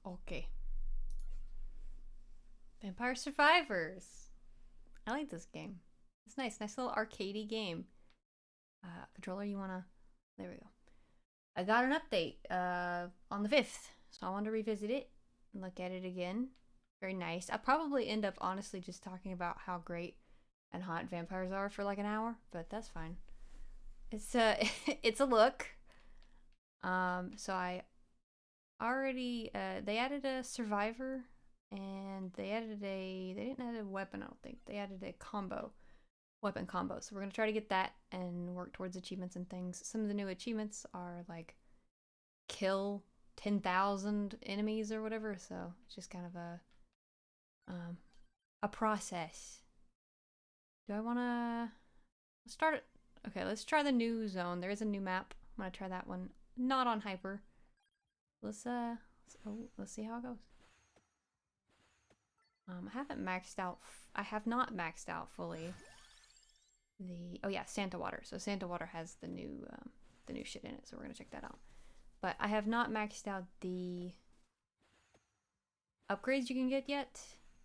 Okay. Vampire Survivors. I like this game. It's nice. Nice little arcadey game. Controller, you wanna... There we go. I got an update on the 5th. So I wanted to revisit it and look at it again. Very nice. I'll probably end up honestly just talking about how great and hot vampires are for like an hour, but that's fine. It's it's a look. So I already they added a survivor and they didn't add a weapon, I don't think. They added a weapon combo. So we're gonna try to get that and work towards achievements and things. Some of the new achievements are like kill 10,000 enemies or whatever, so it's just kind of a process. Do I wanna start it? Okay, let's try the new zone. There is a new map. I'm gonna try that one. Not on hyper. Let's see how it goes. I haven't maxed out. I have not maxed out fully. Oh yeah, Santa Water. So Santa Water has the new shit in it. So we're gonna check that out. But I have not maxed out the upgrades you can get yet.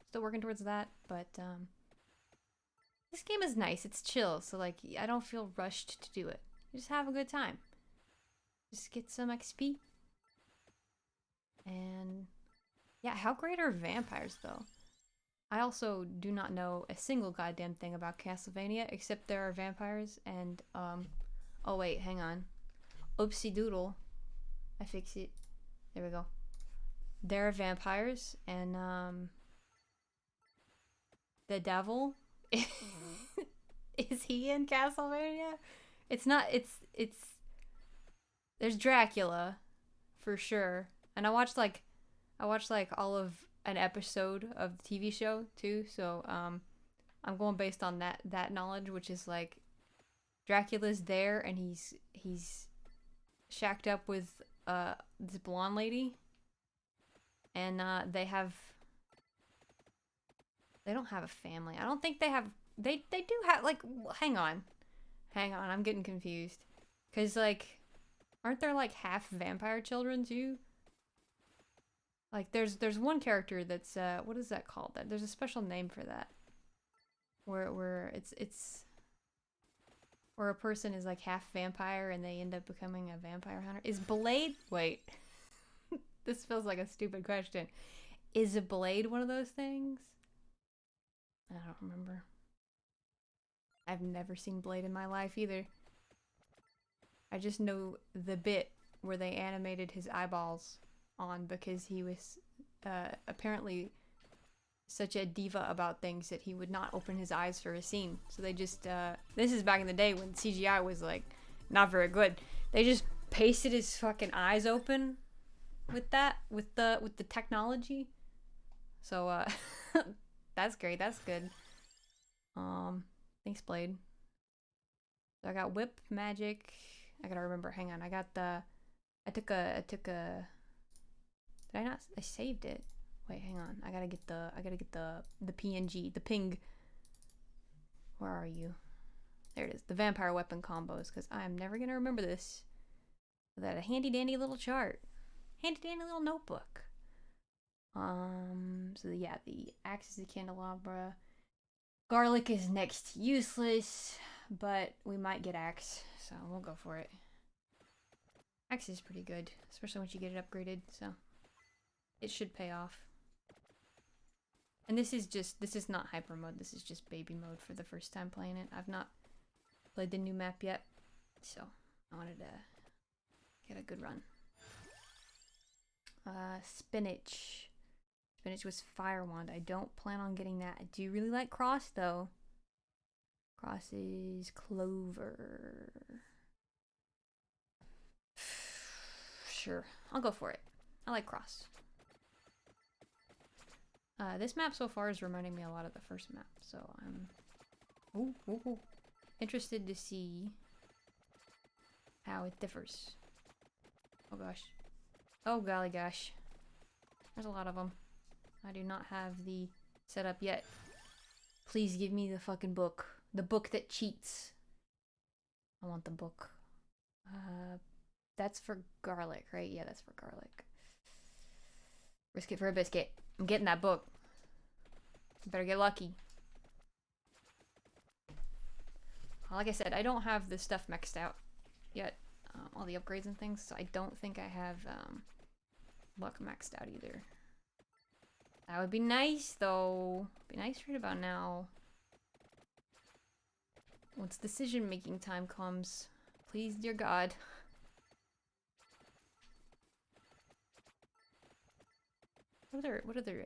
Still working towards that. But this game is nice. It's chill. So like I don't feel rushed to do it. You just have a good time. Just get some XP. And yeah, how great are vampires though? I also do not know a single goddamn thing about Castlevania except there are vampires and oh wait, hang on. Oopsie doodle. I fixed it. There we go. There are vampires and the devil is he in Castlevania? It's not it's there's Dracula for sure. And I watched like all of an episode of the TV show too, so I'm going based on that knowledge, which is like Dracula's there and he's shacked up with this blonde lady, and they don't have a family. I don't think they have. They do have like. Hang on, I'm getting confused, cause like, aren't there like half vampire children too? Like there's one character that's what is that called? That there's a special name for that. Where it's where a person is like half vampire and they end up becoming a vampire hunter. Is Blade wait. This feels like a stupid question. Is a Blade one of those things? I don't remember. I've never seen Blade in my life either. I just know the bit where they animated his eyeballs on because he was apparently such a diva about things that he would not open his eyes for a scene. So they just this is back in the day when CGI was like not very good. They just pasted his fucking eyes open with the technology. So that's great. That's good. Thanks, Blade. So I got whip magic. I gotta remember. Hang on. I took a. Did I not? I saved it. Wait, hang on. I gotta get the PNG, the ping. Where are you? There it is. The vampire weapon combos, because I'm never gonna remember this. That a handy dandy little chart, handy dandy little notebook. So yeah, the axe is the candelabra. Garlic is next to useless, but we might get axe, so we'll go for it. Axe is pretty good, especially once you get it upgraded, so it should pay off. And this is not hyper mode, this is just baby mode for the first time playing it. I've not played the new map yet, so I wanted to get a good run. Spinach. Spinach was fire wand. I don't plan on getting that. I do really like cross though. Cross is clover. Sure, I'll go for it. I like cross. This map so far is reminding me a lot of the first map, so I'm interested to see how it differs. Oh gosh. Oh golly gosh. There's a lot of them. I do not have the setup yet. Please give me the fucking book. The book that cheats. I want the book. That's for garlic, right? Yeah, that's for garlic. Risk it for a biscuit. I'm getting that book. You better get lucky. Like I said, I don't have this stuff maxed out yet. All the upgrades and things, so I don't think I have luck maxed out either. That would be nice, though. Be nice right about now. Once decision-making time comes, please, dear God. What other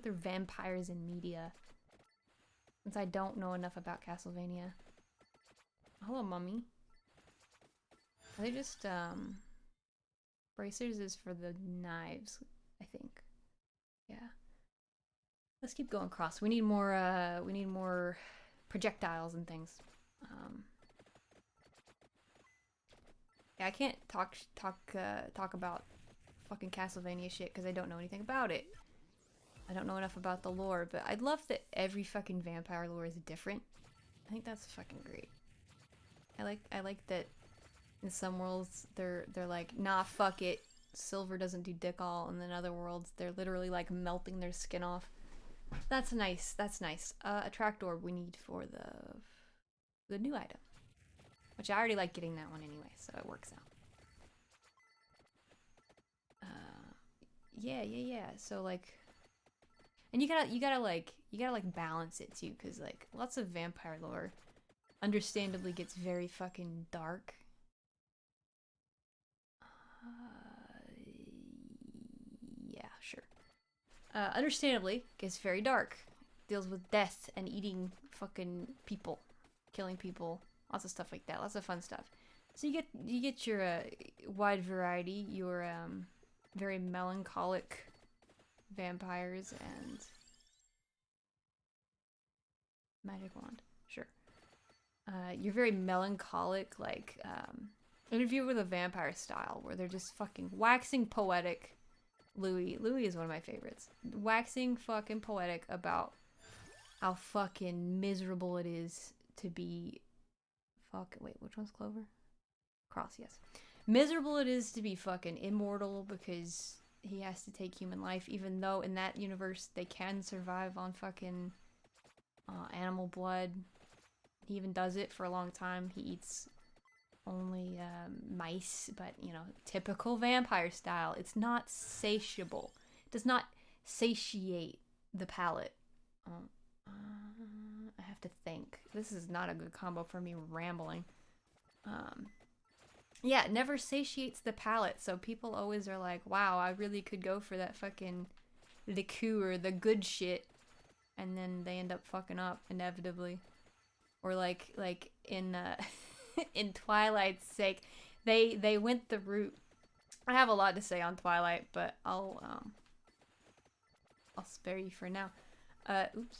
vampires in media? Since I don't know enough about Castlevania. Hello, mummy. Are they just bracers is for the knives, I think. Yeah. Let's keep going across. We need more projectiles and things. Yeah, I can't talk about fucking Castlevania shit because I don't know anything about it. I don't know enough about the lore, but I'd love that every fucking vampire lore is different. I think that's fucking great. I like that in some worlds they're like, nah, fuck it. Silver doesn't do dick all, and in other worlds they're literally like melting their skin off. That's nice. That's nice. A trapdoor we need for the new item, which I already like getting that one anyway, so it works out. Yeah. So like, and you gotta like balance it too, cause like lots of vampire lore, understandably, gets very fucking dark. Yeah, sure. Understandably, gets very dark. Deals with death and eating fucking people, killing people, lots of stuff like that. Lots of fun stuff. So you get your wide variety, your very melancholic vampires and magic wand. Sure. You're very melancholic, like Interview with a Vampire style, where they're just fucking waxing poetic. Louis is one of my favorites. Waxing fucking poetic about how fucking miserable it is to be wait, which one's Clover? Cross, yes. Miserable it is to be fucking immortal because he has to take human life, even though in that universe they can survive on fucking animal blood. He even does it for a long time. He eats only mice, but you know, typical vampire style. It's not satiable. It does not satiate the palate. I have to think. This is not a good combo for me rambling. Yeah, it never satiates the palate, so people always are like, wow, I really could go for that fucking liqueur, the good shit, and then they end up fucking up inevitably. Or like in in Twilight's sake, they went the route. I have a lot to say on Twilight, but I'll spare you for now. Oops.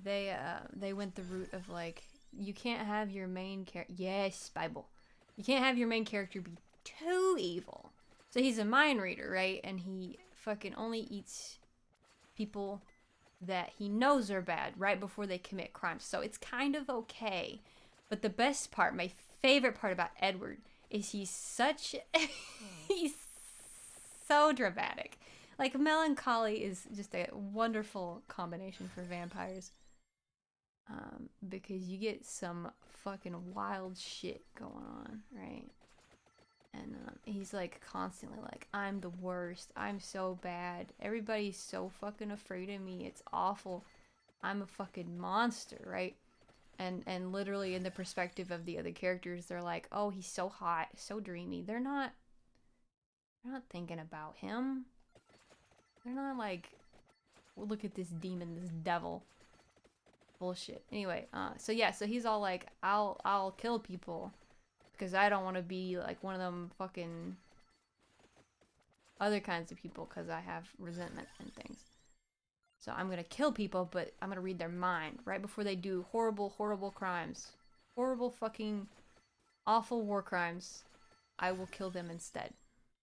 They went the route of like, you can't have your main character. Yes, Bible. You can't have your main character be too evil. So he's a mind reader, right? And he fucking only eats people that he knows are bad right before they commit crimes. So it's kind of okay. But the best part, my favorite part about Edward, is he's so dramatic. Like, melancholy is just a wonderful combination for vampires. Because you get some fucking wild shit going on, right? And he's like constantly like, I'm the worst. I'm so bad. Everybody's so fucking afraid of me. It's awful. I'm a fucking monster, right? And literally in the perspective of the other characters, they're like, oh, he's so hot, so dreamy. They're not thinking about him. They're not like, well, look at this demon, this devil. Bullshit. Anyway, so he's all like, I'll kill people because I don't want to be like one of them fucking other kinds of people because I have resentment and things. So I'm gonna kill people, but I'm gonna read their mind right before they do horrible, horrible crimes. Horrible fucking awful war crimes. I will kill them instead.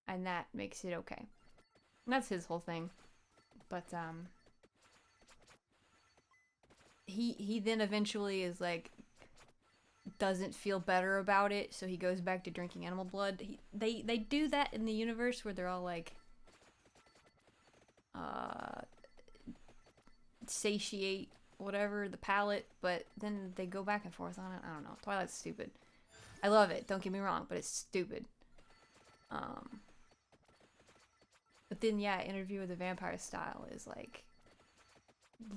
And that makes it okay. And that's his whole thing. But he then eventually is like, doesn't feel better about it, so he goes back to drinking animal blood. They do that in the universe where they're all like, uh, satiate whatever the palate, but then they go back and forth on it. I don't know. Twilight's stupid. I love it. Don't get me wrong, but it's stupid. But then yeah, Interview with the Vampire style is like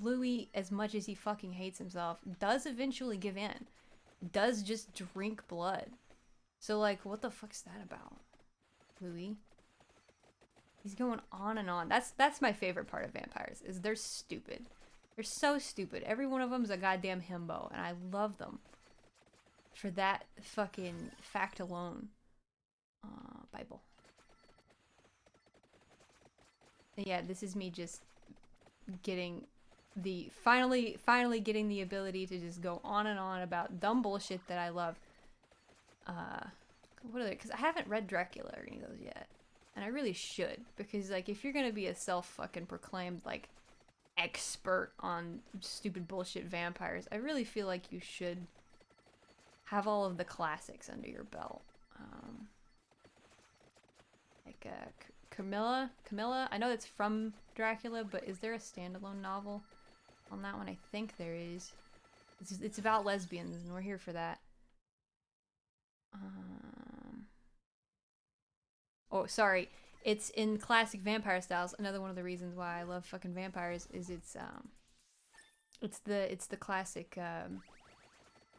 Louis, as much as he fucking hates himself, does eventually give in. Does just drink blood. So like, what the fuck's that about, Louis? He's going on and on. That's my favorite part of vampires, is they're stupid. They're so stupid. Every one of them is a goddamn himbo, and I love them for that fucking fact alone. Bible. And yeah, this is me just getting the finally getting the ability to just go on and on about dumb bullshit that I love. What are they? Because I haven't read Dracula or any of those yet, and I really should, because like if you're gonna be a self fucking proclaimed like expert on stupid bullshit vampires, I really feel like you should have all of the classics under your belt. Like Camilla. I know it's from Dracula, but is there a standalone novel on that one? I think there is. It's about lesbians, and we're here for that. Oh, sorry. It's in classic vampire styles. Another one of the reasons why I love fucking vampires is it's the classic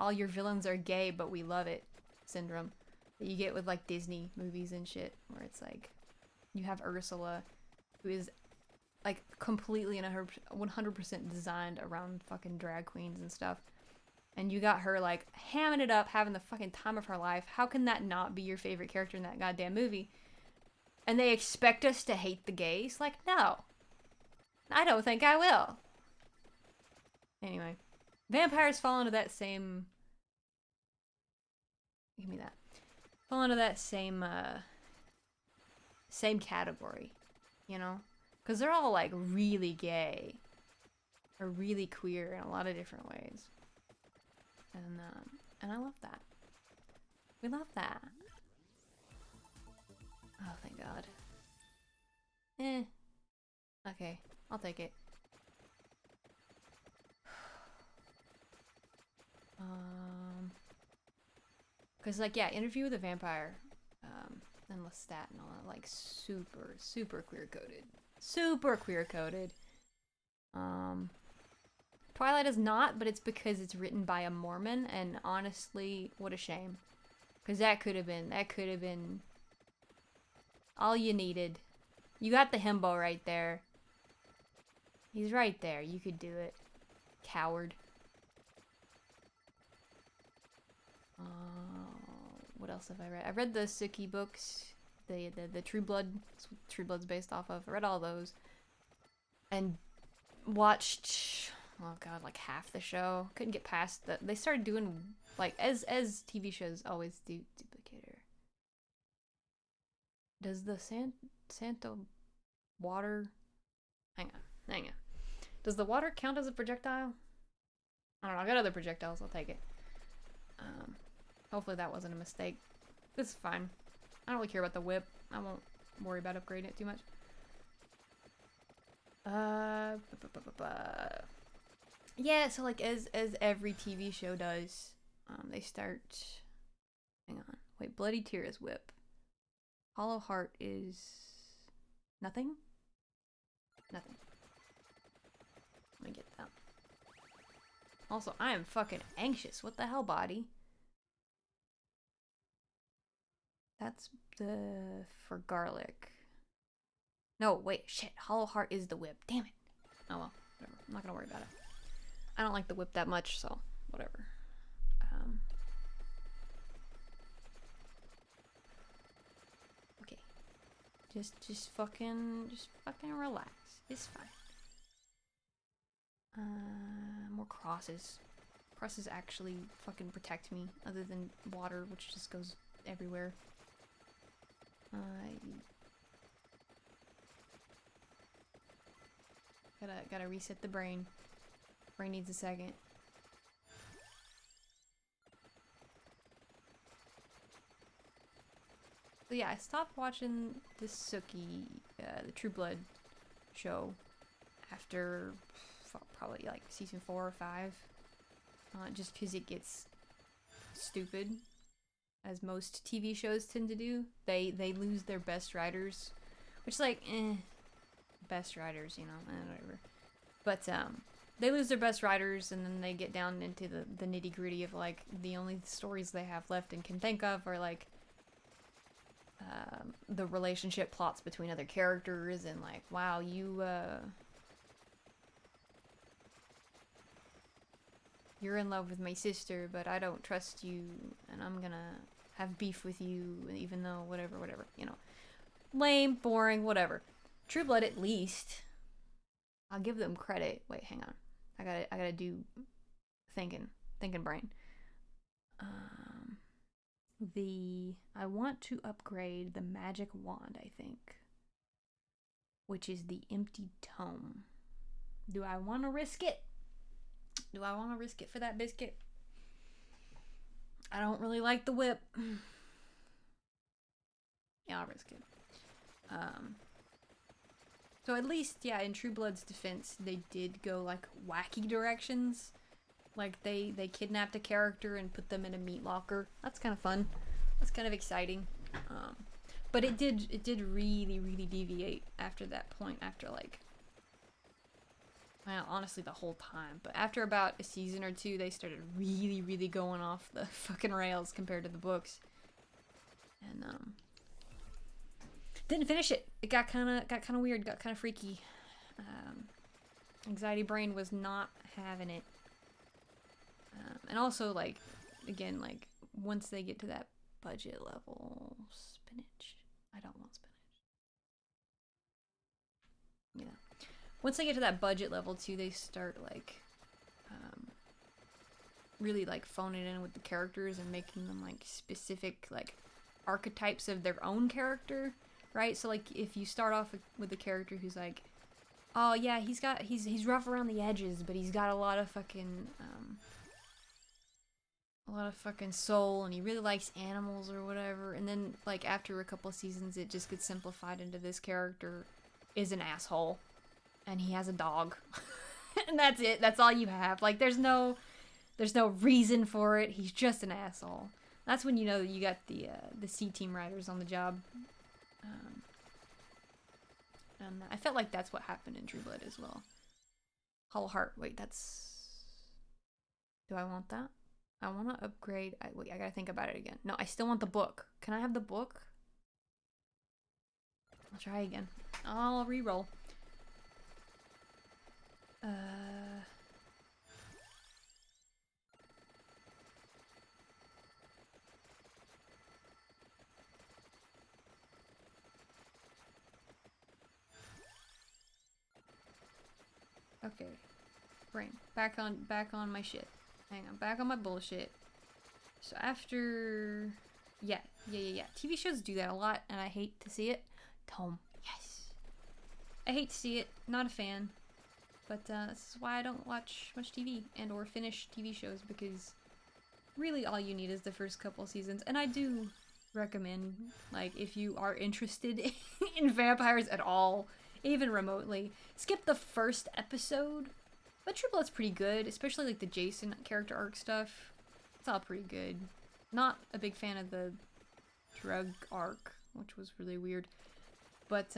all your villains are gay but we love it syndrome that you get with like Disney movies and shit, where it's like you have Ursula, who is like completely and 100% designed around fucking drag queens and stuff, and you got her like hamming it up, having the fucking time of her life. How can that not be your favorite character in that goddamn movie? And they expect us to hate the gays? Like, no. I don't think I will. Anyway. Vampires fall into that same... Give me that. Fall into that same, same category. You know? Because they're all, like, really gay. Or really queer in a lot of different ways. And I love that. We love that. Oh, thank God. Okay, I'll take it. Cause like, yeah, Interview with a Vampire, and Lestat and all that, like, super queer-coded. Super queer-coded. Twilight is not, but it's because it's written by a Mormon, and honestly, what a shame. Cause that could have been all you needed. You got the himbo right there. He's right there. You could do it. Coward. What else have I read? I read the Suki books. The True Blood. That's what True Blood's based off of. I read all those. And watched, oh god, like half the show. Couldn't get past that. They started doing, like, as TV shows always do, duplicator. Does the Santo water... Hang on. Does the water count as a projectile? I don't know, I got other projectiles, I'll take it. Hopefully that wasn't a mistake. This is fine. I don't really care about the whip. I won't worry about upgrading it too much. Yeah, so like as every TV show does, they start... Hang on. Wait, Bloody Tear is whip. Hollow Heart is... nothing? Nothing. Let me get that. Also, I am fucking anxious. What the hell, body? That's the... for garlic. No, wait, shit. Hollow Heart is the whip. Damn it. Oh well, whatever. I'm not gonna worry about it. I don't like the whip that much, so whatever. Okay. Just fucking relax. It's fine. More crosses. Crosses actually fucking protect me, other than water, which just goes everywhere. Gotta reset the brain. Brain needs a second. So yeah, I stopped watching the Suki, the True Blood show after probably like season 4 or 5. Just because it gets stupid, as most TV shows tend to do. They lose their best writers, which like, best writers, you know, whatever. But they lose their best writers, and then they get down into the nitty gritty of like the only stories they have left and can think of are like the relationship plots between other characters, and like, wow, you're in love with my sister, but I don't trust you, and I'm gonna have beef with you, even though whatever, you know. Lame, boring, whatever. True Blood, at least, I'll give them credit. Wait, hang on. I gotta do thinking brain. I want to upgrade the magic wand, I think, which is the empty tome. Do I want to risk it? Do I want to risk it for that biscuit? I don't really like the whip. Yeah, I'll risk it. So at least, yeah, in True Blood's defense, they did go like wacky directions. Like they kidnapped a character and put them in a meat locker. That's kind of fun. That's kind of exciting. But it did really deviate after that point. After like, well, honestly, the whole time. But after about a season or two, they started really going off the fucking rails compared to the books. And didn't finish it. It got kind of weird. Got kind of freaky. Anxiety Brain was not having it. And also, like, again, like, once they get to that budget level, spinach. I don't want spinach. Yeah. Once they get to that budget level too, they start like really like phoning in with the characters and making them like specific like archetypes of their own character, right? So like if you start off with a character who's like, oh yeah, he's rough around the edges, but he's got a lot of fucking soul, and he really likes animals or whatever, and then like after a couple of seasons it just gets simplified into this character is an asshole and he has a dog. And that's it. That's all you have. Like there's no reason for it. He's just an asshole. That's when you know that you got the C-team writers on the job. And I felt like that's what happened in True Blood as well. Hollow Heart. Wait, that's... Do I want that? I want to upgrade... Wait, I gotta think about it again. No, I still want the book. Can I have the book? I'll try again. I'll re-roll. Okay. Brain. Back on my shit. Hang on. Back on my bullshit. So after... Yeah. TV shows do that a lot, and I hate to see it. Tome. Yes. I hate to see it. Not a fan. But this is why I don't watch much TV and or finish TV shows, because really all you need is the first couple seasons. And I do recommend, like, if you are interested in vampires at all, even remotely, skip the first episode. But True Blood's pretty good, especially like the Jason character arc stuff. It's all pretty good. Not a big fan of the drug arc, which was really weird. But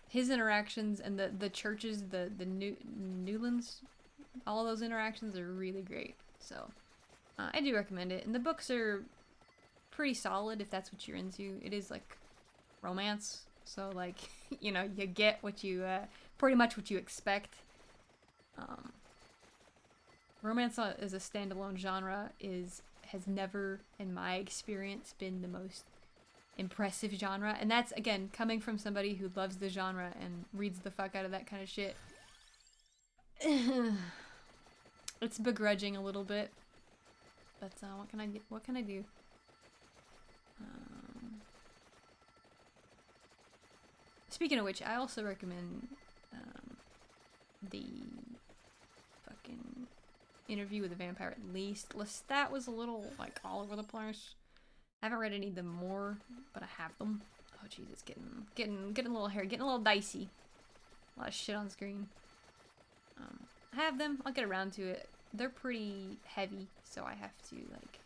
his interactions and the churches, the Newlands, all of those interactions are really great. So I do recommend it. And the books are pretty solid if that's what you're into. It is like romance, so like, you know, you get what you pretty much what you expect. Romance as a standalone genre has never, in my experience, been the most impressive genre, and that's again coming from somebody who loves the genre and reads the fuck out of that kind of shit. It's begrudging a little bit, but what can I do? Speaking of which, I also recommend the fucking Interview with a Vampire at least. Lestat was a little like all over the place. I haven't read any of them more, but I have them. Oh jeez, it's getting a little hairy, getting a little dicey. A lot of shit on screen. I have them. I'll get around to it. They're pretty heavy, so I have to, like,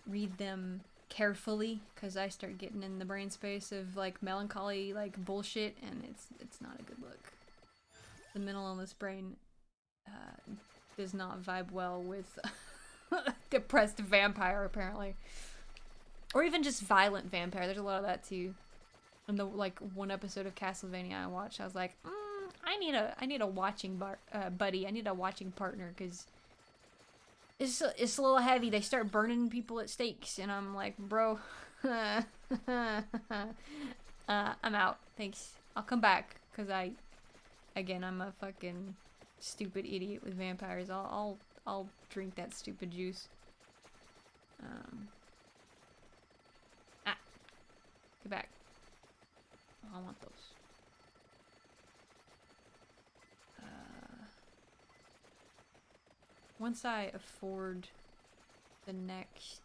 read them carefully, because I start getting in the brain space of, like, melancholy, like, bullshit, and it's not a good look. The mental illness brain does not vibe well with depressed vampire, apparently. Or even just violent vampire. There's a lot of that, too. In the, like, one episode of Castlevania I watched, I was like, I need a watching buddy. I need a watching partner, because it's a little heavy. They start burning people at stakes, and I'm like, bro, I'm out. Thanks. I'll come back, because again, I'm a fucking stupid idiot with vampires. I'll drink that stupid juice. Get back. Oh, I want those. Once I afford the next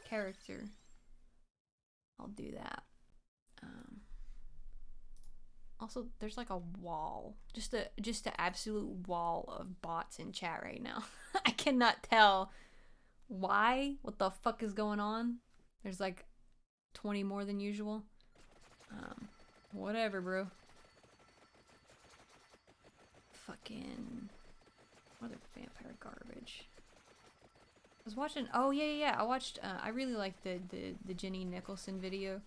character, I'll do that. Also, there's like a wall, just an absolute wall of bots in chat right now. I cannot tell why. What the fuck is going on? There's like 20 more than usual. Whatever, bro. Fucking other vampire garbage. I was watching. Oh yeah. I watched. I really liked the Jenny Nicholson video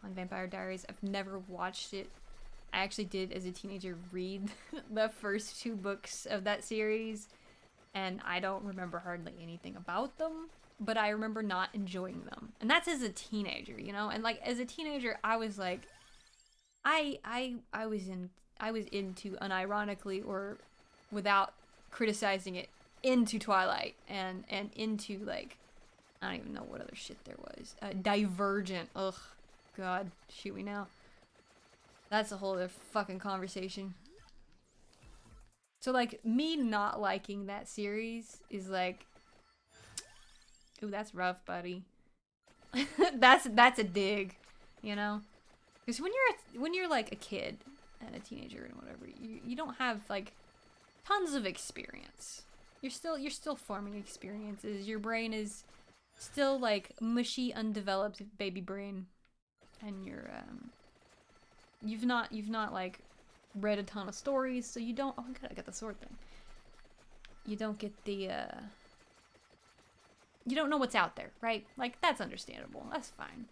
on Vampire Diaries. I've never watched it. I actually did, as a teenager, read the first 2 books of that series, and I don't remember hardly anything about them, but I remember not enjoying them. And that's as a teenager, you know? And like as a teenager, I was like I was into, unironically or without criticizing it, into Twilight and into, like, I don't even know what other shit there was. Divergent. Ugh. God, shoot me now. That's a whole other fucking conversation. So, like, me not liking that series is like, ooh, that's rough, buddy. that's a dig, you know? Because when you're like a kid and a teenager and whatever, you don't have like tons of experience. You're still forming experiences. Your brain is still like mushy, undeveloped baby brain, and you've not like read a ton of stories, so you don't. Oh, I got the sword thing. You don't get the you don't know what's out there, right? Like, that's understandable. That's fine.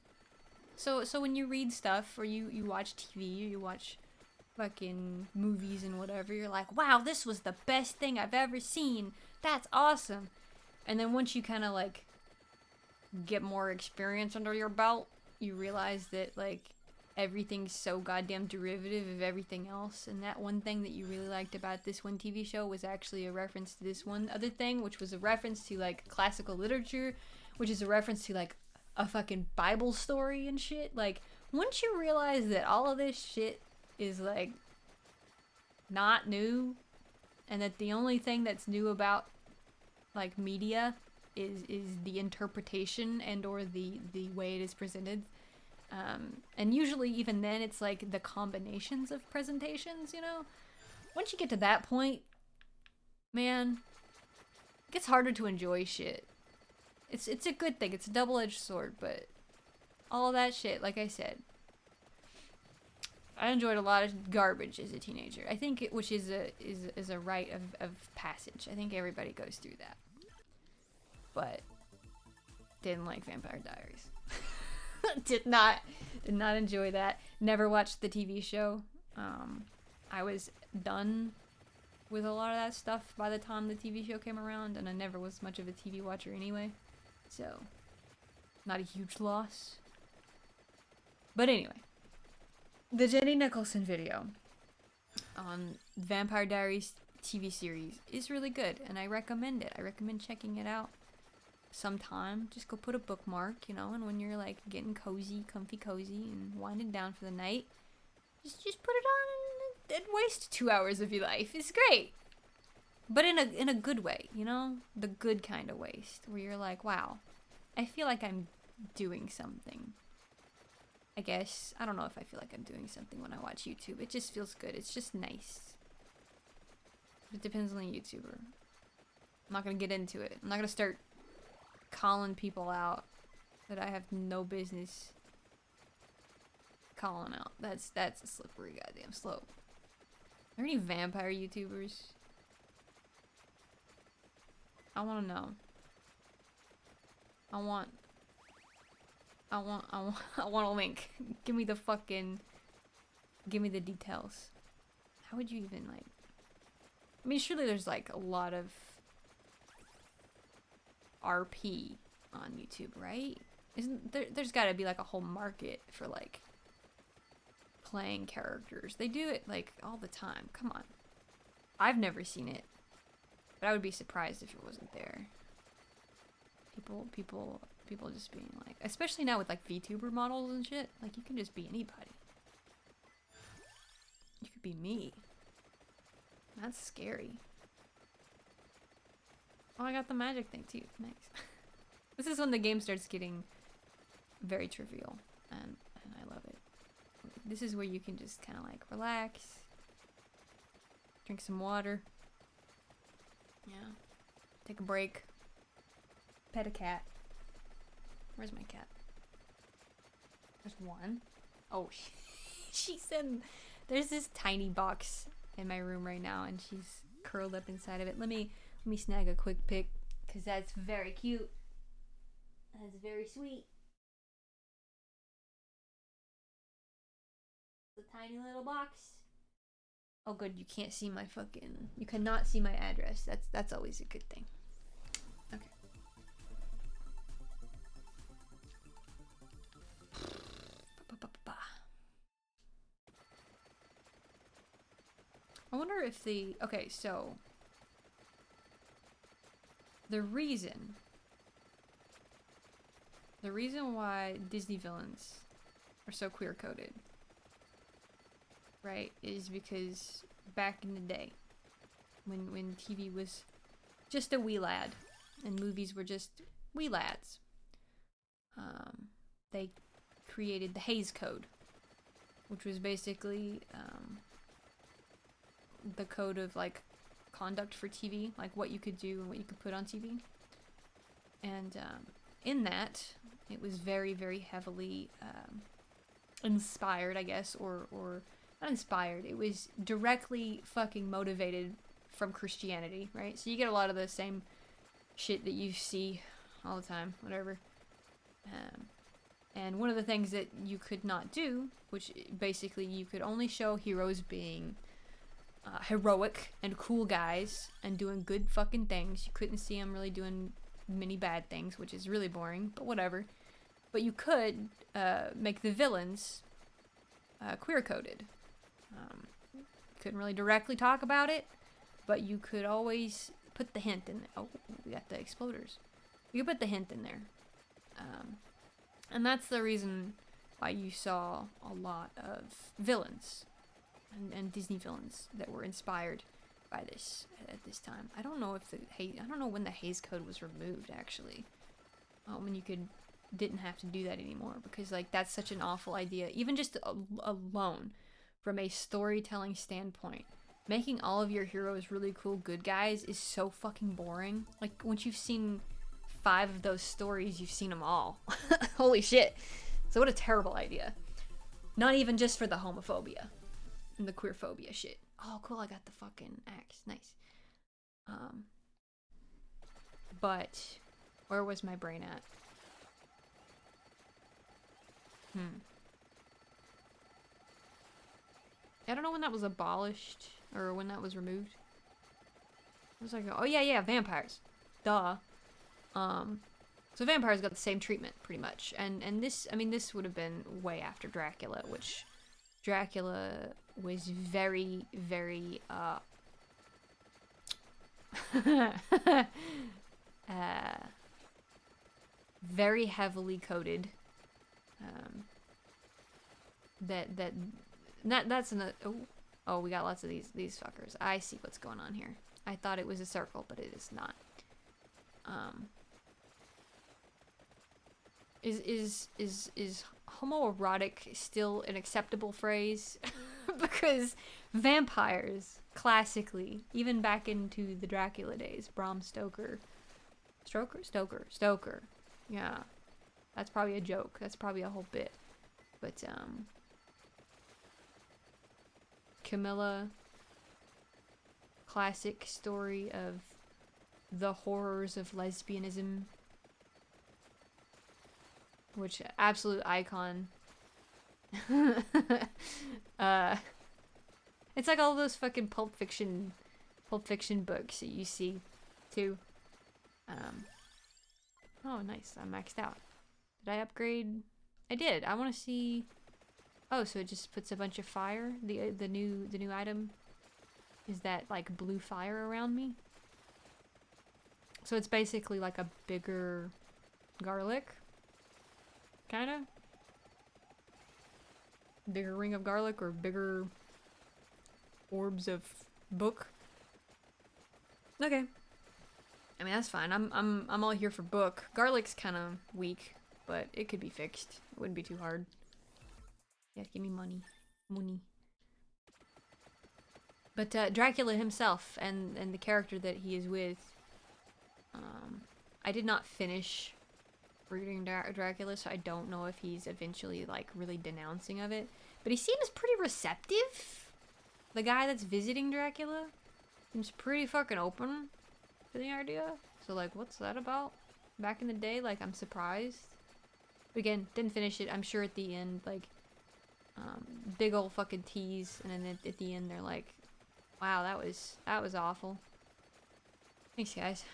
So when you read stuff, or you watch TV, or you watch fucking movies and whatever, you're like, wow, this was the best thing I've ever seen. That's awesome. And then once you kind of like get more experience under your belt, you realize that like everything's so goddamn derivative of everything else, and that one thing that you really liked about this one TV show was actually a reference to this one other thing, which was a reference to like classical literature, which is a reference to like a fucking Bible story and shit. Like, once you realize that all of this shit is like not new, and that the only thing that's new about like media is the interpretation and or the way it is presented, and usually even then it's like the combinations of presentations, you know? Once you get to that point, man, it gets harder to enjoy shit. It's a good thing. It's a double-edged sword, but all that shit, like I said, I enjoyed a lot of garbage as a teenager. I think which is a rite of passage. I think everybody goes through that. But didn't like Vampire Diaries. did not enjoy that. Never watched the TV show. I was done with a lot of that stuff by the time the TV show came around, and I never was much of a TV watcher anyway. So, not a huge loss. But anyway, the Jenny Nicholson video on Vampire Diaries TV series is really good, and I recommend it. I recommend checking it out sometime. Just go put a bookmark, you know, and when you're like getting cozy, comfy cozy, and winding down for the night, just put it on and waste 2 hours of your life. It's great. But in a good way, you know? The good kind of waste, where you're like, wow, I feel like I'm doing something. I guess. I don't know if I feel like I'm doing something when I watch YouTube. It just feels good. It's just nice. It depends on the YouTuber. I'm not gonna get into it. I'm not gonna start calling people out that I have no business calling out. That's a slippery goddamn slope. Are there any vampire YouTubers? I want to know. I want a link. Give me the details. How would you even like? I mean, surely there's like a lot of RP on YouTube, right? Isn't there's got to be like a whole market for like playing characters. They do it like all the time. Come on. I've never seen it, but I would be surprised if it wasn't there. People just being like, especially now with like VTuber models and shit, like you can just be anybody. You could be me. That's scary. Oh, I got the magic thing too. Nice. This is when the game starts getting very trivial, and I love it. This is where you can just kind of like relax, drink some water, yeah, take a break, pet a cat. Where's my cat? There's one. Oh, she said there's this tiny box in my room right now, and she's curled up inside of it. Let me snag a quick pic, because that's very cute. That's very sweet. The tiny little box. Oh good, you can't see my fucking, you cannot see my address. That's always a good thing. Okay. I wonder if okay, so the reason why Disney villains are so queer coded, right, is because back in the day when TV was just a wee lad and movies were just wee lads, they created the Hays Code, which was basically the code of like conduct for TV, like what you could do and what you could put on TV. And in that, it was very, very heavily inspired, I guess, or not inspired. It was directly fucking motivated from Christianity, right? So you get a lot of the same shit that you see all the time, whatever. And one of the things that you could not do, which basically you could only show heroes being heroic and cool guys and doing good fucking things. You couldn't see them really doing many bad things, which is really boring, but whatever. But you could make the villains queer coded. Couldn't really directly talk about it, but you could always put the hint in there. Oh, we got the exploders. You could put the hint in there. And that's the reason why you saw a lot of villains and Disney villains that were inspired by this at this time. I don't know if I don't know when the Hays Code was removed, actually. When you didn't have to do that anymore, because like that's such an awful idea. Even just alone from a storytelling standpoint, making all of your heroes really cool good guys is so fucking boring. Like once you've seen 5 of those stories, you've seen them all. Holy shit. So what a terrible idea. Not even just for the homophobia and the queerphobia shit. Oh cool, I got the fucking axe. Nice. But where was my brain at? I don't know when that was abolished or when that was removed. I was like, oh yeah, vampires. Duh. So vampires got the same treatment pretty much. And this, I mean, this would have been way after Dracula, which Dracula was very, very, very heavily coded. That's an, oh, we got lots of these fuckers. I see what's going on here. I thought it was a circle, but it is not. Is homoerotic still an acceptable phrase? Because vampires, classically, even back into the Dracula days, Bram Stoker. Stoker. Yeah. That's probably a joke. That's probably a whole bit. But, Camilla, classic story of the horrors of lesbianism. Which, absolute icon. It's like all those fucking Pulp Fiction books that you see, too. Oh, nice. I'm maxed out. Did I upgrade? I did. I want to see. Oh, so it just puts a bunch of fire. The new item is that like blue fire around me. So it's basically like a bigger garlic, kind of. Bigger ring of garlic or bigger orbs of book. Okay. I mean, that's fine. I'm all here for book. Garlic's kind of weak, but it could be fixed. It wouldn't be too hard. Yeah, give me money. Money. But Dracula himself and the character that he is with, I did not finish reading Dracula, so I don't know if he's eventually like really denouncing of it. But he seems pretty receptive. The guy that's visiting Dracula seems pretty fucking open to the idea. So like, what's that about? Back in the day, like, I'm surprised. But again, didn't finish it. I'm sure at the end, like, big old fucking tease, and then at the end they're like, wow, that was awful. Thanks, guys.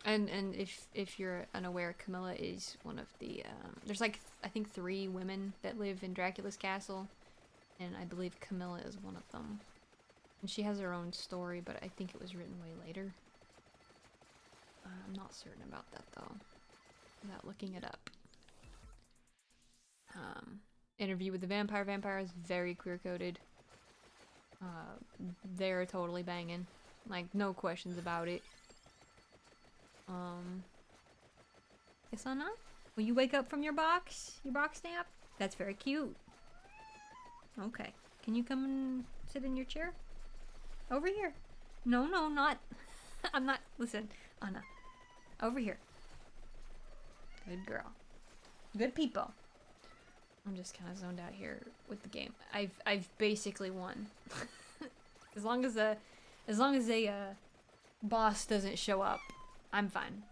And if you're unaware, Camilla is one of the there's like I think 3 women that live in Dracula's castle, and I believe Camilla is one of them. And she has her own story, but I think it was written way later. I'm not certain about that though, without looking it up. Interview with the Vampire. Vampire is very queer-coded. They're totally banging. Like, no questions about it. Yes or not? Will you wake up from your box nap? That's very cute. Okay. Can you come and sit in your chair? Over here. No, not. I'm not. Listen, Anna. Over here. Good girl. Good people. I'm just kind of zoned out here with the game. I've basically won. as long as a boss doesn't show up, I'm fine.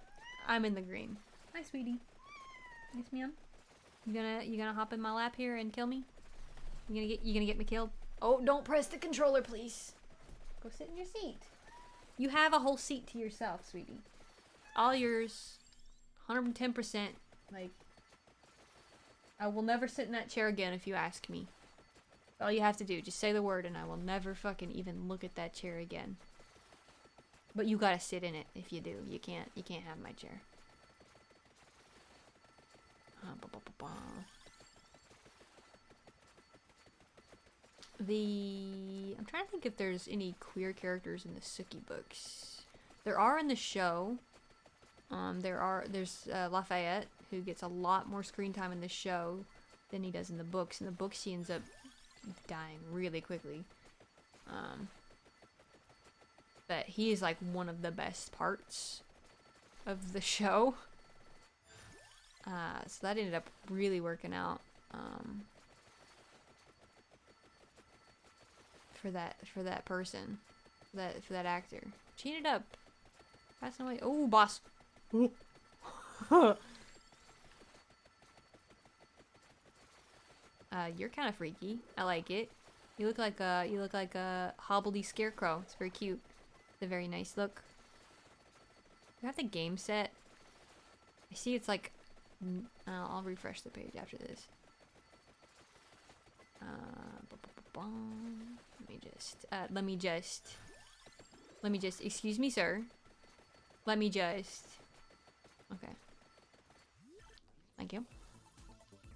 I'm in the green. Hi, sweetie. Yes, ma'am. You gonna hop in my lap here and kill me? You gonna get me killed? Oh, don't press the controller, please. Go sit in your seat. You have a whole seat to yourself, sweetie. All yours. 110%. Like, I will never sit in that chair again if you ask me. All you have to do, just say the word and I will never fucking even look at that chair again. But you gotta sit in it if you do. You can't have my chair. I'm trying to think if there's any queer characters in the Sookie books. There are in the show. There's Lafayette, who gets a lot more screen time in the show than he does in the books. In the books, he ends up dying really quickly. But he is like one of the best parts of the show. So that ended up really working out for that person, for that actor. She ended up passing away. Oh, boss. You're kind of freaky. I like it. You look like a hobbledy scarecrow. It's very cute. It's a very nice look. You have the game set. I see it's like. I'll refresh the page after this. Let me just. Excuse me, sir. Let me just. Okay. Thank you.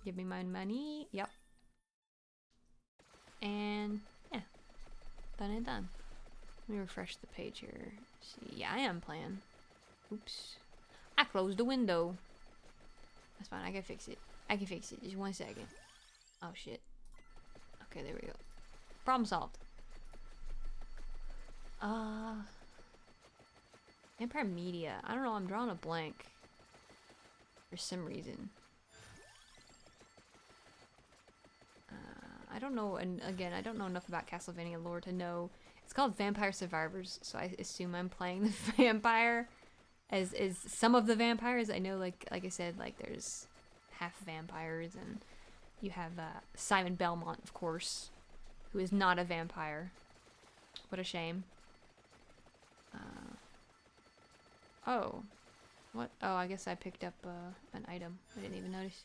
Give me my money. Yep. And yeah, done and done. Let me refresh the page here. See, yeah, I am playing. Oops. I closed the window. That's fine. I can fix it. I can fix it. Just 1 second. Oh, shit. Okay, there we go. Problem solved. Vampire media. I don't know. I'm drawing a blank. For some reason. I don't know, and again, I don't know enough about Castlevania lore to know. It's called Vampire Survivors, so I assume I'm playing the vampire as some of the vampires. I know, like I said, like there's half vampires, and you have Simon Belmont, of course, who is not a vampire. What a shame. Oh. What? Oh, I guess I picked up an item. I didn't even notice.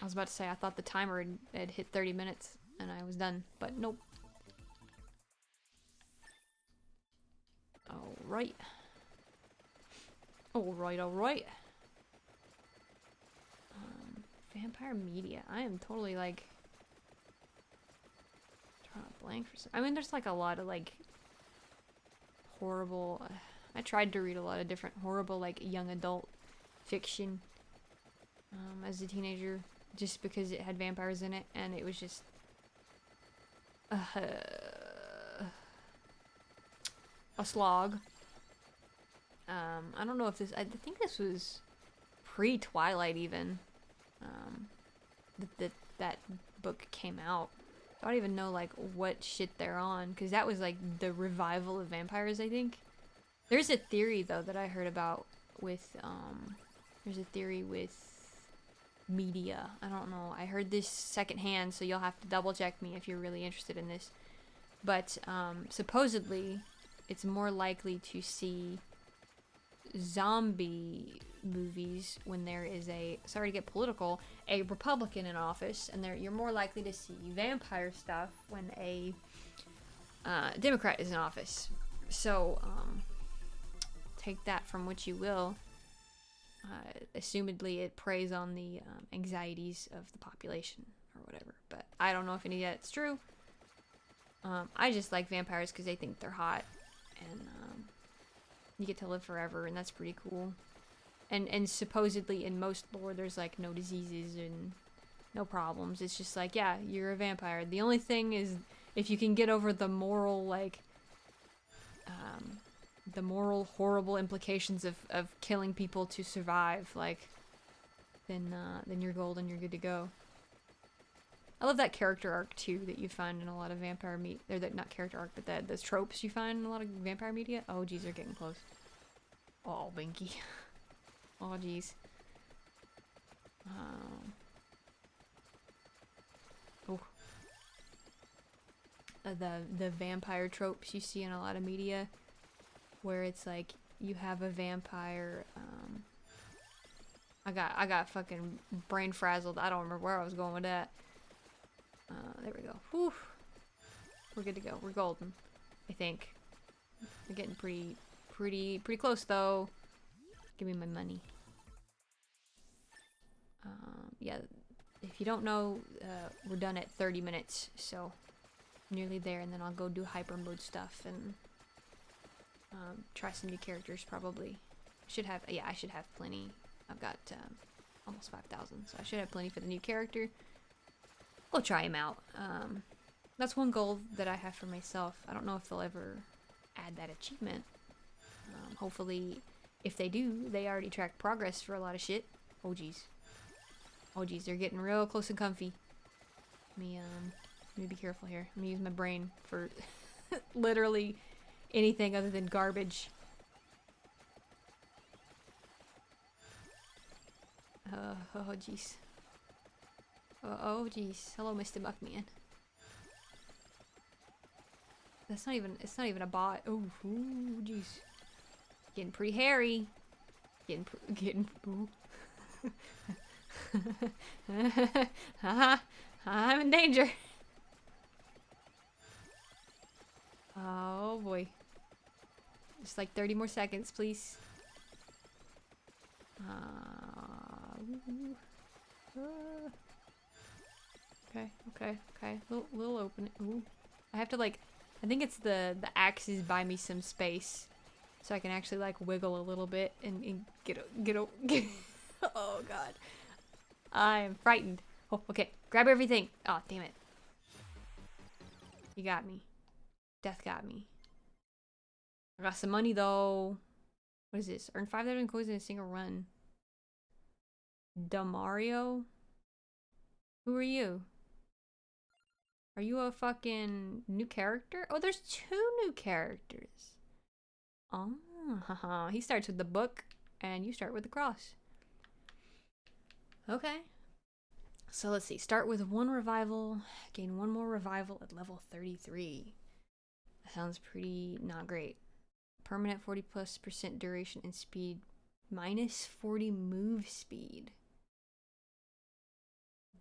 I was about to say, I thought the timer had hit 30 minutes and I was done, but nope. Alright. Alright. Vampire media. I am totally like drawing a blank for some. I mean, there's like a lot of like horrible. I tried to read a lot of different horrible like young adult fiction as a teenager, just because it had vampires in it, and it was just a slog. I don't know if this. I think this was pre-Twilight even. That book came out. I don't even know like what shit they're on, because that was like the revival of vampires, I think. There's a theory though that I heard about with there's a theory with media. I don't know. I heard this secondhand, so you'll have to double check me if you're really interested in this. But supposedly it's more likely to see zombie movies when there is a, sorry to get political, a Republican in office, and you're more likely to see vampire stuff when a Democrat is in office. So take that from which you will. Assumedly it preys on the anxieties of the population or whatever, but I don't know if any of that's true. I just like vampires because I think they're hot, and you get to live forever, and that's pretty cool. And supposedly in most lore there's like no diseases and no problems. It's just like, yeah, you're a vampire. The only thing is, if you can get over the moral like the moral horrible implications of killing people to survive, like then you're golden, you're good to go. I love that character arc too that you find in a lot of vampire or that, not character arc, but those tropes you find in a lot of vampire media. Oh geez, they're getting close. Oh, Binky. Oh geez. Oh. The vampire tropes you see in a lot of media, where it's like you have a vampire. I got fucking brain frazzled. I don't remember where I was going with that. There we go. Whew. We're good to go. We're golden, I think. We're getting pretty close though. Give me my money. Yeah, if you don't know, we're done at 30 minutes, so nearly there, and then I'll go do hyper mode stuff and try some new characters probably. I should have plenty. I've got almost 5,000, so I should have plenty for the new character. I'll try him out. That's one goal that I have for myself. I don't know if they'll ever add that achievement. Hopefully, if they do, they already track progress for a lot of shit. Oh geez. Oh geez, they're getting real close and comfy. Let me be careful here. I'm gonna use my brain for literally anything other than garbage. Oh jeez. Oh jeez. Hello, Mr. Muckman. It's not even a bot. Oh jeez. Getting pretty hairy. Getting ooh. I'm in danger. Oh boy. Just like 30 more seconds, please. Okay. We'll open it. Ooh. I have to like, I think it's the axe is buy me some space. so I can actually like wiggle a little bit and get oh god. I'm frightened. Oh, okay. Grab everything. Oh, damn it. You got me. Death got me. I got some money though. What is this? Earn 5,000 coins in a single run. Damario? Who are you? Are you a fucking new character? Oh, there's 2 new characters. Oh, haha. He starts with the book, and you start with the cross. Okay. So let's see. Start with 1 revival. Gain 1 more revival at level 33. That sounds pretty not great. Permanent 40+% duration and speed. Minus 40 move speed.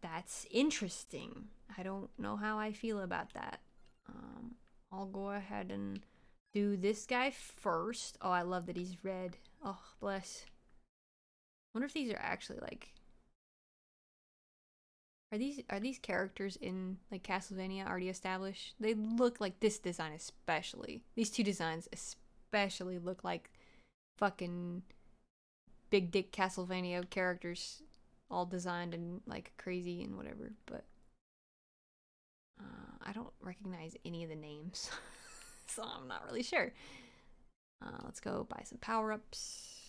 That's interesting. I don't know how I feel about that. I'll go ahead and do this guy first. Oh, I love that he's red. Oh, bless. Wonder if these are actually like... Are these characters in like Castlevania already established? They look like this design especially. These 2 designs especially look like fucking big dick Castlevania characters, all designed and like crazy and whatever, but I don't recognize any of the names. So I'm not really sure. Let's go buy some power-ups.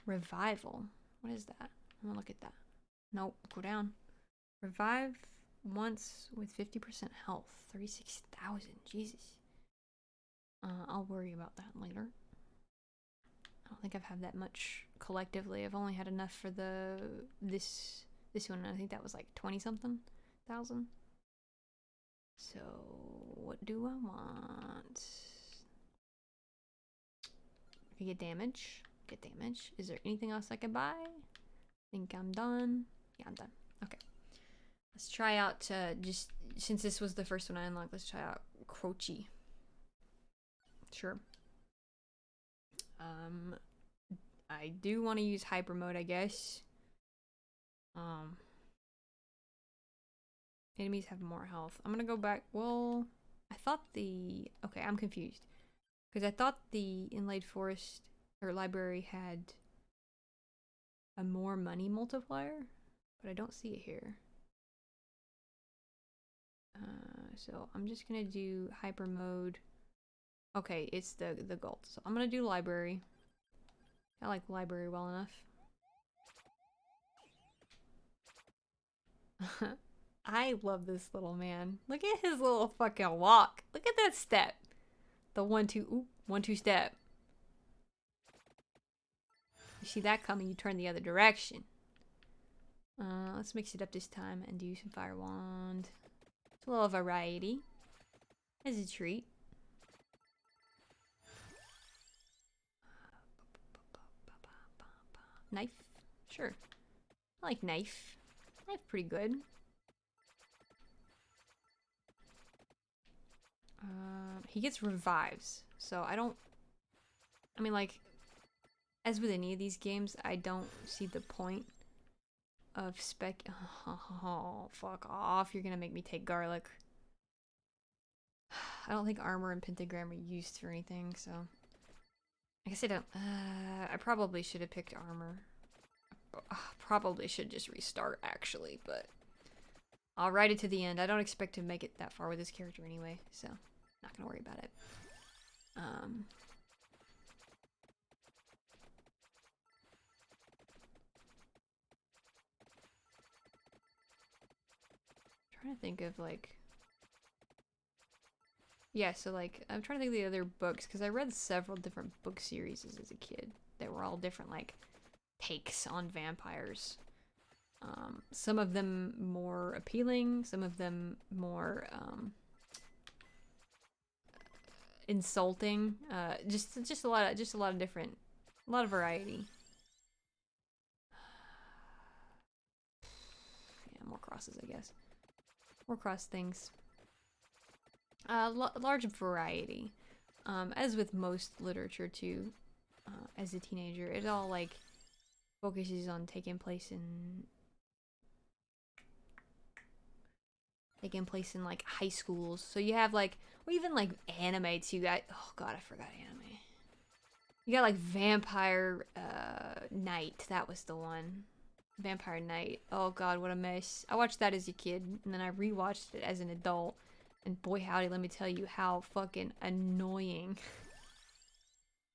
Revival. What is that? I'm gonna look at that. Nope, go down. Revive once with 50% health. 36,000. Jesus. I'll worry about that later. I don't think I've had that much collectively. I've only had enough for this one. I think that was like 20 something thousand. So what do I want? I can get damage. Get damage. Is there anything else I can buy? I think I'm done. Yeah, I'm done. Okay. Let's try out just since this was the first one I unlocked, let's try out Croce. Sure. I do want to use hyper mode, I guess. Enemies have more health. I'm gonna go back. Well, I thought okay, I'm confused. Because I thought the Inlaid Forest or library had a more money multiplier, but I don't see it here. So I'm just gonna do hyper mode. Okay, it's the gold. So I'm gonna do library. I like the library well enough. I love this little man. Look at his little fucking walk. Look at that step. The 1-2 step. You see that coming, you turn the other direction. Let's mix it up this time and do some fire wand. It's a little variety. As a treat. Knife? Sure. I like knife. Knife pretty good. He gets revives. So I mean, like, as with any of these games, I don't see the point of Oh, fuck off. You're gonna make me take garlic. I don't think armor and pentagram are used for anything, so... I guess I don't... I probably should have picked armor. Probably should just restart, actually, but... I'll ride it to the end. I don't expect to make it that far with this character anyway, so... Not gonna worry about it. Trying to think of, like... Yeah, so, like, I'm trying to think of the other books, because I read several different book series as a kid that were all different, like, takes on vampires. Some of them more appealing, some of them more, insulting. Just a lot of different, a lot of variety. Yeah, more crosses, I guess. More cross things. Large variety. As with most literature too, as a teenager, it all like focuses on taking place in like high schools. So you have like, or even like anime too. Oh god, I forgot anime. You got like Vampire Knight. That was the one. Vampire Knight. Oh god, what a mess. I watched that as a kid, and then I rewatched it as an adult. And boy howdy, let me tell you how fucking annoying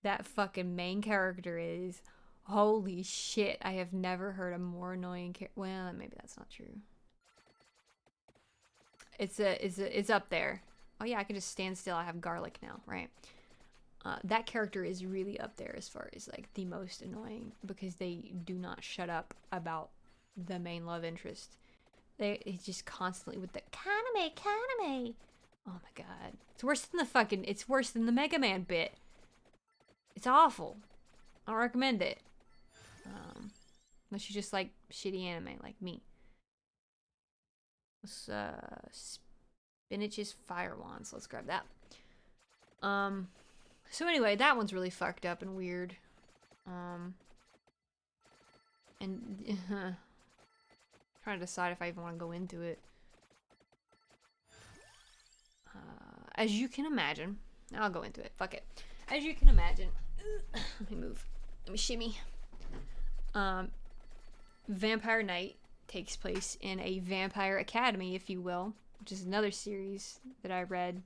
that fucking main character is. Holy shit, I have never heard a more annoying well, maybe that's not true. It's up there. Oh yeah, I can just stand still. I have garlic now, right? That character is really up there as far as like the most annoying because they do not shut up about the main love interest. It's just constantly with the kaname. Oh my god, it's worse than the Mega Man bit. It's awful. I don't recommend it. Unless you just like shitty anime like me. Let's Spinach's Fire Wands. Let's grab that. So anyway, that one's really fucked up and weird. And trying to decide if I even want to go into it. As you can imagine, I'll go into it. Fuck it. As you can imagine, let me move. Let me shimmy. Vampire Knight takes place in a vampire academy, if you will, which is another series that I read.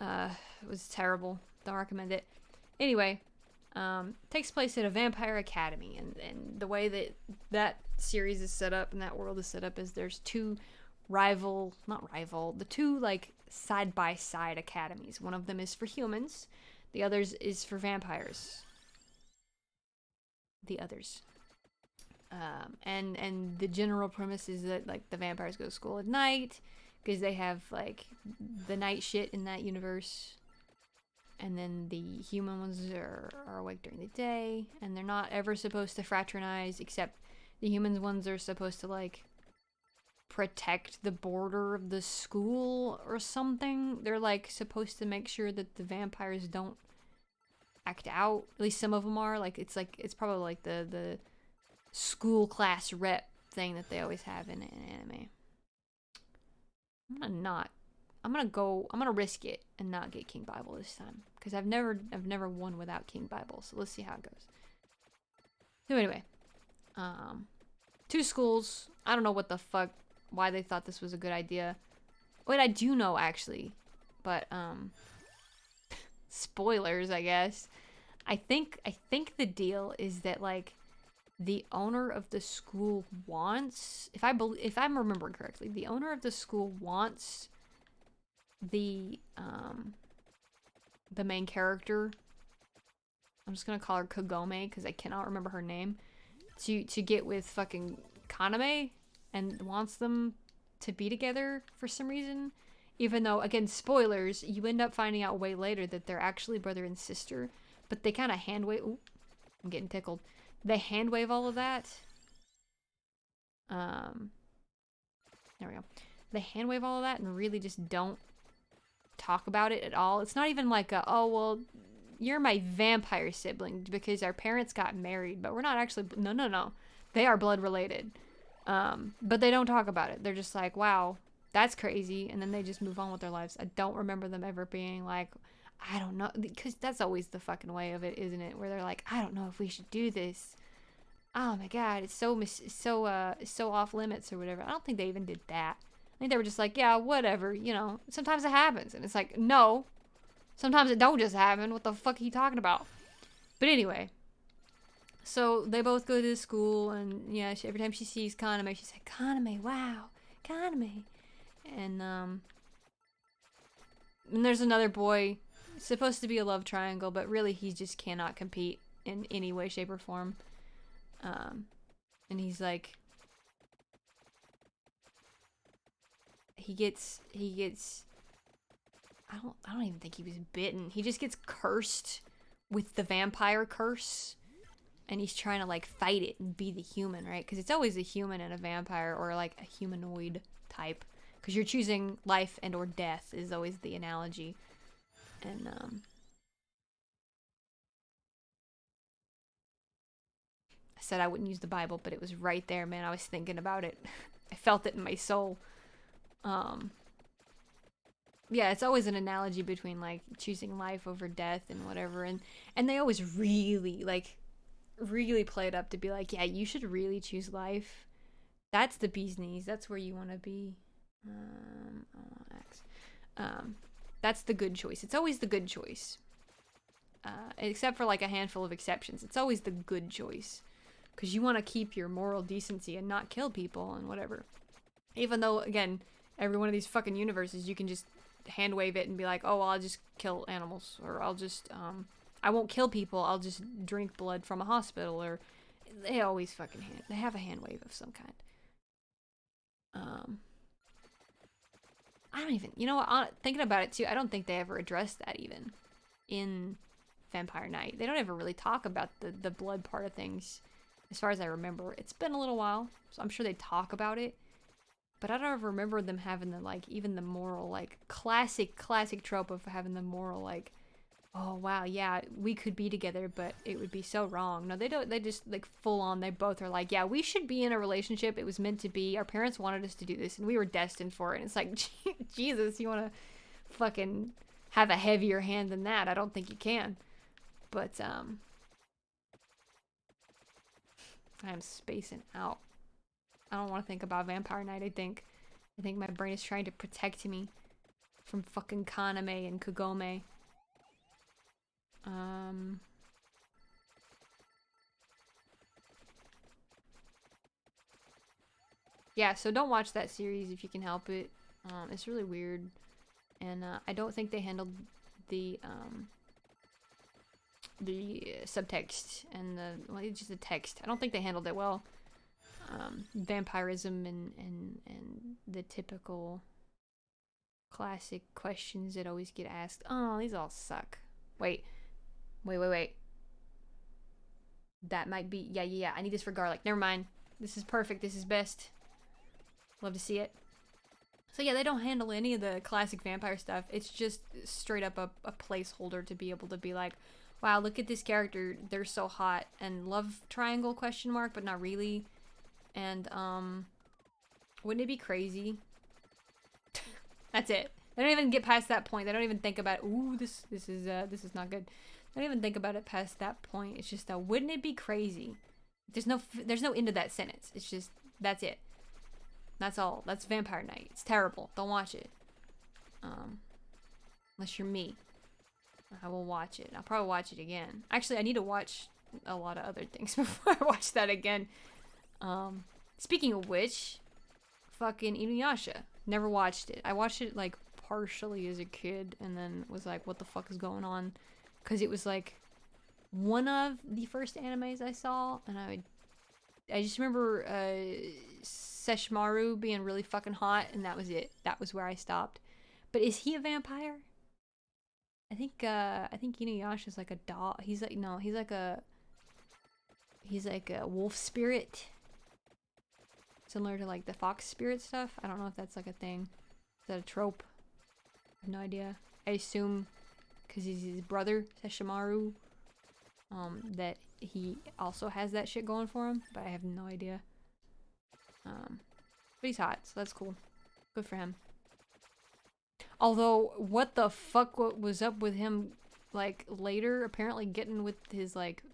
It was terrible. Don't recommend it. Anyway, takes place at a vampire academy, and the way that series is set up and that world is set up is there's two the two like side by side academies. One of them is for humans, the others is for vampires. And the general premise is that like the vampires go to school at night because they have like the night shit in that universe, and then the human ones are awake during the day, and they're not ever supposed to fraternize, except the humans ones are supposed to like protect the border of the school or something. They're like supposed to make sure that the vampires don't act out. At least some of them are. It's probably like the school class rep thing that they always have in anime. I'm gonna risk it and not get King Bible this time, because I've never won without King Bible. So let's see how it goes. So anyway, two schools. I don't know what the fuck, why they thought this was a good idea. Wait, I do know actually, but spoilers, I guess. I think the deal is that like the owner of the school wants, if I'm remembering correctly, the owner of the school wants the main character, I'm just gonna call her Kagome because I cannot remember her name, to get with fucking Kaname, and wants them to be together for some reason, even though, again, spoilers, you end up finding out way later that they're actually brother and sister, but they kind of hand wave. Ooh, I'm getting tickled. They hand wave all of that. There we go. They hand wave all of that and really just don't talk about it at all. It's not even like oh well, you're my vampire sibling because our parents got married, but we're not actually. No. They are blood related. But they don't talk about it. They're just like, wow, that's crazy, and then they just move on with their lives. I don't remember them ever being like, I don't know, because that's always the fucking way of it, isn't it? Where they're like, I don't know if we should do this. Oh my god, it's so off limits or whatever. I don't think they even did that. I think they were just like, yeah, whatever, you know. Sometimes it happens, and it's like, no. Sometimes it don't just happen. What the fuck are you talking about? But anyway, so they both go to school, and yeah, every time she sees Kaname, she's like, Kaname, wow, Kaname. And there's another boy, supposed to be a love triangle, but really he just cannot compete in any way, shape, or form. And he's like, he gets I don't even think he was bitten. He just gets cursed with the vampire curse, and he's trying to like fight it and be the human, right? Because it's always a human and a vampire, or like a humanoid type, because you're choosing life and or death is always the analogy. And I said I wouldn't use the Bible, but it was right there, man. I was thinking about it. I felt it in my soul. yeah, it's always an analogy between like choosing life over death and whatever, and they always really like really play it up to be like, yeah, you should really choose life. That's the bee's knees. That's where you want to be. I want X. That's the good choice. It's always the good choice. Except for like a handful of exceptions. It's always the good choice. Because you want to keep your moral decency and not kill people and whatever. Even though, again, every one of these fucking universes, you can just hand wave it and be like, oh, well, I'll just kill animals. Or I'll just, I won't kill people. I'll just drink blood from a hospital. Or they always fucking they have a hand wave of some kind. I don't even, you know what, thinking about it too, I don't think they ever addressed that even in Vampire Knight. They don't ever really talk about the blood part of things, as far as I remember. It's been a little while, so I'm sure they talk about it, but I don't ever remember them having the, like, even the moral, like, classic trope of having the moral, like, oh, wow, yeah, we could be together, but it would be so wrong. No, they don't. They just, like, full on, they both are like, yeah, we should be in a relationship. It was meant to be. Our parents wanted us to do this, and we were destined for it. And it's like, Jesus, you want to fucking have a heavier hand than that? I don't think you can. But, I'm spacing out. I don't want to think about Vampire Knight, I think my brain is trying to protect me from fucking Kaname and Kagome. Yeah, so don't watch that series if you can help it. It's really weird, and I don't think they handled the subtext and just the text. I don't think they handled it well. Vampirism and the typical classic questions that always get asked. Oh, these all suck. Wait. That might be, yeah, I need this for garlic. Never mind. This is perfect. This is best. Love to see it. So yeah, they don't handle any of the classic vampire stuff. It's just straight up a placeholder to be able to be like, wow, look at this character. They're so hot. And love triangle question mark, but not really. And, wouldn't it be crazy? That's it. They don't even get past that point. They don't even think about, ooh, this is not good. They don't even think about it past that point. It's just, wouldn't it be crazy? There's no end to that sentence. It's just, that's it. That's all. That's Vampire Knight. It's terrible. Don't watch it. Unless you're me. I will watch it. I'll probably watch it again. Actually, I need to watch a lot of other things before I watch that again. Speaking of which, fucking Inuyasha. Never watched it. I watched it, like, partially as a kid, and then was like, what the fuck is going on? Because it was, like, one of the first animes I saw, and I just remember, Sesshomaru being really fucking hot, and that was it. That was where I stopped. But is he a vampire? I think Inuyasha's like a dog. He's like a wolf spirit. Similar to, like, the fox spirit stuff. I don't know if that's, like, a thing. Is that a trope? I have no idea. I assume, because he's his brother, Sesshomaru, that he also has that shit going for him, but I have no idea. But he's hot, so that's cool. Good for him. Although, what the fuck was up with him, like, later? Apparently getting with his, like,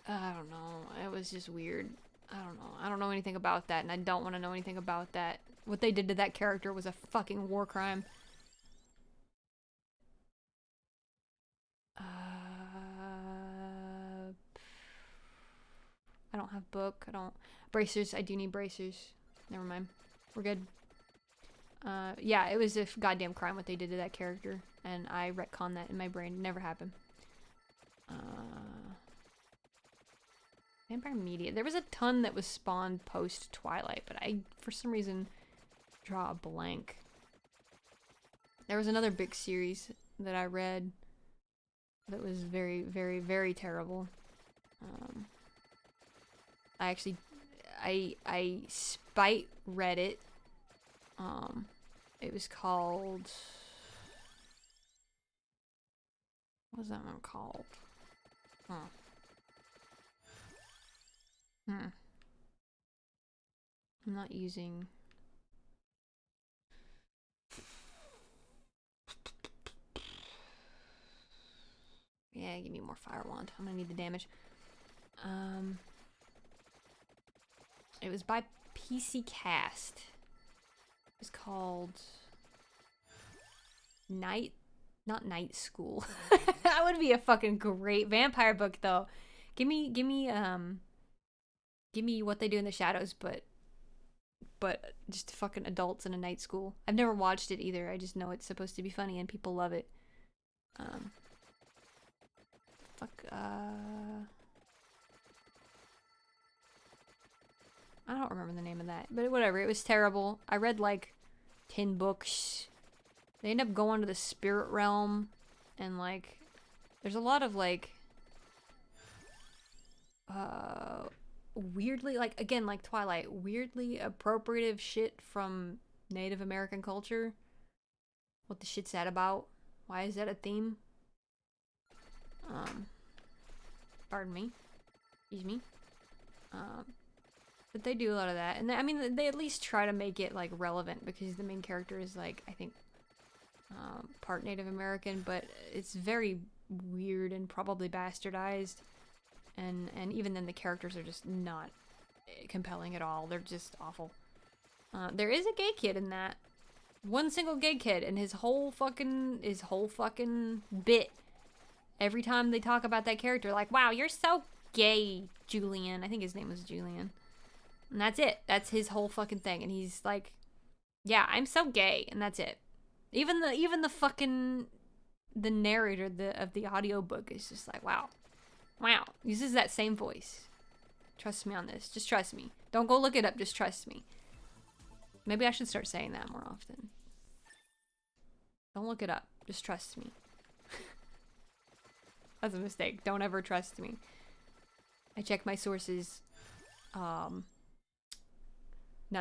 I don't know. It was just weird. I don't know. I don't know anything about that, and I don't want to know anything about that. What they did to that character was a fucking war crime. I don't have book. I don't... Bracers. I do need bracers. Never mind. We're good. Yeah, it was a goddamn crime what they did to that character, and I retconned that in my brain. It never happened. Vampire Media. There was a ton that was spawned post-Twilight, but I, for some reason, draw a blank. There was another big series that I read that was very, very, very terrible. I spite read it. It was called... What was that one called? I'm not using give me more fire wand. I'm gonna need the damage. It was by PC Cast. It was called not Night School. That would be a fucking great vampire book though. Give me What They Do in the Shadows, but just fucking adults in a night school. I've never watched it either. I just know it's supposed to be funny and people love it. I don't remember the name of that, but whatever. It was terrible. I read like 10 books. They end up going to the spirit realm, and like, there's a lot of like, weirdly, like, again, like Twilight, weirdly appropriative shit from Native American culture. What the shit's that about? Why is that a theme? Pardon me. Excuse me. But they do a lot of that, and I mean, they at least try to make it like relevant, because the main character is like, I think, part Native American, but it's very weird and probably bastardized, and even then the characters are just not compelling at all. They're just awful. There is a gay kid in that. One single gay kid, and his whole fucking bit. Every time they talk about that character, like, wow, you're so gay, Julian. I think his name was Julian. And that's it. That's his whole fucking thing. And he's like, yeah, I'm so gay, and that's it. Even the fucking the narrator of the audiobook is just like, wow. Uses that same voice. Trust me on this. Just trust me. Don't go look it up. Just trust me. Maybe I should start saying that more often. Don't look it up. Just trust me. That's a mistake. Don't ever trust me. I check my sources. Not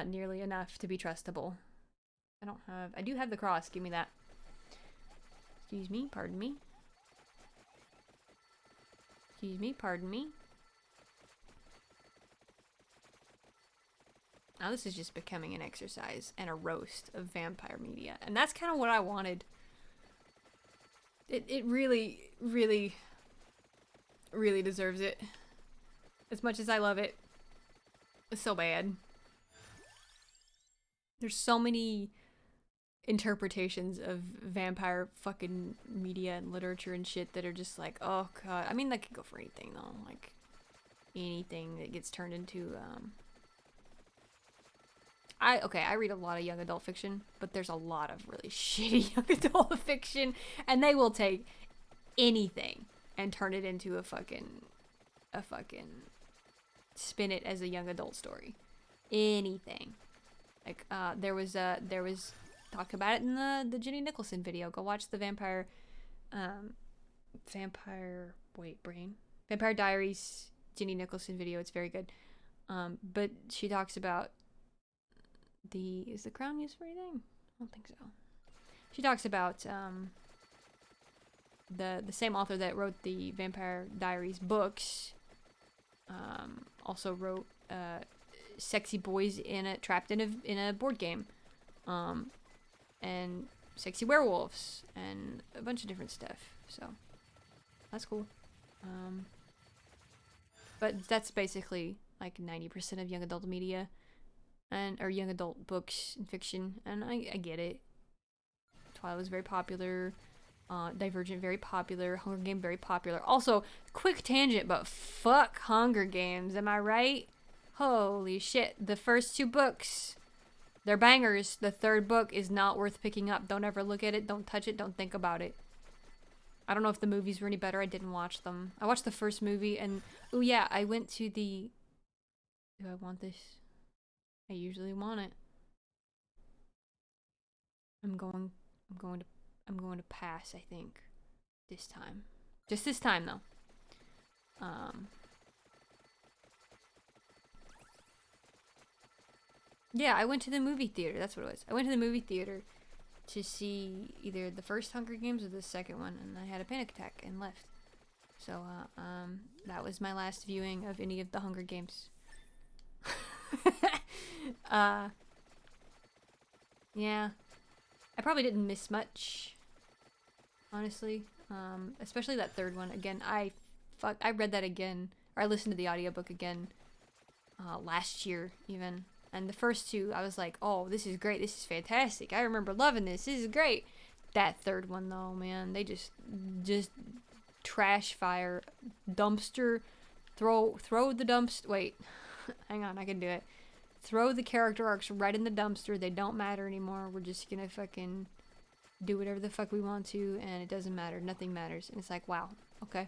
nearly enough to be trustable. I do have the cross. Give me that. Excuse me. Pardon me. Excuse me. Pardon me. Now this is just becoming an exercise and a roast of vampire media. And that's kind of what I wanted. It really, really, really deserves it. As much as I love it. It's so bad. There's so many interpretations of vampire fucking media and literature and shit that are just like, oh god. I mean, that could go for anything though. Like, anything that gets turned into, I read a lot of young adult fiction, but there's a lot of really shitty young adult fiction, and they will take anything and turn it into a fucking spin it as a young adult story. Anything. Like, there was talk about it in the Jenny Nicholson video. Go watch the Vampire Diaries Jenny Nicholson video. It's very good. But she talks about is the crown used for anything? I don't think so. She talks about the same author that wrote the Vampire Diaries books also wrote sexy boys trapped in a board game, and sexy werewolves and a bunch of different stuff. So that's cool. But that's basically like 90% of young adult media or young adult books and fiction, and I get it. Twilight was very popular. Divergent very popular. Hunger Game very popular. Also, quick tangent, but fuck Hunger Games, am I right? Holy shit. The first 2 books, they're bangers. The 3rd book is not worth picking up. Don't ever look at it. Don't touch it. Don't think about it. I don't know if the movies were any better. I didn't watch them. I watched the first movie, and oh yeah, I went to the... Do I want this? I usually want it. I'm going to pass, I think. This time. Just this time, though. Yeah, I went to the movie theater. That's what it was. I went to the movie theater to see either the first Hunger Games or the second one, and I had a panic attack and left. So, that was my last viewing of any of the Hunger Games. Yeah. I probably didn't miss much, honestly. Especially that third one. Again, I read that again, or I listened to the audiobook again last year even. And the first two, I was like, oh, this is great. This is fantastic. I remember loving this. This is great. That third one, though, man, they just trash fire, dumpster, throw the dumpster. Wait, hang on, I can do it. Throw the character arcs right in the dumpster. They don't matter anymore. We're just gonna fucking do whatever the fuck we want to, and it doesn't matter. Nothing matters. And it's like, wow, okay,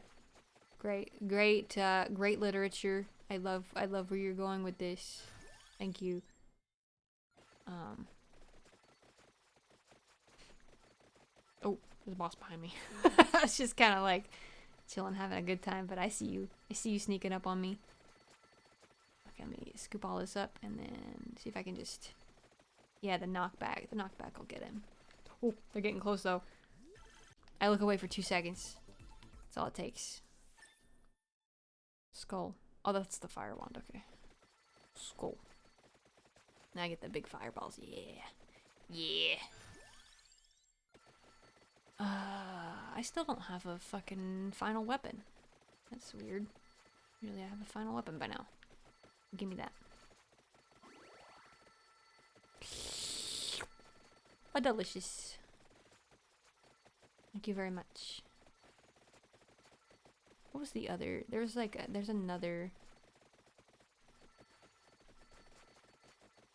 great literature. I love where you're going with this. Thank you. Oh, there's a boss behind me. I was just kind of like chilling, having a good time, but I see you. I see you sneaking up on me. Okay, let me scoop all this up and then see if I can just... Yeah, the knockback. The knockback will get him. Oh, they're getting close, though. I look away for 2 seconds. That's all it takes. Skull. Oh, that's the fire wand. Okay. Skull. Now I get the big fireballs. Yeah. Yeah. I still don't have a fucking final weapon. That's weird. Usually I have a final weapon by now. Give me that. Oh, delicious. Thank you very much. What was the other? There's like, there's another...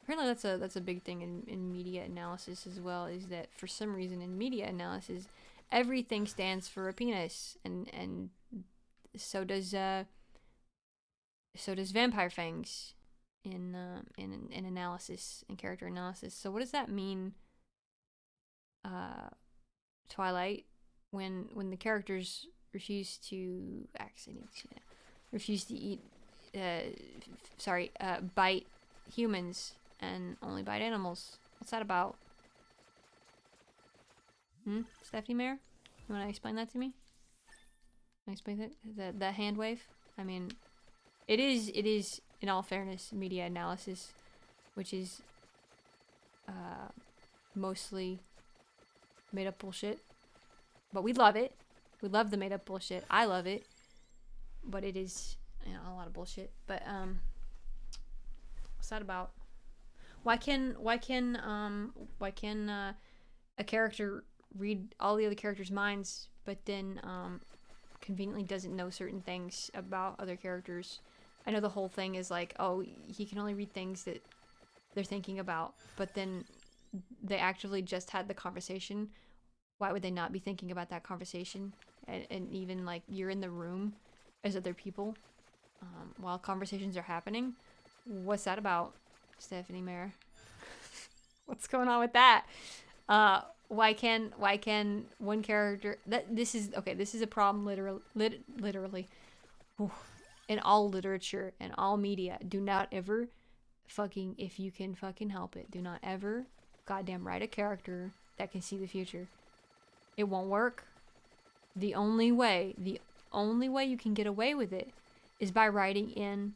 Apparently that's a big thing in media analysis as well, is that for some reason in media analysis, everything stands for a penis, and so does vampire fangs in analysis, in character analysis. So what does that mean, Twilight, when the characters refuse to eat, bite humans and only bite animals? What's that about? Stephanie Mayer? You want to explain that to me? Can I explain that? The hand wave? I mean, it is, in all fairness, media analysis, which is mostly made up bullshit. But we love it. We love the made up bullshit. I love it. But it is, a lot of bullshit. But what's that about? Why can a character read all the other characters' minds, but then conveniently doesn't know certain things about other characters? I know the whole thing is like, oh, he can only read things that they're thinking about, but then they actually just had the conversation. Why would they not be thinking about that conversation? And even like you're in the room as other people while conversations are happening. What's that about, Stephanie Mayer? What's going on with that? Why can one character this is a problem literally in all literature and all media. Do not ever fucking, if you can fucking help it, do not ever goddamn write a character that can see the future. It won't work. The only way you can get away with it is by writing in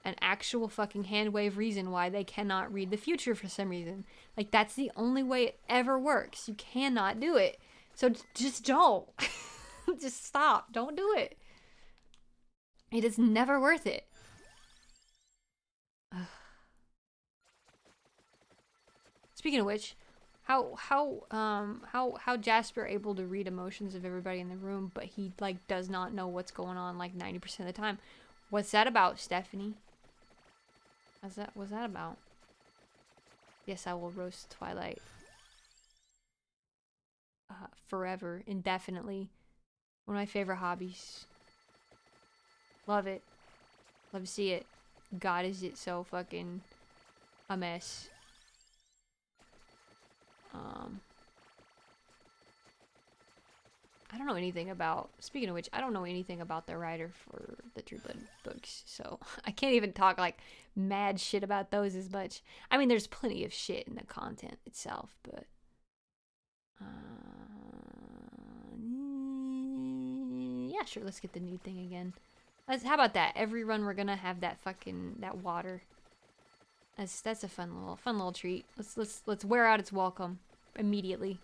an actual fucking hand wave reason why they cannot read the future for some reason. Like, that's the only way it ever works. You cannot do it. So just don't. Just stop. Don't do it. It is never worth it. Speaking of which, how Jasper able to read emotions of everybody in the room, but he like does not know what's going on like 90% of the time. What's that about, Stephanie? Was that about? Yes, I will roast Twilight. Forever, indefinitely. One of my favorite hobbies. Love it. Love to see it. God, is it so fucking a mess. I don't know anything about, speaking of which, I don't know anything about the writer for the True Blood books, so I can't even talk like mad shit about those as much. I mean, there's plenty of shit in the content itself, but yeah, sure, let's get the nude thing again. How about that? Every run we're gonna have that water. That's a fun little treat. Let's wear out its welcome immediately.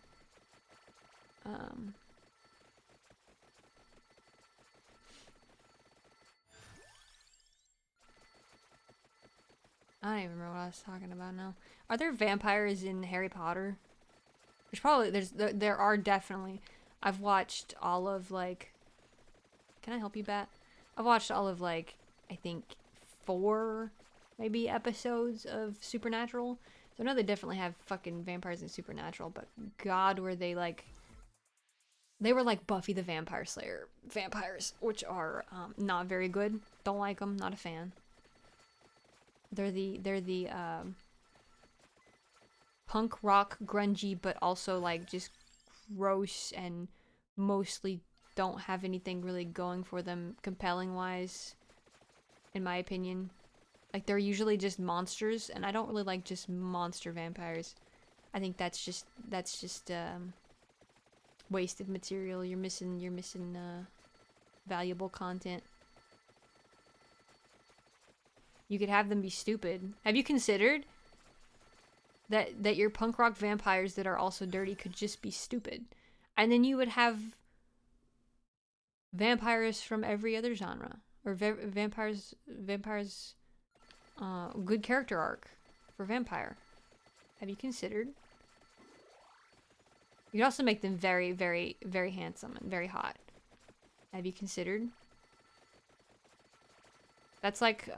I don't even remember what I was talking about now. Are there vampires in Harry Potter? There's probably there are definitely. I've watched all of like. Can I help you, Bat? I've watched all of like I think 4 maybe episodes of Supernatural. So I know they definitely have fucking vampires in Supernatural, but God, were they like. They were like Buffy the Vampire Slayer vampires, which are not very good. Don't like them. Not a fan. They're the punk rock grungy, but also like just gross and mostly don't have anything really going for them compelling wise, in my opinion. Like they're usually just monsters, and I don't really like just monster vampires. I think that's just wasted material. You're missing valuable content. You could have them be stupid. Have you considered that your punk rock vampires that are also dirty could just be stupid? And then you would have vampires from every other genre. Or vampires good character arc for vampire. Have you considered? You could also make them very, very, very handsome and very hot. Have you considered? That's like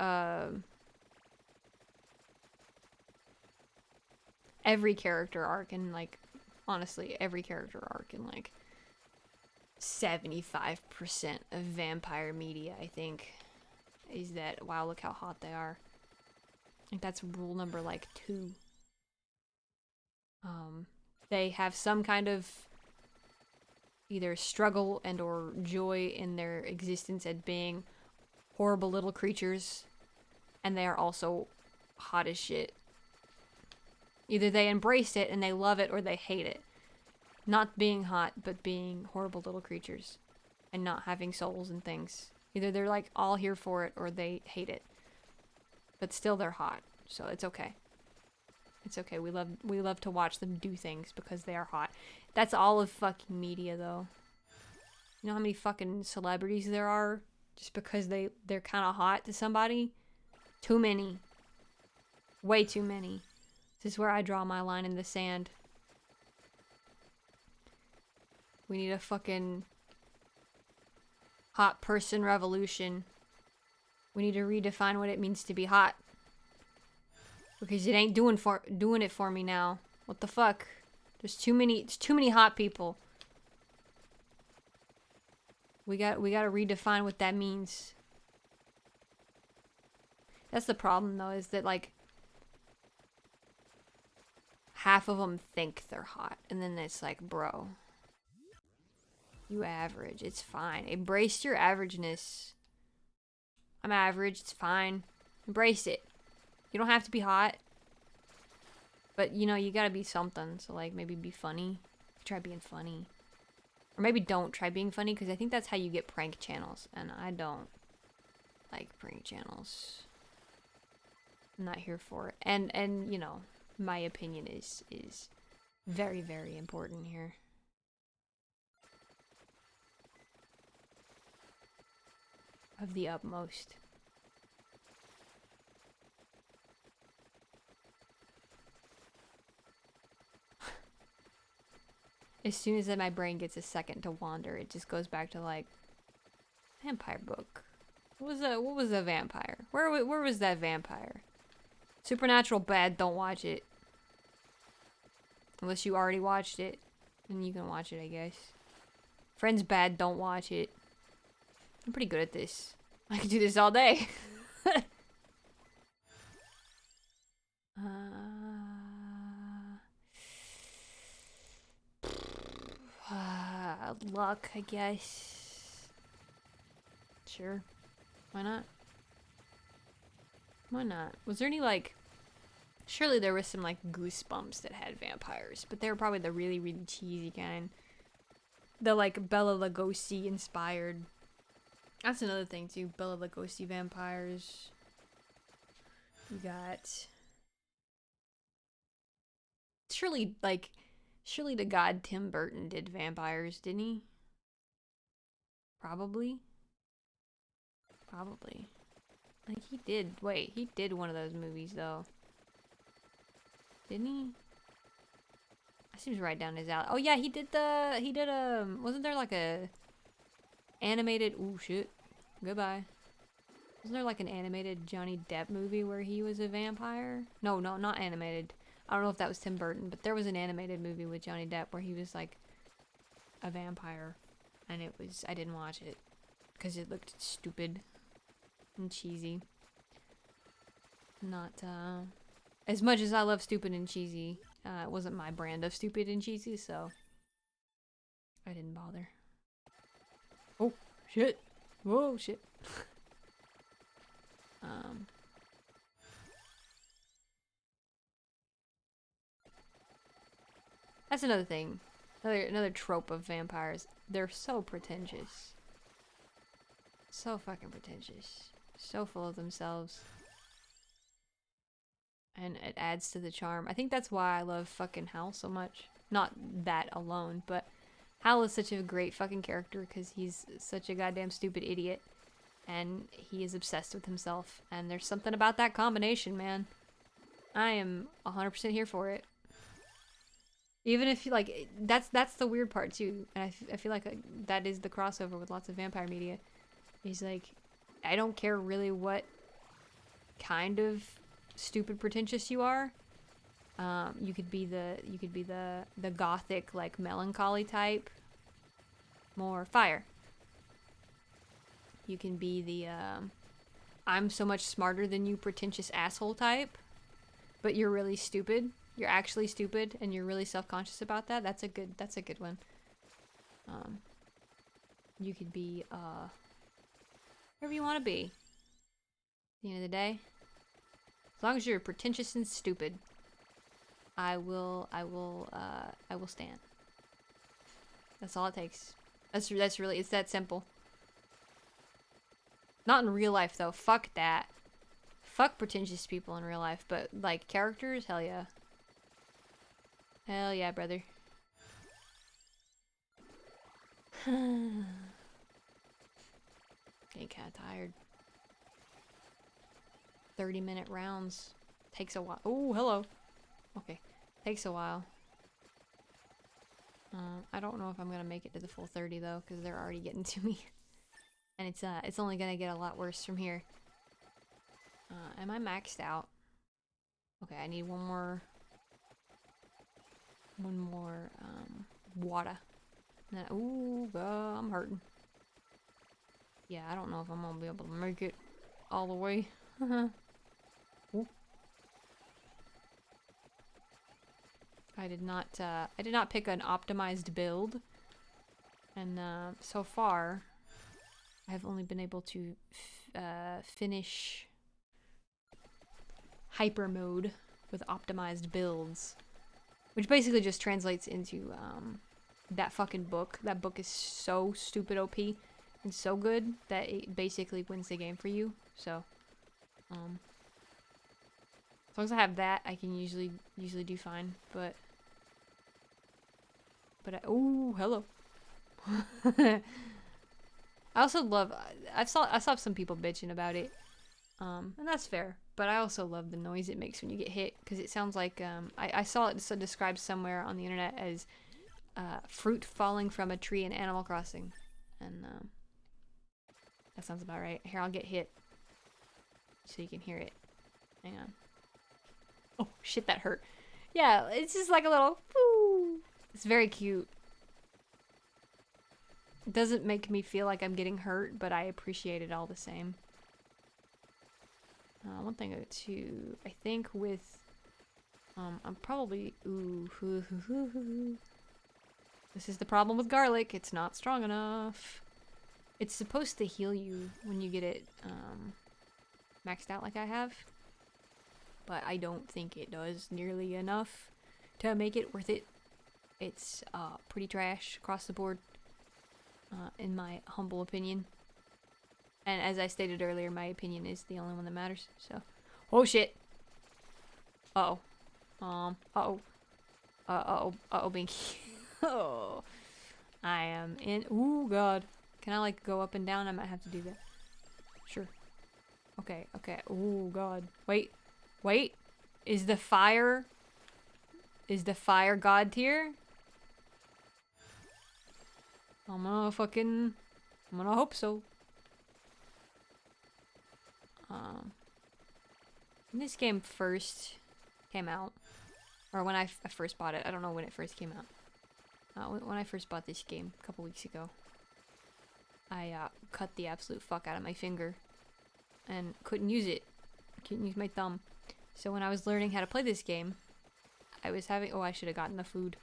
every character arc in like honestly every character arc in like 75% of vampire media, I think, is that wow, look how hot they are. I think that's rule number like 2. They have some kind of either struggle and or joy in their existence at being horrible little creatures, and they are also hot as shit. Either they embrace it and they love it, or they hate it. Not being hot, but being horrible little creatures and not having souls and things. Either they're like all here for it, or they hate it. But still they're hot, so it's okay. It's okay. We love to watch them do things because they are hot. That's all of fucking media, though. You know how many fucking celebrities there are just because they're kind of hot to somebody? Too many. Way too many. This is where I draw my line in the sand. We need a fucking hot person revolution. We need to redefine what it means to be hot. Because it ain't doing it for me now. What the fuck? It's too many hot people. We got to redefine what that means. That's the problem though, is that like half of them think they're hot, and then it's like, bro, you average. It's fine. Embrace your averageness. I'm average. It's fine. Embrace it. You don't have to be hot. But, you know, you gotta be something. So, like, maybe be funny. Try being funny. Or maybe don't try being funny, because I think that's how you get prank channels. And I don't like prank channels. I'm not here for it. And you know, my opinion is very, very important here. Of the utmost. As soon as my brain gets a second to wander, it just goes back to like vampire book. What was a vampire? Where was that vampire? Supernatural bad, don't watch it. Unless you already watched it, then you can watch it, I guess. Friends bad, don't watch it. I'm pretty good at this. I could do this all day. Luck, I guess. Sure. Why not? Why not? Was there any, like... Surely there was some, like, Goosebumps that had vampires. But they were probably the really, really cheesy kind. The, like, Bela Lugosi inspired. That's another thing, too. Bela Lugosi vampires. You got... Surely the god Tim Burton did vampires, didn't he? Probably. Like he did. Wait, he did one of those movies though, didn't he? That seems right down his alley. Oh yeah, he did wasn't there like a animated? Ooh shit. Goodbye. Wasn't there like an animated Johnny Depp movie where he was a vampire? No, not animated. I don't know if that was Tim Burton, but there was an animated movie with Johnny Depp where he was like a vampire, and I didn't watch it because it looked stupid and cheesy. Not as much as I love stupid and cheesy, it wasn't my brand of stupid and cheesy, so I didn't bother. Oh shit! Whoa shit! That's another thing. Another trope of vampires. They're so pretentious. So fucking pretentious. So full of themselves. And it adds to the charm. I think that's why I love fucking Hal so much. Not that alone, but Hal is such a great fucking character because he's such a goddamn stupid idiot. And he is obsessed with himself. And there's something about that combination, man. I am 100% here for it. Even if you like, that's the weird part too, and I feel like that is the crossover with lots of vampire media. He's like, I don't care really what kind of stupid pretentious you are. You could be the gothic like melancholy type, more fire. You can be the I'm so much smarter than you pretentious asshole type, but you're really stupid. You're actually stupid and you're really self-conscious about that. That's a good one. You could be whatever you want to be. At the end of the day, as long as you're pretentious and stupid, I will stand. That's all it takes. That's really, it's that simple. Not in real life though. Fuck that. Fuck pretentious people in real life, but like characters, hell yeah. Hell yeah, brother. Getting kinda tired. 30-minute rounds. Takes a while. Oh, hello. Okay. Takes a while. I don't know if I'm gonna make it to the full 30 though, because they're already getting to me. And it's only gonna get a lot worse from here. Am I maxed out? Okay, I need one more water. Ooh, I'm hurting. Yeah, I don't know if I'm gonna be able to make it all the way. I did not pick an optimized build, and so far I've only been able to finish hyper mode with optimized builds, which basically just translates into that fucking book. That book is so stupid OP and so good that it basically wins the game for you. So as long as I have that, I can usually do fine. But oh, hello. I also love. I saw some people bitching about it, and that's fair. But I also love the noise it makes when you get hit, because it sounds like I saw it described somewhere on the internet as fruit falling from a tree in Animal Crossing, and that sounds about right. Here, I'll get hit so you can hear it. Hang on. Oh shit, that hurt. Yeah, it's just like a little. Woo. It's very cute. It doesn't make me feel like I'm getting hurt, but I appreciate it all the same. One thing too, I think with, I'm probably, this is the problem with garlic, it's not strong enough. It's supposed to heal you when you get it, maxed out like I have, but I don't think it does nearly enough to make it worth it. It's, pretty trash across the board, in my humble opinion. And as I stated earlier, my opinion is the only one that matters, so. Oh shit! Uh-oh. Uh-oh. Uh-oh, Binky. Oh. I am in. Ooh, God. Can I, like, go up and down? I might have to do that. Sure. Okay, okay. Oh god. Wait. Wait. Is the fire god tier? I'm gonna hope so. When this game first came out, or when I first bought it, I don't know when it first came out. When I first bought this game a couple weeks ago, I cut the absolute fuck out of my finger and couldn't use it. Couldn't use my thumb. So when I was learning how to play this game, I was having... Oh, I should have gotten the food.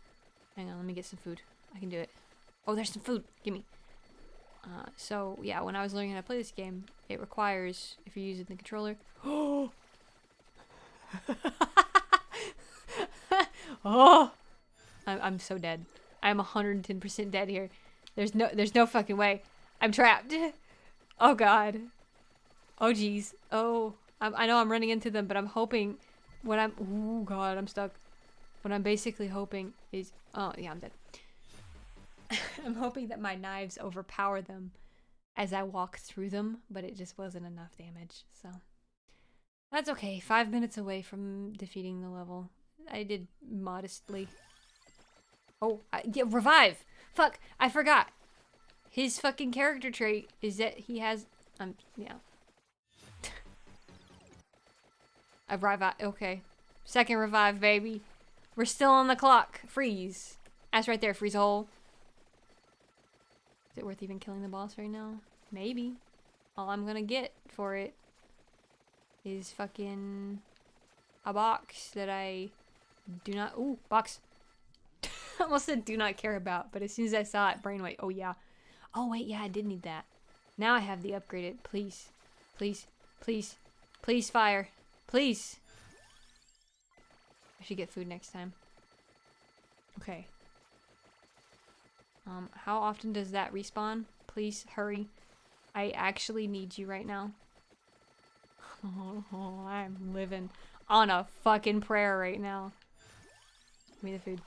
Hang on, let me get some food. I can do it. Oh, there's some food. Gimme. So, yeah, when I was learning how to play this game, it requires, if you're using the controller... Oh! Oh! I'm so dead. I'm 110% dead here. There's no fucking way. I'm trapped. Oh, God. Oh, jeez. Oh, I know I'm running into them, but I'm hoping what I'm... Oh, God, I'm stuck. What I'm basically hoping is... Oh, yeah, I'm dead. I'm hoping that my knives overpower them as I walk through them, but it just wasn't enough damage, so... That's okay. 5 minutes away from defeating the level. I did modestly. Oh, yeah, revive! Fuck, I forgot. His fucking character trait is that he has... yeah. I revive. Okay. Second revive, baby. We're still on the clock. Freeze. That's right there, freeze a hole. Is it worth even killing the boss right now? Maybe. All I'm gonna get for it is fucking a box that I do not... Ooh, box. I almost said do not care about, but as soon as I saw it, brainwave. Oh, yeah. Oh, wait, yeah, I did need that. Now I have the upgraded. Please. Please. Please. Please, fire. Please. I should get food next time. Okay. How often does that respawn? Please, hurry. I actually need you right now. Oh, I'm living on a fucking prayer right now. Give me the food.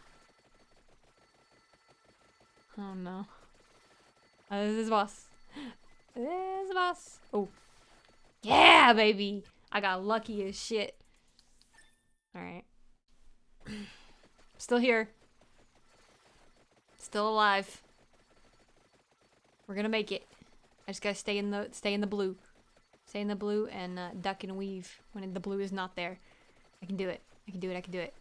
Oh no. This is the boss. This is the boss. Oh. Yeah, baby! I got lucky as shit. Alright. Still here. Still alive. We're gonna make it. I just gotta stay in the blue. Stay in the blue and duck and weave when the blue is not there. I can do it. I can do it. I can do it.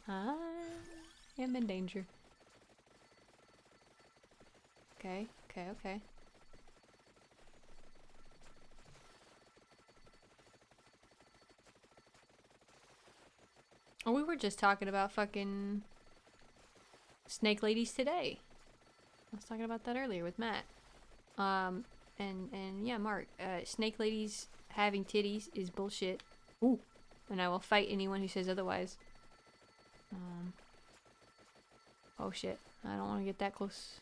I am in danger. Okay, okay, okay. Oh, we were just talking about fucking snake ladies today. I was talking about that earlier with Matt. And yeah, Mark, snake ladies having titties is bullshit. Ooh. And I will fight anyone who says otherwise. Oh shit. I don't want to get that close.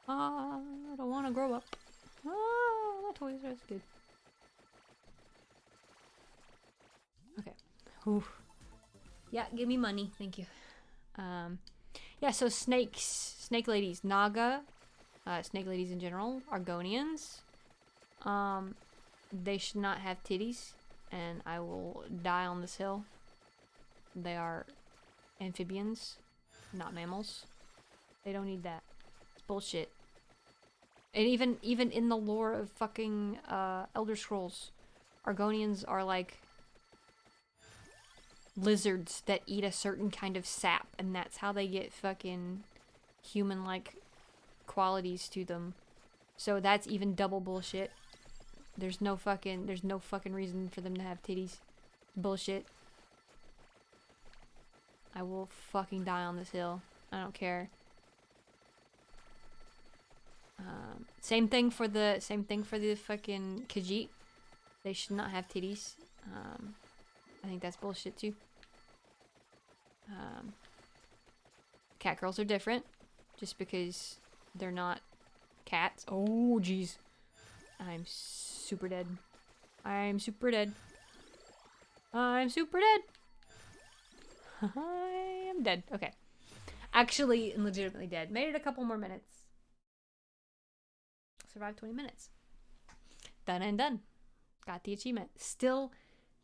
I don't want to grow up. My Toys R Us good. Okay. Ooh. Yeah, give me money. Thank you. Yeah, so snakes. Snake ladies. Naga. Snake ladies in general. Argonians. They should not have titties. And I will die on this hill. They are amphibians. Not mammals. They don't need that. It's bullshit. And even in the lore of fucking Elder Scrolls, Argonians are like lizards that eat a certain kind of sap, and that's how they get fucking human-like qualities to them. So that's even double bullshit. There's no fucking reason for them to have titties. Bullshit. I will fucking die on this hill. I don't care. Same thing for the fucking Khajiit. They should not have titties. I think that's bullshit too. Cat girls are different, just because they're not cats. Oh jeez, I'm super dead. I'm super dead. I'm super dead. I am dead. Okay. Actually and legitimately dead. Made it a couple more minutes. Survived 20 minutes. Done and done. Got the achievement. Still,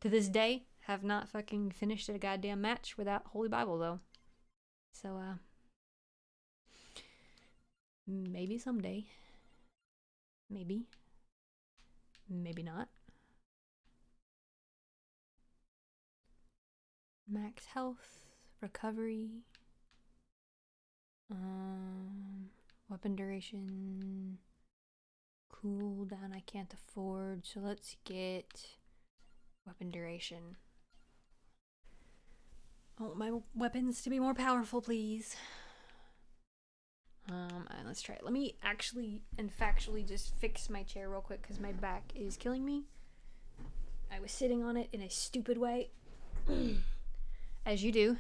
to this day, have not fucking finished a goddamn match without Holy Bible, though. So, maybe someday. Maybe. Maybe not. Max health. Recovery. Weapon duration. Cooldown I can't afford. So let's get weapon duration. I want my weapons to be more powerful, please. And let's try it. Let me actually and factually just fix my chair real quick because my back is killing me. I was sitting on it in a stupid way. As you do.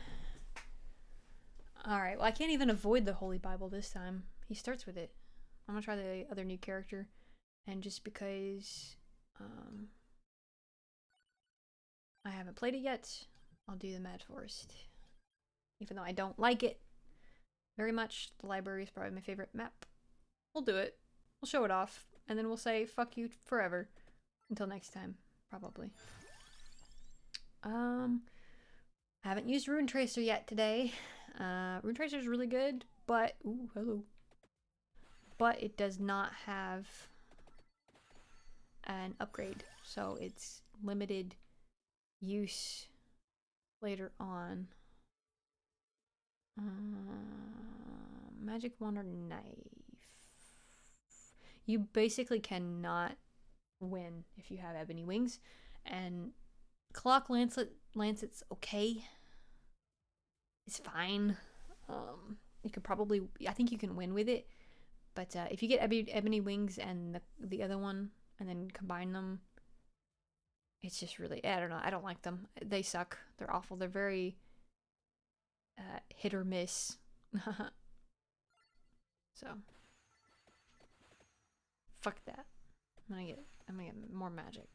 Alright, well I can't even avoid the Holy Bible this time. He starts with it. I'm gonna try the other new character. And just because I haven't played it yet, I'll do the Mad Forest. Even though I don't like it very much, the library is probably my favorite map. We'll do it. We'll show it off. And then we'll say fuck you forever. Until next time, probably. I haven't used Rune Tracer yet today. Rune Tracer is really good, but ooh, hello. But it does not have an upgrade, so it's limited use later on. Magic wand or knife. You basically cannot win if you have ebony wings, and clock lancet's okay. It's fine. You could probably, I think you can win with it, but if you get ebony wings and the other one and then combine them, it's just really, I don't know, I don't like them. They suck. They're awful. They're very hit or miss. So fuck that. I'm gonna get more magic.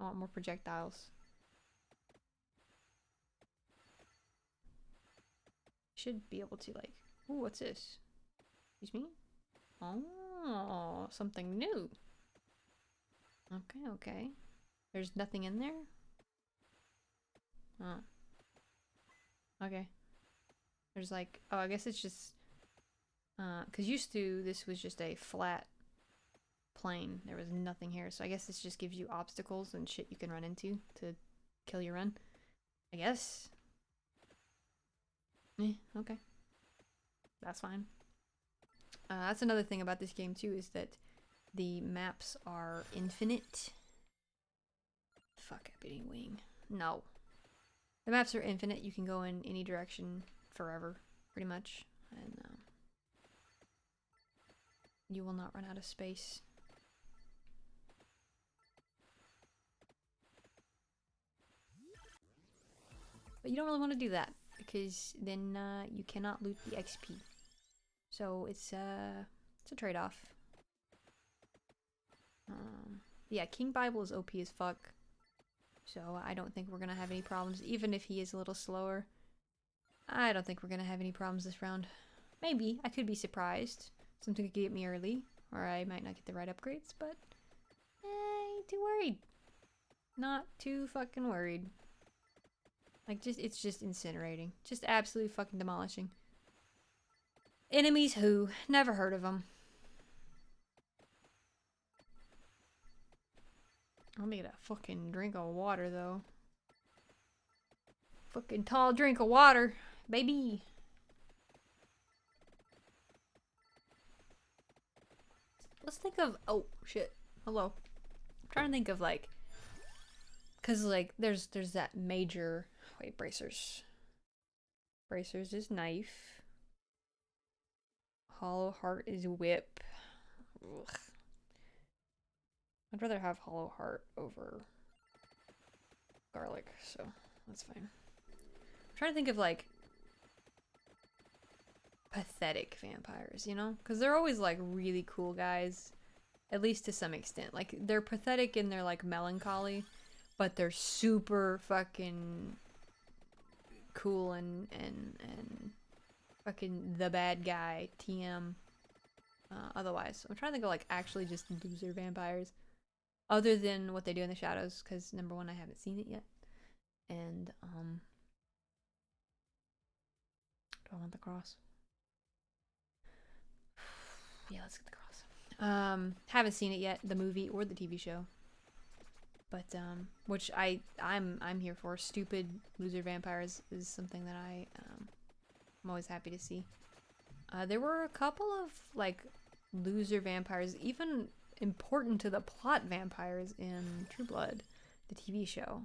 I want more projectiles. Should be able to, like, ooh, what's this? Excuse me? Oh, something new. Okay. There's nothing in there? Oh. Okay. There's like, oh, I guess it's just, cause used to, this was just a flat plane. There was nothing here. So I guess this just gives you obstacles and shit you can run into to kill your run. I guess. Okay. That's fine. That's another thing about this game too, is that the maps are infinite. Fuck, ebony wing. No. The maps are infinite. You can go in any direction forever, pretty much. And you will not run out of space. But you don't really want to do that, because then you cannot loot the XP. So it's a trade-off. Yeah, King Bible is OP as fuck. So I don't think we're gonna have any problems, even if he is a little slower. I don't think we're gonna have any problems this round. Maybe. I could be surprised. Something could get me early, or I might not get the right upgrades, but I ain't too worried. Not too fucking worried. Like, it's just incinerating. Just absolutely fucking demolishing. Enemies who? Never heard of them. Let me get a fucking drink of water, though. Fucking tall drink of water, baby. Let's think of, oh shit, hello. I'm trying to think of, like, cause like there's that major, wait, bracers. Bracers is knife. Hollow heart is whip. Ugh. I'd rather have hollow heart over garlic, so that's fine. I'm trying to think of, like, pathetic vampires, you know? Because they're always, like, really cool guys. At least to some extent. Like, they're pathetic in their, like, melancholy, but they're super fucking cool and fucking the bad guy, TM. Otherwise, I'm trying to think of like actually just loser vampires, other than what they do in the shadows. Because number one, I haven't seen it yet, and do I want the cross? Yeah, let's get the cross. Haven't seen it yet, the movie or the TV show. But which I'm here for. Stupid loser vampires is something that I'm always happy to see. There were a couple of like loser vampires, even important to the plot vampires in True Blood, the TV show.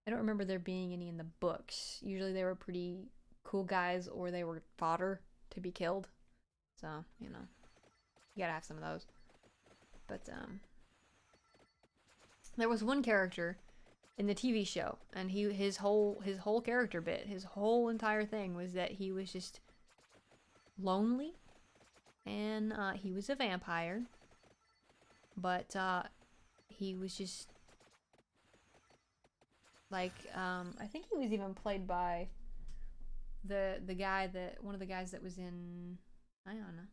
I don't remember there being any in the books. Usually they were pretty cool guys or they were fodder to be killed. So, you know, you gotta have some of those. But there was one character in the TV show, and his whole character bit, his whole entire thing was that he was just lonely, and he was a vampire, but he was just like I think he was even played by the guy that one of the guys that was in, I don't know,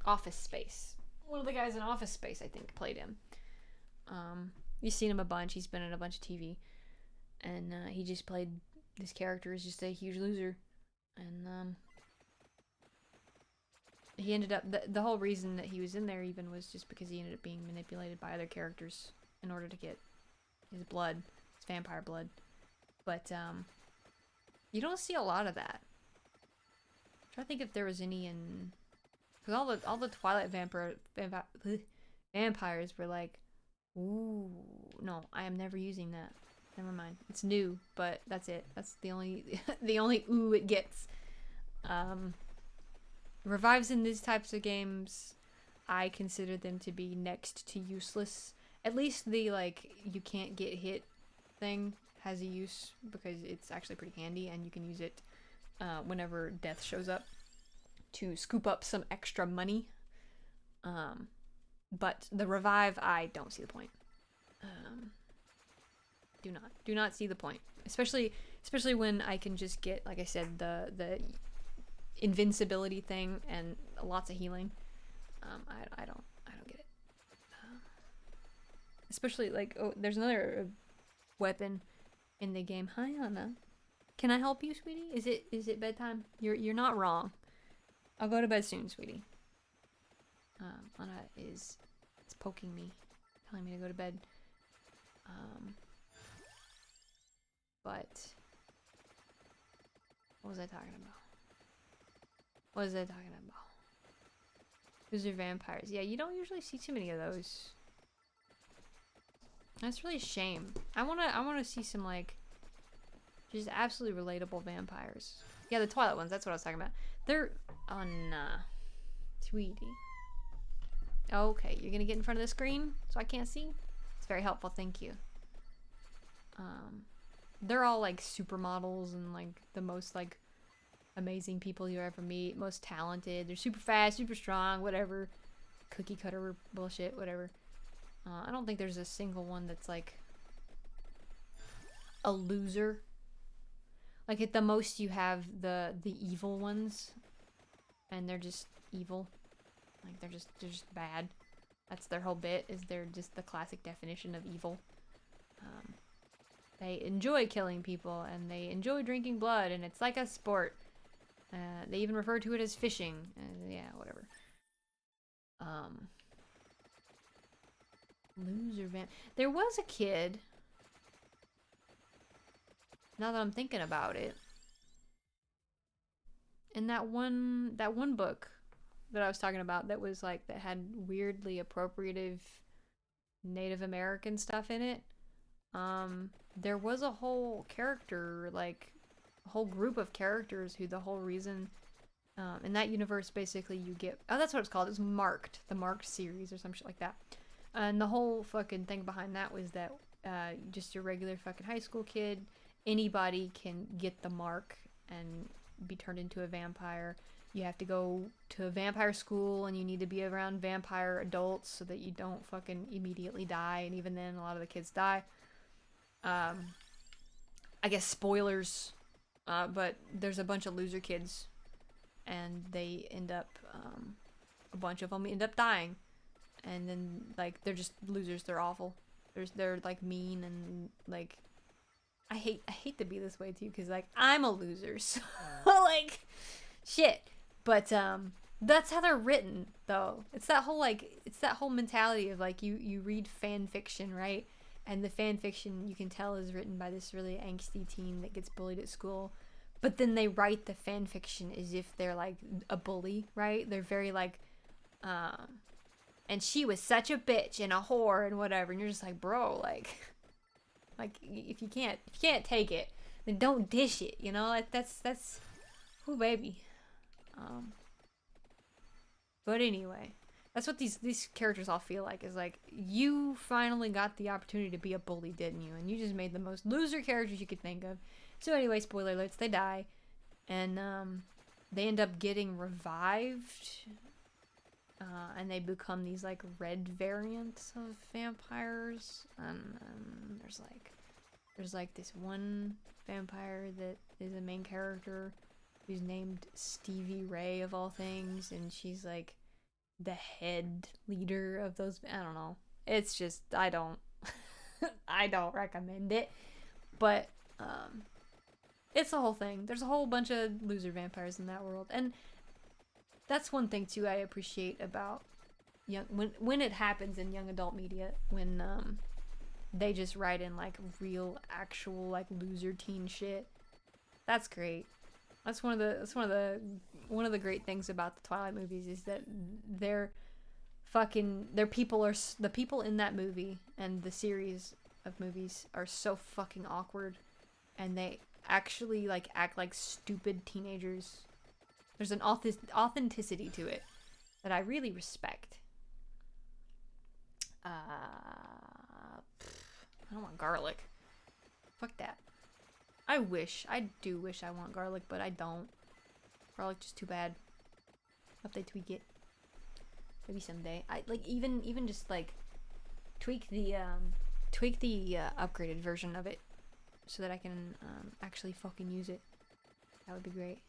Office Space. One of the guys in Office Space, I think, played him. You've seen him a bunch. He's been in a bunch of TV, and he just played this character as just a huge loser, and he ended up the whole reason that he was in there even was just because he ended up being manipulated by other characters in order to get his blood, his vampire blood. But you don't see a lot of that. I'm trying to think if there was any in, because all the Twilight vampires were like, ooh, no, I am never using that. Never mind. It's new, but that's it. That's the only the only ooh it gets. Revives in these types of games, I consider them to be next to useless. At least the like you can't get hit thing has a use because it's actually pretty handy and you can use it whenever death shows up to scoop up some extra money. But the revive, I don't see the point. Do not see the point, especially when I can just get, like I said, the invincibility thing and lots of healing. I don't get it. Especially like, oh, there's another weapon in the game. Hi, Anna. Can I help you, sweetie? Is it bedtime? You're not wrong. I'll go to bed soon, sweetie. Anna is poking me, telling me to go to bed. But what was I talking about? Those are vampires. Yeah, you don't usually see too many of those. That's really a shame. I wanna see some like just absolutely relatable vampires. Yeah, the Twilight ones, that's what I was talking about. They're on sweetie. Okay, you're gonna get in front of the screen so I can't see? It's very helpful, thank you. They're all like supermodels and like the most like amazing people you ever meet, most talented. They're super fast, super strong, whatever. Cookie cutter bullshit, whatever. I don't think there's a single one that's like a loser. Like at the most you have the evil ones, and they're just evil. Like they're just bad. That's their whole bit, is they're just the classic definition of evil. They enjoy killing people and they enjoy drinking blood, and it's like a sport. They even refer to it as fishing. Yeah, whatever. Loser van. There was a kid. Now that I'm thinking about it, in that one book that I was talking about, that was like that had weirdly appropriative Native American stuff in it. There was a whole character, like a whole group of characters who the whole reason in that universe basically you get, oh, that's what it's called, it's Marked, the Marked series or some shit like that. And the whole fucking thing behind that was that just a regular fucking high school kid, anybody can get the mark and be turned into a vampire. You have to go to a vampire school and you need to be around vampire adults so that you don't fucking immediately die, and even then a lot of the kids die. I guess spoilers, but there's a bunch of loser kids, and they end up, a bunch of them end up dying, and then like they're just losers. They're awful. They're like mean and like I hate to be this way too, because like I'm a loser, so like shit. But that's how they're written though. It's that whole mentality of like you read fan fiction, right? And the fan fiction, you can tell, is written by this really angsty teen that gets bullied at school. But then they write the fan fiction as if they're like a bully, right? They're very like, and she was such a bitch and a whore and whatever. And you're just like, bro, like if you can't take it, then don't dish it. You know, like that's, oh baby. But anyway. That's what these characters all feel like, is like, you finally got the opportunity to be a bully, didn't you? And you just made the most loser characters you could think of. So anyway, spoiler alerts, they die. And they end up getting revived. And they become these like red variants of vampires. And there's like this one vampire that is a main character who's named Stevie Ray of all things. And she's like the head leader of those. I don't know, it's just I don't recommend it, but it's a whole thing. There's a whole bunch of loser vampires in that world, and that's one thing too I appreciate about when it happens in young adult media, when they just write in like real actual like loser teen shit. That's great. That's one of the great things about the Twilight movies, is that the people in that movie and the series of movies are so fucking awkward, and they actually like act like stupid teenagers. There's an authenticity to it that I really respect. I don't want garlic. Fuck that. I do wish I want garlic, but I don't. Garlic just too bad. Hope they tweak it. Maybe someday. I like even just like tweak the upgraded version of it so that I can actually fucking use it. That would be great.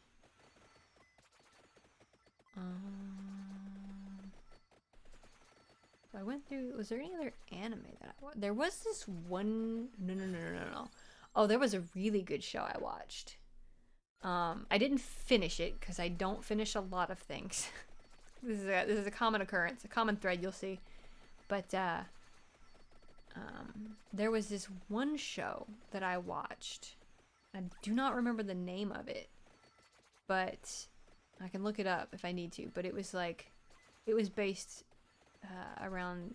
So I went through. Was there any other anime that I watched? There was this one. No. Oh, there was a really good show I watched. I didn't finish it because I don't finish a lot of things. This is a common occurrence, a common thread you'll see. But there was this one show that I watched. I do not remember the name of it, but I can look it up if I need to. But it was based around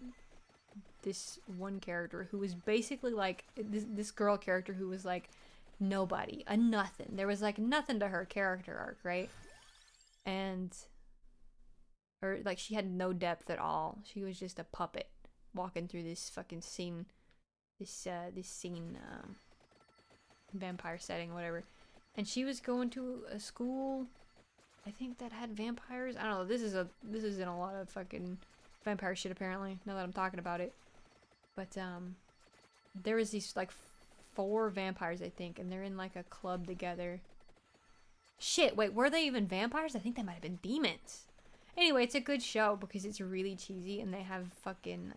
this one character who was basically like this girl character who was like nobody, a nothing. There was like nothing to her character arc, right? Or like she had no depth at all. She was just a puppet walking through this fucking scene, this vampire setting, whatever. And she was going to a school, I think, that had vampires. I don't know. This is in a lot of fucking vampire shit apparently, now that I'm talking about it. But there was these like 4 vampires, I think, and they're in like a club together. Shit, wait, were they even vampires? I think they might have been demons. Anyway, it's a good show because it's really cheesy, and they have fucking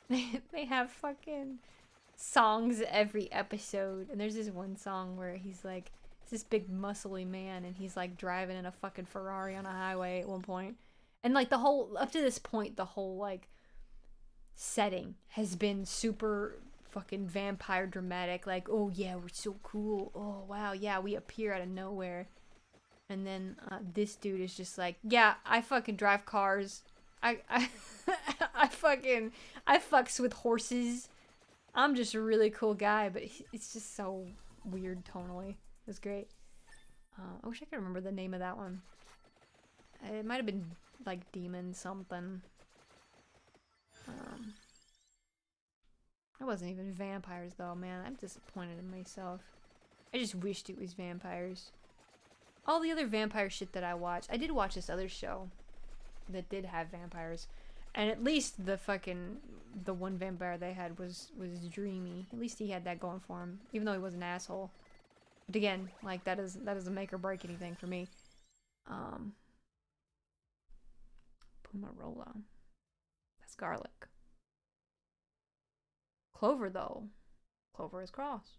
they have fucking songs every episode. And there's this one song where he's like, it's this big muscly man, and he's like driving in a fucking Ferrari on a highway at one point. And like up to this point, the whole like setting has been super fucking vampire dramatic. Like, oh yeah, we're so cool. Oh wow, yeah, we appear out of nowhere. And then this dude is just like, yeah, I fucking drive cars. I fucks with horses. I'm just a really cool guy, but it's just so weird tonally. It was great. I wish I could remember the name of that one. It might have been like Demon something. It wasn't even vampires though, man. I'm disappointed in myself. I just wished it was vampires. All the other vampire shit that I watched, I did watch this other show that did have vampires. And at least the one vampire they had was dreamy. At least he had that going for him, even though he was an asshole. But again, like that doesn't make or break anything for me. Pomarola. That's garlic. Clover though. Clover is cross.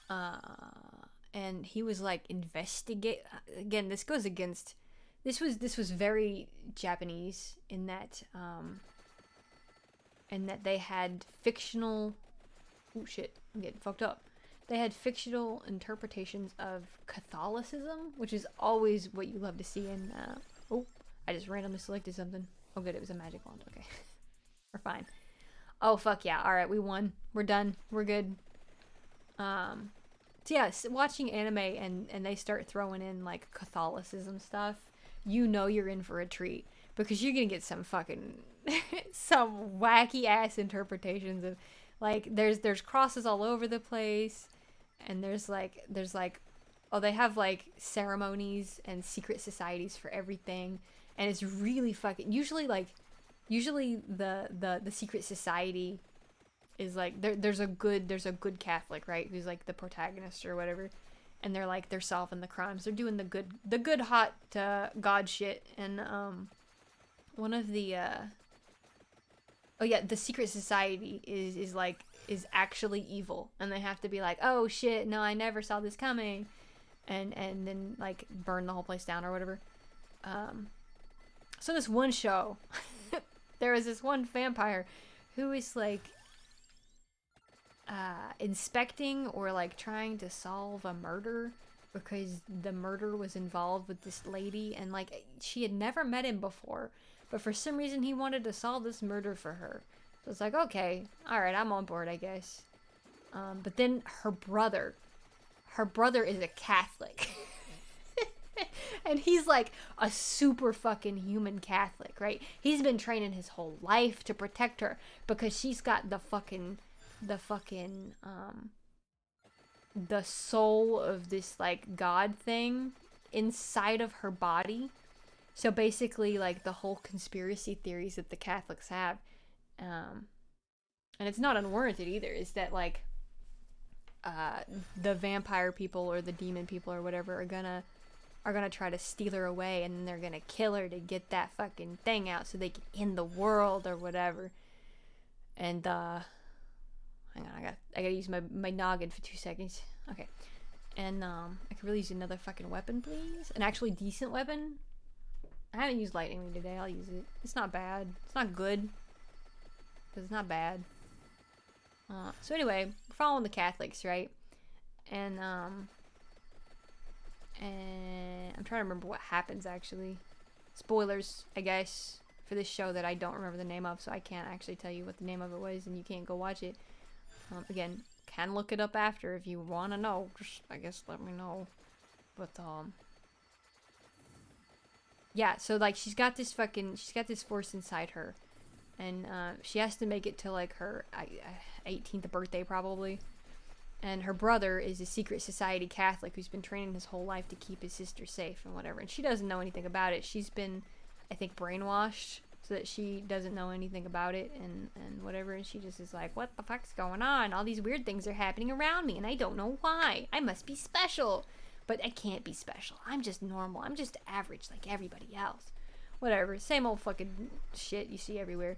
Okay. And he was like investigate again, this goes against this was very Japanese in that they had fictional oh shit, I'm getting fucked up. They had fictional interpretations of Catholicism, which is always what you love to see in oh, I just randomly selected something. Oh good, it was a magic wand. Okay. We're fine. Oh fuck yeah. Alright, we won. We're done. We're good. So yeah, watching anime and they start throwing in like Catholicism stuff, you know you're in for a treat because you're gonna get some fucking some wacky ass interpretations of like there's crosses all over the place, and there's like oh they have like ceremonies and secret societies for everything, and it's really fucking usually the secret society is like there's a good Catholic, right, who's like the protagonist or whatever, and they're solving the crimes, they're doing the good hot god shit, and one of the oh yeah, the secret society is actually evil, and they have to be like, oh shit, no, I never saw this coming, and then like burn the whole place down or whatever. So this one show there was this one vampire who is like inspecting or like trying to solve a murder because the murder was involved with this lady, and like she had never met him before, but for some reason he wanted to solve this murder for her. So it's like, okay, all right, I'm on board, I guess. But then her brother is a Catholic. And he's like a super fucking human Catholic, right? He's been training his whole life to protect her because she's got the soul of this like god thing inside of her body. So basically like the whole conspiracy theories that the Catholics have, and it's not unwarranted either, is that like the vampire people or the demon people or whatever are gonna try to steal her away, and then they're gonna kill her to get that fucking thing out so they can end the world or whatever. And hang on, I gotta use my noggin for 2 seconds. Okay. And I could really use another fucking weapon, please. An actually decent weapon. I haven't used lightning ring today. I'll use it. It's not bad. It's not good, but it's not bad. So anyway, we're following the Catholics, right? And I'm trying to remember what happens actually. Spoilers, I guess, for this show that I don't remember the name of, so I can't actually tell you what the name of it was, and you can't go watch it. Again, can look it up after if you want to know. Just, I guess, let me know. But yeah. So like, she's got this force inside her, and she has to make it to like her 18th birthday probably. And her brother is a secret society Catholic who's been training his whole life to keep his sister safe and whatever. And she doesn't know anything about it. She's been, I think, brainwashed so that she doesn't know anything about it and whatever. And she just is like, what the fuck's going on? All these weird things are happening around me and I don't know why. I must be special. But I can't be special. I'm just normal. I'm just average like everybody else. Whatever. Same old fucking shit you see everywhere.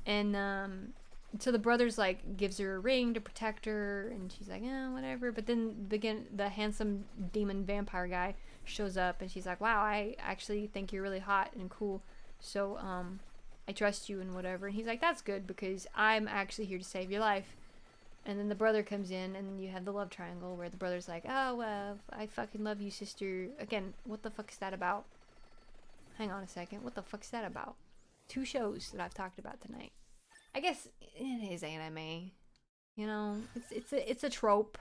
And so the brother's like gives her a ring to protect her, and she's like, whatever. But then the handsome demon vampire guy shows up, and she's like, wow, I actually think you're really hot and cool, so I trust you and whatever. And he's like, that's good because I'm actually here to save your life. And then the brother comes in, and you have the love triangle where the brother's like, oh well, I fucking love you, sister. Again, what the fuck is that about? Hang on a second, what the fuck's that about? 2 shows that I've talked about tonight. I guess it is anime, you know. It's a trope.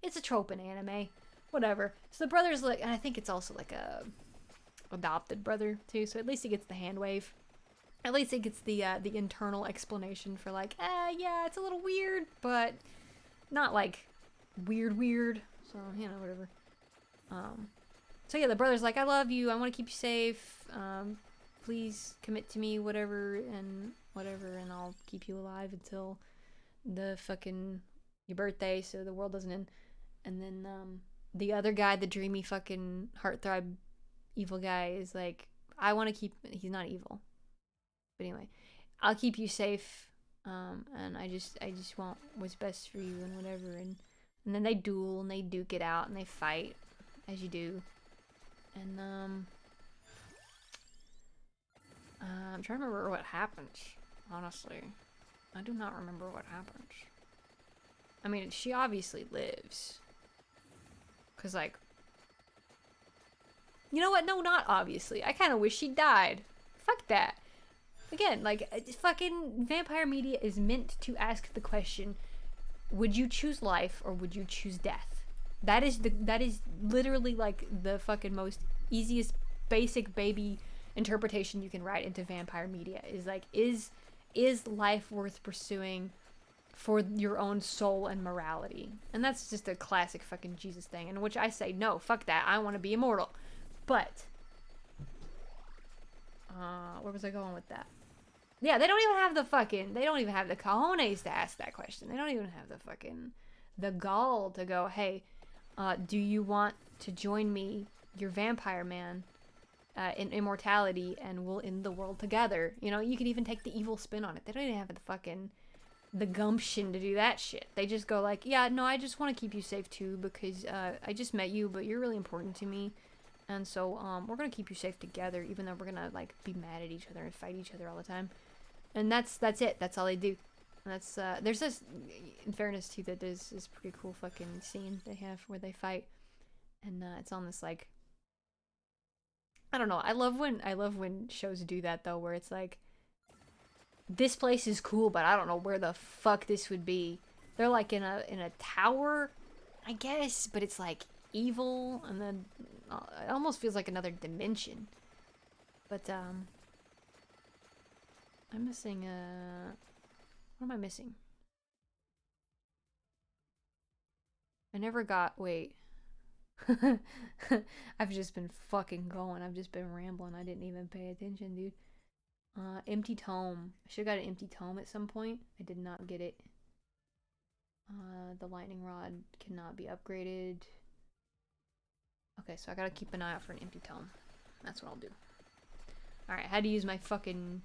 It's a trope in anime, whatever. So the brother's like, and I think it's also like a adopted brother too. So at least he gets the hand wave. At least he gets the internal explanation for like, yeah, it's a little weird, but not like weird. So you know, whatever. So yeah, the brother's like, I love you. I want to keep you safe. please commit to me, whatever, and I'll keep you alive until the fucking your birthday, so the world doesn't end. And then the other guy, the dreamy fucking heartthrob evil guy, is like, I want to keep. He's not evil, but anyway, I'll keep you safe. And I just want what's best for you and whatever. And then they duel and they duke it out and they fight, as you do. And I'm trying to remember what happens. Honestly, I do not remember what happens. I mean, she obviously lives. Cause like, you know what? No, not obviously. I kind of wish she died. Fuck that. Again, like, fucking vampire media is meant to ask the question, would you choose life or would you choose death? That is literally like the fucking most easiest basic baby interpretation you can write into vampire media, is like, is life worth pursuing for your own soul and morality? And that's just a classic fucking Jesus thing, in which I say, no, fuck that, I want to be immortal. But where was I going with that? Yeah, they don't even have the cojones to ask that question. They don't even have the gall to go, hey, do you want to join me, your vampire man, in immortality, and we'll end the world together? You know, you could even take the evil spin on it. They don't even have the gumption to do that shit. They just go like, yeah, no, I just want to keep you safe too, because I just met you, but you're really important to me. And so we're going to keep you safe together, even though we're going to like be mad at each other and fight each other all the time. And that's it. That's all they do. And that's there's this, in fairness too, that there's this pretty cool fucking scene they have where they fight, and it's on this like, I don't know. I love when shows do that though, where it's like, this place is cool, but I don't know where the fuck this would be. They're like in a tower, I guess, but it's like evil, and then it almost feels like another dimension. But I'm missing what am I missing? I never got, wait. I've just been fucking going. I've just been rambling. I didn't even pay attention, dude. Empty tome. I should have got an empty tome at some point. I did not get it. The lightning rod cannot be upgraded. Okay, so I gotta keep an eye out for an empty tome. That's what I'll do. Alright, I had to use my brain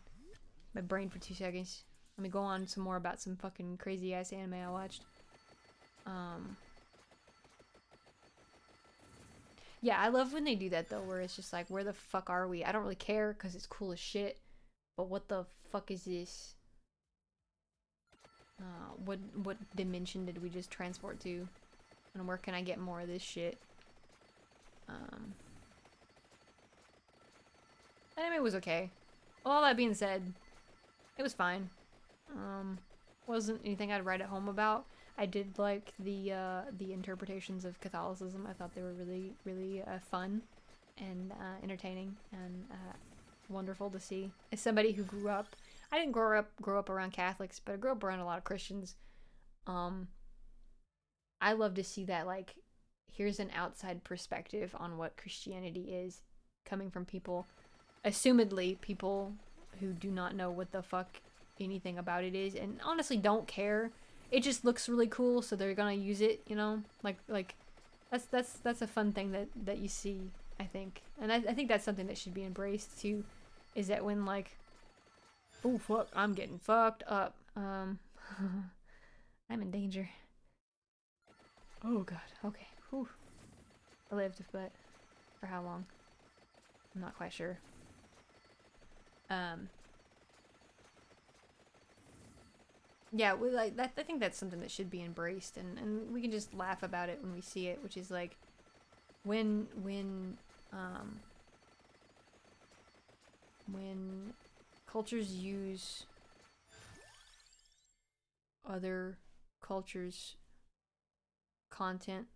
for 2 seconds. Let me go on some more about some fucking crazy ass anime I watched. Yeah, I love when they do that though, where it's just like, where the fuck are we? I don't really care because it's cool as shit. But what the fuck is this? What dimension did we just transport to? And where can I get more of this shit? Anime was okay. All that being said, it was fine. Wasn't anything I'd write at home about. I did like the interpretations of Catholicism. I thought they were really, really fun and entertaining and wonderful to see. As somebody who grew up, I didn't grow up around Catholics, but I grew up around a lot of Christians. I love to see that, like, here's an outside perspective on what Christianity is, coming from people, assumedly people who do not know what the fuck anything about it is, and honestly don't care. It just looks really cool, so they're gonna use it, you know? Like that's a fun thing that you see, I think. And I think that's something that should be embraced too, is that when like, oh fuck, I'm getting fucked up. I'm in danger. Oh god, okay. Whew. I lived, but for how long? I'm not quite sure. Yeah, we like that. I think that's something that should be embraced, and we can just laugh about it when we see it, which is like when cultures use other cultures' content,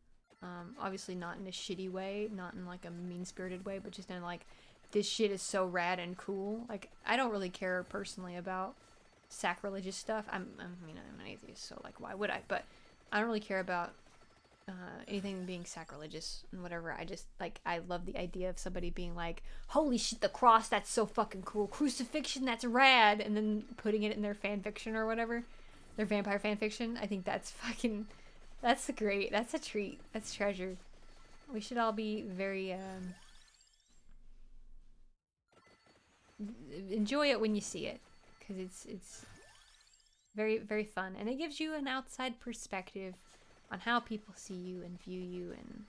obviously not in a shitty way, not in like a mean-spirited way, but just in like, this shit is so rad and cool. Like, I don't really care personally about sacrilegious stuff. I'm an atheist, so like, why would I? But I don't really care about anything being sacrilegious and whatever. I just like, I love the idea of somebody being like, holy shit, the cross, that's so fucking cool, crucifixion, that's rad, and then putting it in their fan fiction or whatever, their vampire fan fiction. I think that's fucking, that's great. That's a treat. That's treasure. We should all be very enjoy it when you see it, because it's very, very fun, and it gives you an outside perspective on how people see you and view you and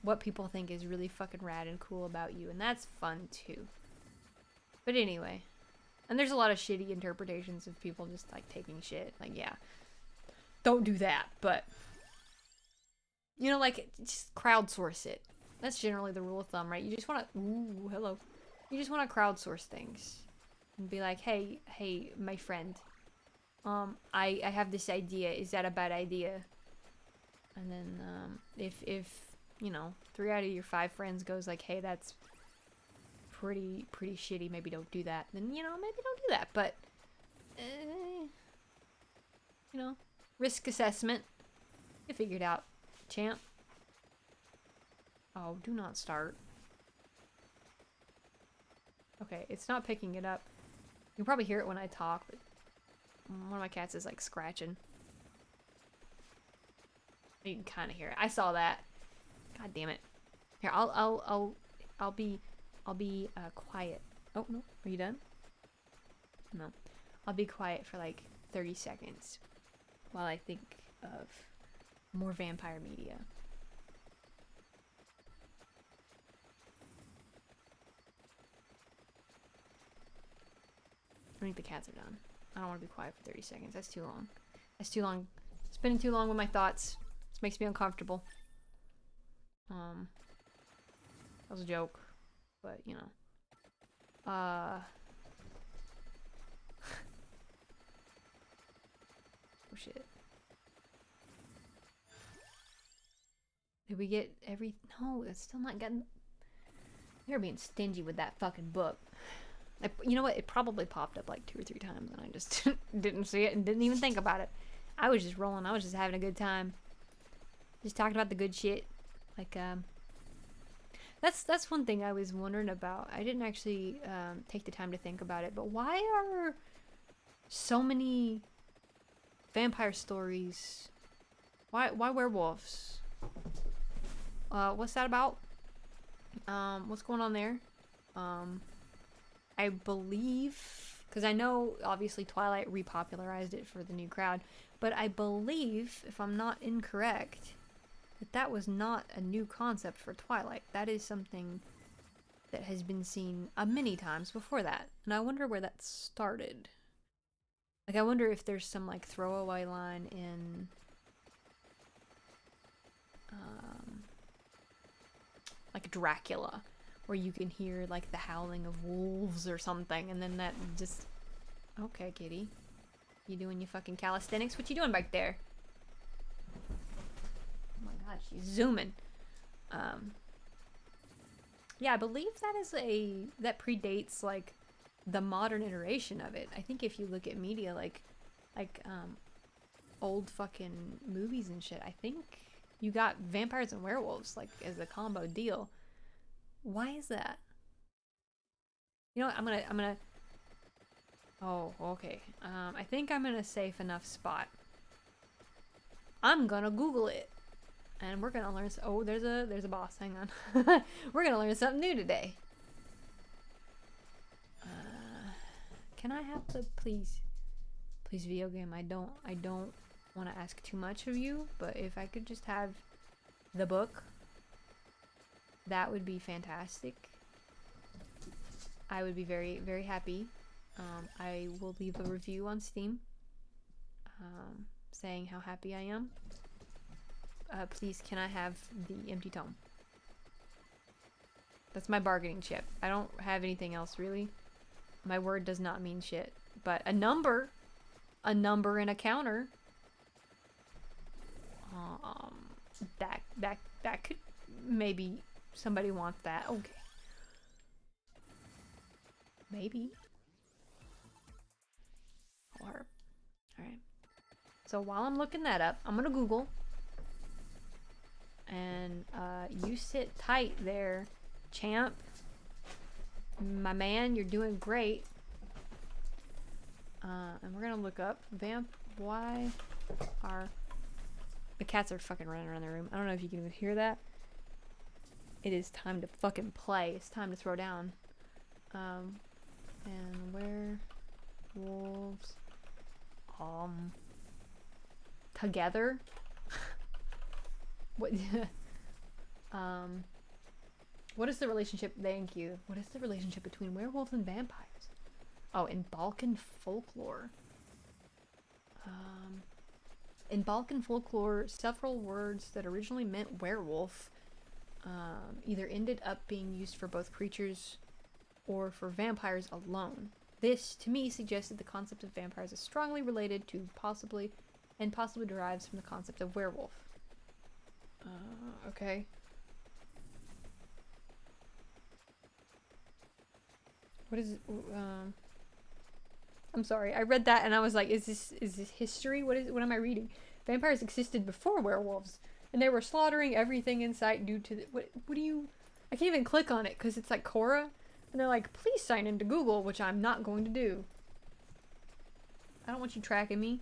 what people think is really fucking rad and cool about you, and that's fun too. But anyway, and there's a lot of shitty interpretations of people just like taking shit. Like, yeah, don't do that, but you know, like, just crowdsource it. That's generally the rule of thumb, right? You just want to, ooh, hello. You just want to crowdsource things and be like, hey, my friend, I have this idea. Is that a bad idea? And then, if, you know, 3 out of your 5 friends goes like, hey, that's pretty shitty, maybe don't do that, then, you know, maybe don't do that. But, you know, risk assessment. You figured out, champ. Oh, do not start. Okay, it's not picking it up. You can probably hear it when I talk, but one of my cats is like scratching. You can kind of hear it. I saw that. God damn it. Here, I'll be quiet. Oh no, are you done? No, I'll be quiet for like 30 seconds while I think of more vampire media. I think the cats are done. I don't want to be quiet for 30 seconds. That's too long. That's too long. Spending too long with my thoughts. This makes me uncomfortable. That was a joke, but you know. Oh shit. Did we get every? No, it's still not getting. You're being stingy with that fucking book. You know what? It probably popped up like 2 or 3 times, and I just didn't see it and didn't even think about it. I was just rolling. I was just having a good time. Just talking about the good shit. Like, that's one thing I was wondering about. I didn't actually take the time to think about it, but why are so many vampire stories? Why werewolves? What's that about? What's going on there? I believe, because I know obviously Twilight repopularized it for the new crowd, but I believe, if I'm not incorrect, that was not a new concept for Twilight. That is something that has been seen many times before that, and I wonder where that started. Like, I wonder if there's some like throwaway line in like Dracula, where you can hear like the howling of wolves or something, and then that just, okay, kitty, you doing your fucking calisthenics? What you doing back there? Oh my god, she's zooming. Yeah, I believe that predates like the modern iteration of it. I think if you look at media like old fucking movies and shit, I think you got vampires and werewolves like as a combo deal. Why is that? You know what? I'm gonna. Oh, okay. I think I'm in a safe enough spot. I'm gonna Google it, and we're gonna learn. Oh, there's a boss. Hang on. We're gonna learn something new today. Can I have the please video game? I don't want to ask too much of you, but if I could just have the book, that would be fantastic. I would be very, very happy. I will leave a review on Steam saying how happy I am. Please, can I have the empty tome? That's my bargaining chip. I don't have anything else, really. My word does not mean shit. But a number and a counter, that could, maybe somebody wants that. Okay. Maybe. Or, alright. So while I'm looking that up, I'm gonna Google You sit tight there, champ. My man, you're doing great. And we're gonna look up why are the cats are fucking running around the room. I don't know if you can hear that. It is time to fucking play. It's time to throw down. And werewolves together. What what is the relationship, thank you, what is the relationship between werewolves and vampires? Oh, in Balkan folklore. In Balkan folklore, several words that originally meant werewolf either ended up being used for both creatures or for vampires alone. This, to me, suggests that the concept of vampires is strongly related to possibly derives from the concept of werewolf. Okay. What is I'm sorry, I read that and I was like, is this history? What am I reading? Vampires existed before werewolves, and they were slaughtering everything in sight due to what do you, I can't even click on it because it's like Cora, and they're like, please sign into Google, which I'm not going to do. I don't want you tracking me.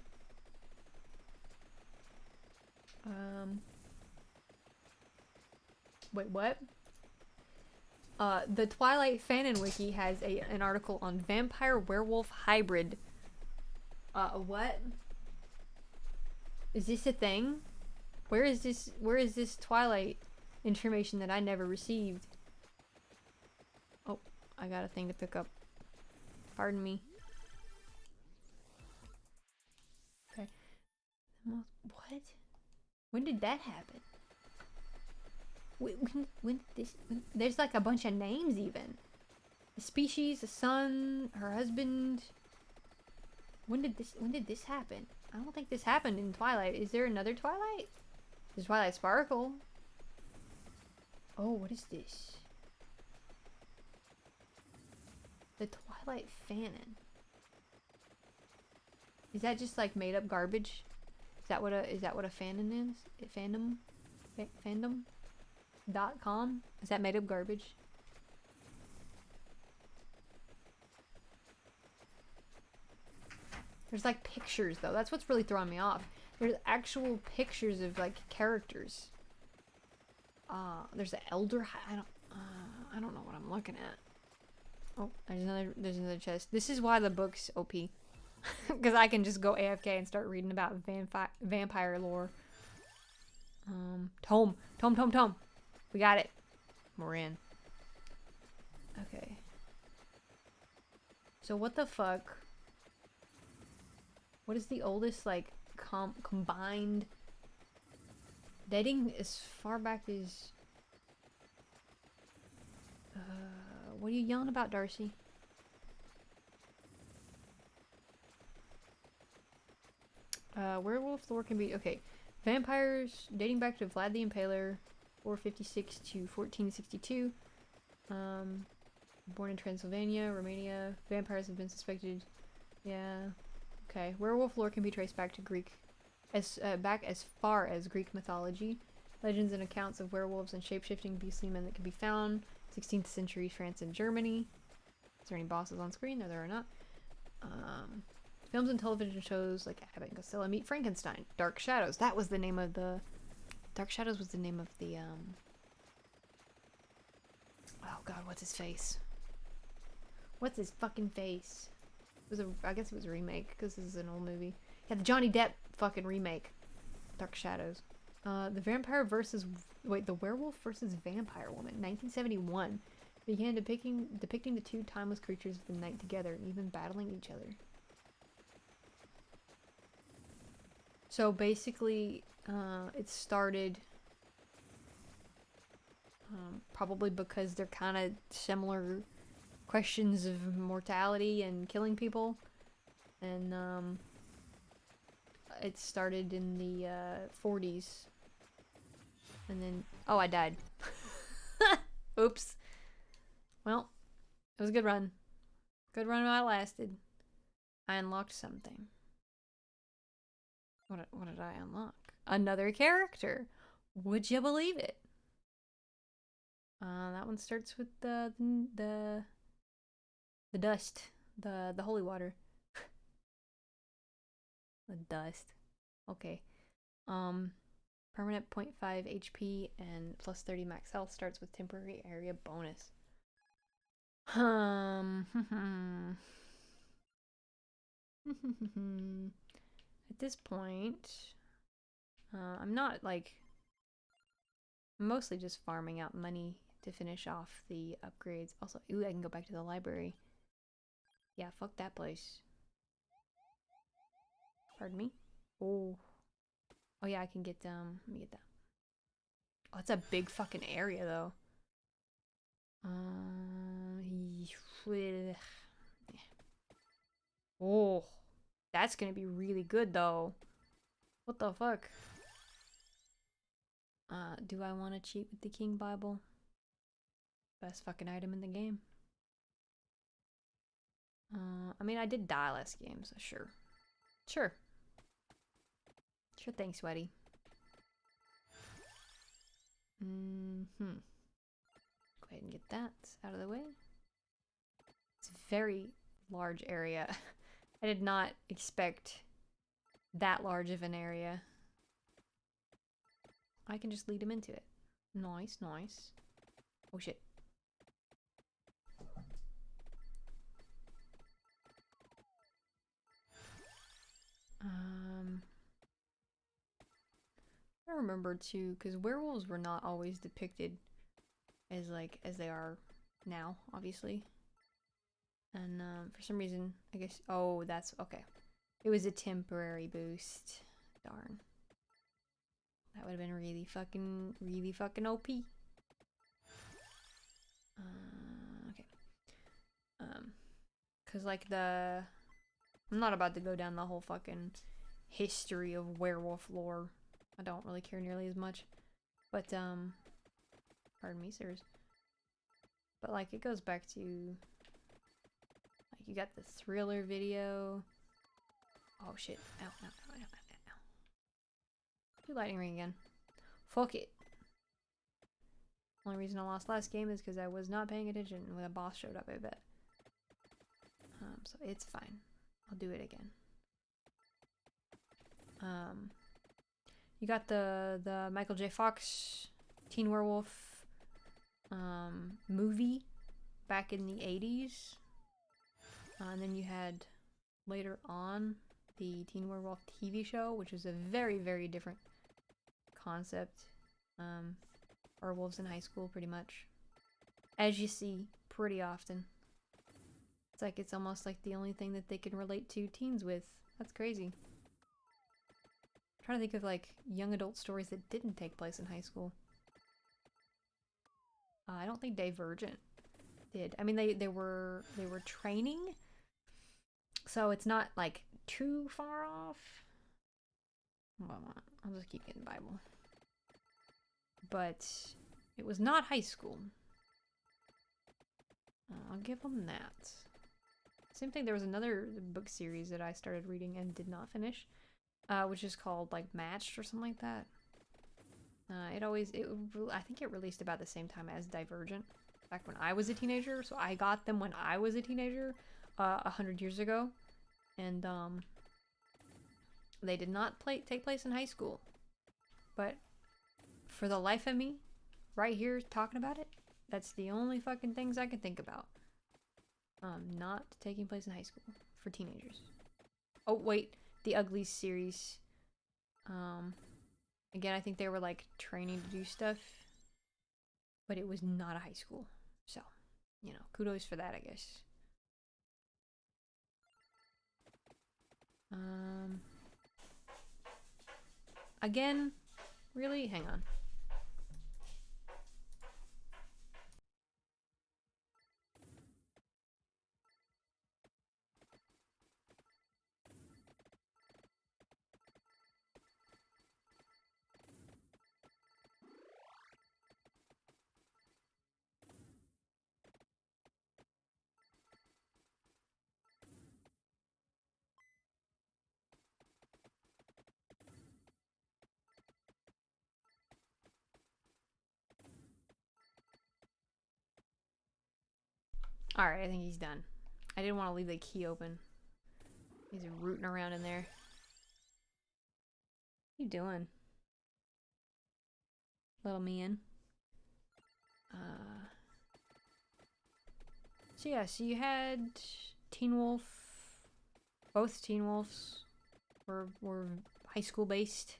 Wait, what? The Twilight Fanon Wiki has an article on vampire werewolf hybrid. What? Is this a thing? Where is this Twilight information that I never received? Oh, I got a thing to pick up. Pardon me. Okay. What? When did that happen? When there's like a bunch of names even. The species, the son, her husband. When did this happen? I don't think this happened in Twilight. Is there another Twilight? There's Twilight Sparkle. Oh, what is this? The Twilight Fanon. Is that just like made up garbage? Is that what a fanon is? Fandom? Fandom.com? Is that made up garbage? There's like pictures though. That's what's really throwing me off. There's actual pictures of like characters. There's an elder. I don't know what I'm looking at. Oh, there's another chest. This is why the book's OP. Because I can just go AFK and start reading about vampire lore. Tome. We got it. We're in. Okay. So what the fuck? What is the oldest, like, combined dating as far back as... what are you yelling about, Darcy? Werewolf lore can be... Okay. Vampires dating back to Vlad the Impaler, 456 to 1462. Born in Transylvania, Romania. Vampires have been suspected... Yeah... Okay, werewolf lore can be traced back to back as far as Greek mythology. Legends and accounts of werewolves and shape-shifting beastly men that can be found. 16th century France and Germany. Is there any bosses on screen? No, there are not. Films and television shows like Abbott and Costello Meet Frankenstein. Dark Shadows. That was the name of the... Dark Shadows was the name of the, Oh god, what's his face? What's his fucking face? I guess it was a remake, because this is an old movie. Yeah, the Johnny Depp fucking remake. Dark Shadows. The werewolf versus vampire woman, 1971. Began depicting the two timeless creatures of the night together, even battling each other. So basically, it started probably because they're kind of similar questions of mortality and killing people, and it started in the 40s, and then I died. Oops. Well, it was a good run while it lasted. I unlocked something. What did I unlock? Another character. Would you believe it? That one starts with the dust, the holy water. The dust. Okay. Permanent 0.5 HP and plus 30 max health starts with temporary area bonus. At this point, I'm not like. I'm mostly just farming out money to finish off the upgrades. Also, ooh, I can go back to the library. Yeah, fuck that place. Pardon me? Oh. Oh yeah, I can get, let me get that. Oh, it's a big fucking area, though. Oh. That's gonna be really good, though. What the fuck? Do I want to cheat with the King Bible? Best fucking item in the game. I mean, I did die last game, so sure. Sure. Sure thing, sweaty. Go ahead and get that out of the way. It's a very large area. I did not expect that large of an area. I can just lead him into it. Nice, nice. Oh shit. I remember too, because werewolves were not always depicted as as they are now, obviously. And for some reason, I guess, oh, that's okay. It was a temporary boost. Darn. That would have been really fucking OP. Okay. Cause like I'm not about to go down the whole fucking history of werewolf lore. I don't really care nearly as much. But, pardon me, sirs. But like, it goes back to, like, you got the thriller video. Oh shit. Ow, ow, ow, ow, ow, ow. Do lightning ring again. Fuck it. Only reason I lost last game is because I was not paying attention when a boss showed up, I bet. So it's fine. I'll do it again. You got the Michael J. Fox Teen Werewolf movie back in the 80s. And then you had later on the Teen Werewolf TV show, which was a very, very different concept. Werewolves in high school, pretty much. As you see pretty often. It's almost like the only thing that they can relate to teens with. That's crazy. I'm trying to think of like young adult stories that didn't take place in high school. I don't think Divergent did. I mean, they were training, so it's not like too far off. Well, I'll just keep getting Bible. But it was not high school. I'll give them that. Same thing, there was another book series that I started reading and did not finish, which is called like Matched or something like that. I think it released about the same time as Divergent, back when I was a teenager. So I got them when I was a teenager, 100 years ago, and they did not take place in high school. But for the life of me, right here talking about it, that's the only fucking things I can think about. Not taking place in high school for teenagers. Oh wait, the Uglies series. Again, I think they were like training to do stuff, but it was not a high school. So, you know, kudos for that, I guess. Again, really? Hang on. Alright, I think he's done. I didn't want to leave the key open. He's rooting around in there. What are you doing? Little man. So yeah, so you had Teen Wolf. Both Teen Wolves were high school based.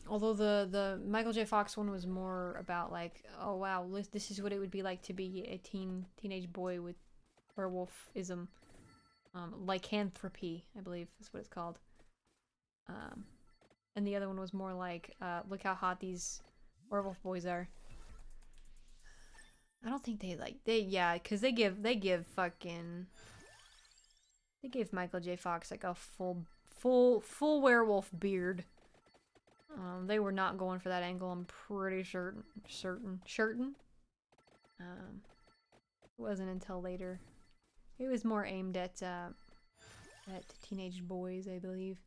Although the Michael J. Fox one was more about like, oh wow, this is what it would be like to be a teenage boy with werewolfism. Lycanthropy, I believe is what it's called. And the other one was more like, look how hot these werewolf boys are. I don't think because they give Michael J. Fox like a full werewolf beard. They were not going for that angle. I'm pretty certain. It wasn't until later. It was more aimed at teenage boys, I believe.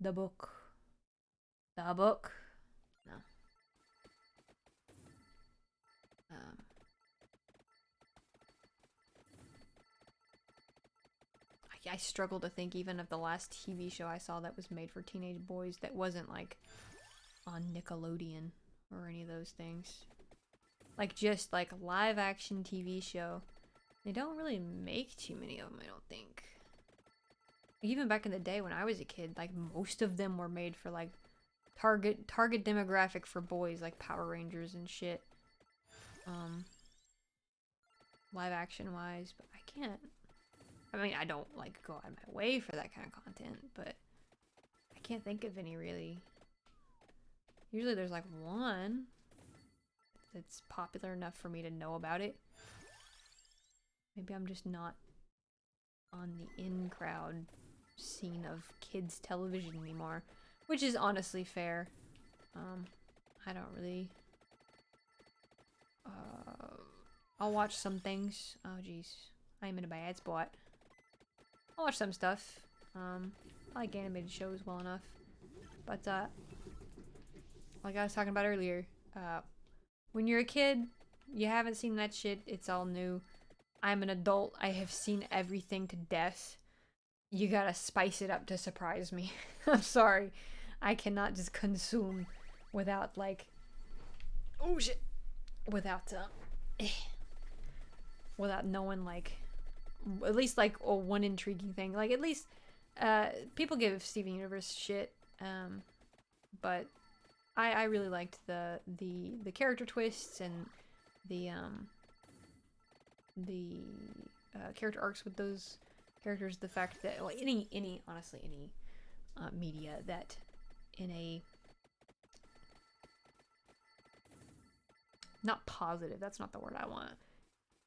The book. No. I struggle to think even of the last TV show I saw that was made for teenage boys that wasn't like on Nickelodeon or any of those things. Like just like live action TV show. They don't really make too many of them, I don't think. Even back in the day when I was a kid, like most of them were made for like target demographic for boys, like Power Rangers and shit. Live action wise, but I can't. I mean, I don't like go out of my way for that kind of content, but I can't think of any really. Usually there's like one that's popular enough for me to know about it. Maybe I'm just not on the in-crowd scene of kids television anymore, which is honestly fair. I don't really I'll watch some things. Oh jeez, I'm in a bad spot. I'll watch some stuff. I like animated shows well enough, but like I was talking about earlier, when you're a kid, you haven't seen that shit. It's all new. I'm an adult. I have seen everything to death. You gotta spice it up to surprise me. I'm sorry. I cannot just consume without like, oh shit, without knowing like, at least like one intriguing thing. Like at least people give Steven Universe shit, but I really liked the character twists and the character arcs with those characters. The fact that well, honestly any media that in a not positive, that's not the word I want.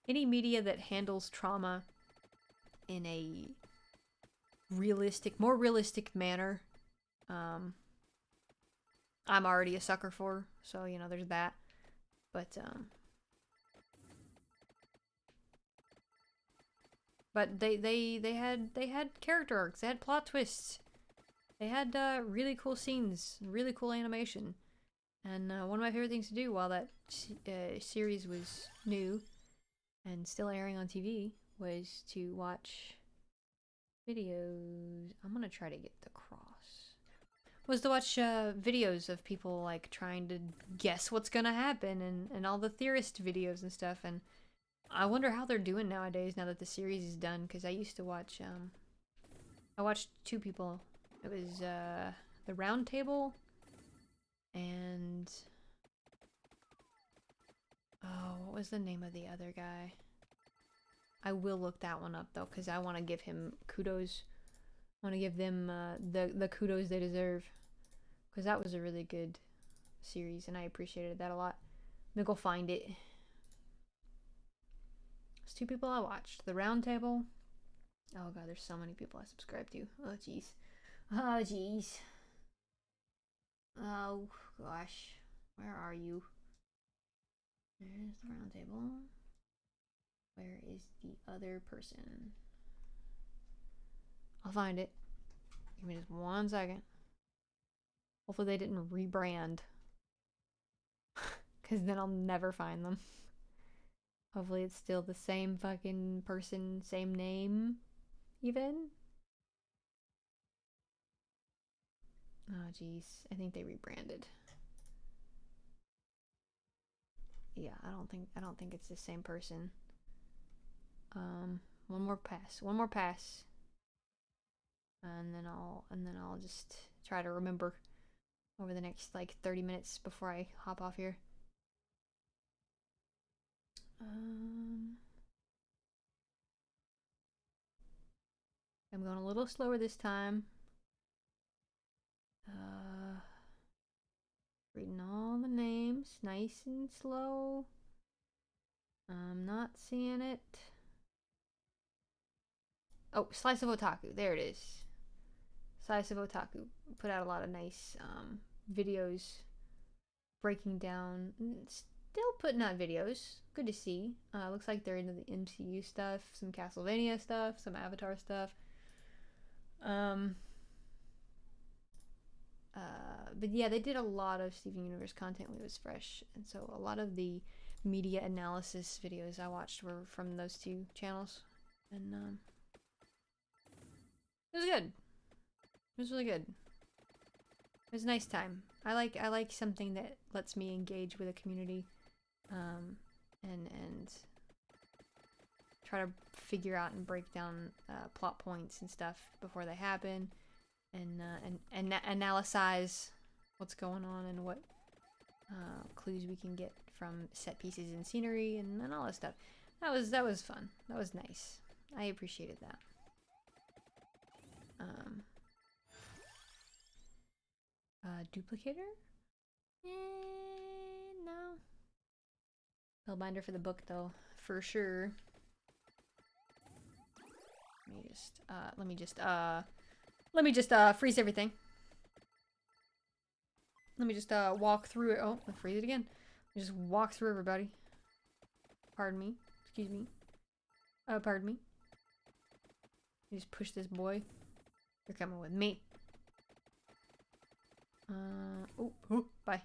Any media that handles trauma in a more realistic manner, I'm already a sucker for. So, you know, there's that. But they had character arcs, they had plot twists. They had really cool scenes, really cool animation. And one of my favorite things to do while that series was new and still airing on TV was to watch videos. I'm gonna try to get the cross. Was to watch videos of people like trying to guess what's gonna happen and all the theorist videos and stuff. And I wonder how they're doing nowadays now that the series is done. Because I used to watch. I watched two people. It was the Round Table and oh, what was the name of the other guy? I will look that one up though, because I want to give him kudos. I want to give them the kudos they deserve, because that was a really good series and I appreciated that a lot. Let me go find it. There's two people I watched. The Round Table. Oh god, there's so many people I subscribe to. Oh jeez. Oh jeez. Oh gosh. Where are you? There's the Round Table. Where is the other person? I'll find it. Give me just 1 second. Hopefully they didn't rebrand. Because then I'll never find them. Hopefully it's still the same fucking person, same name, even. Oh, jeez. I think they rebranded. Yeah, I don't think it's the same person. One more pass. And then I'll just try to remember over the next like 30 minutes before I hop off here. I'm going a little slower this time. Reading all the names, nice and slow. I'm not seeing it. Oh, Slice of Otaku. There it is. Slice of Otaku put out a lot of nice videos breaking down. Still putting out videos. Good to see. Looks like they're into the MCU stuff, some Castlevania stuff, some Avatar stuff. But yeah, they did a lot of Steven Universe content when it was fresh, and so a lot of the media analysis videos I watched were from those two channels, and it was good. It was really good. It was a nice time. I like something that lets me engage with a community, and try to figure out and break down plot points and stuff before they happen, and analyze what's going on and what clues we can get from set pieces and scenery and all that stuff. That was fun. That was nice. I appreciated that. Duplicator? No. Spellbinder for the book though, for sure. Let me just freeze everything. Let me just walk through it. Oh, I'll freeze it again. Let me just walk through everybody. Pardon me. Excuse me. Pardon me. You just push this boy. You're coming with me. Oh, bye.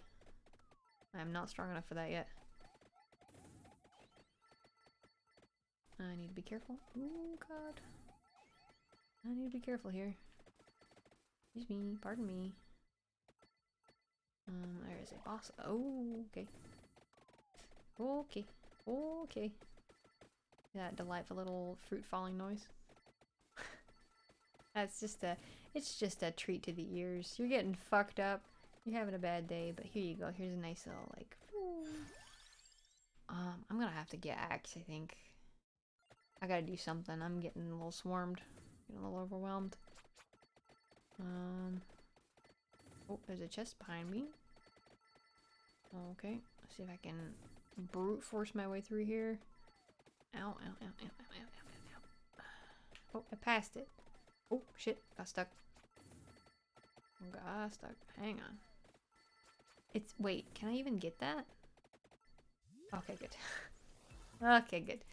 I'm not strong enough for that yet. I need to be careful. Oh, God. I need to be careful here. Excuse me. Pardon me. There is a boss. Oh, okay. Okay. That delightful little fruit falling noise. It's just a treat to the ears. You're getting fucked up. You're having a bad day, but here you go. Here's a nice little like. I'm gonna have to get axe. I think. I gotta do something. I'm getting a little swarmed, getting a little overwhelmed. Oh, there's a chest behind me. Okay, let's see if I can brute force my way through here. Ow. Oh, I passed it. Oh, shit. Got stuck. Hang on. Wait, can I even get that? Okay, good. Okay, good.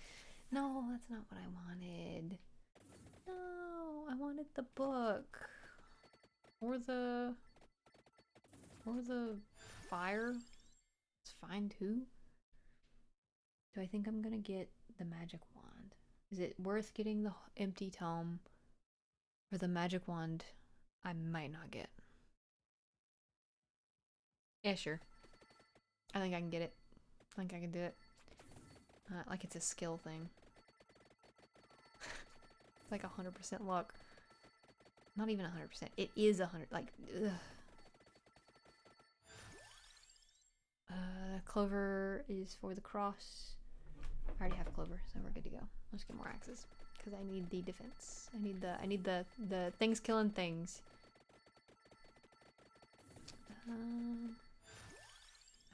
No, that's not what I wanted. No, I wanted the book. Or the fire. It's fine too. Do I think I'm gonna get the magic wand? Is it worth getting the empty tome or the magic wand I might not get? Yeah, sure. I think I can get it. I think I can do it. Like it's a skill thing. It's like 100% luck. Not even 100%. It is 100. Like, ugh. Clover is for the cross. I already have clover, so we're good to go. Let's get more axes because I need the defense. I need the things killing things. I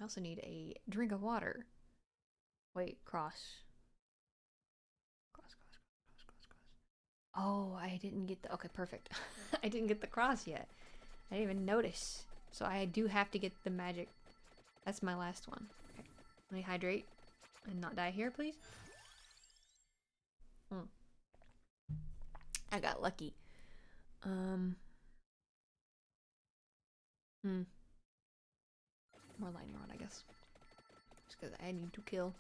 also need a drink of water. Wait, cross. Cross. Oh, I didn't get the. Okay, perfect. I didn't get the cross yet. I didn't even notice. So I do have to get the magic. That's my last one. Okay. Let me hydrate and not die here, please. I got lucky. More lightning rod, I guess. Because I need to kill.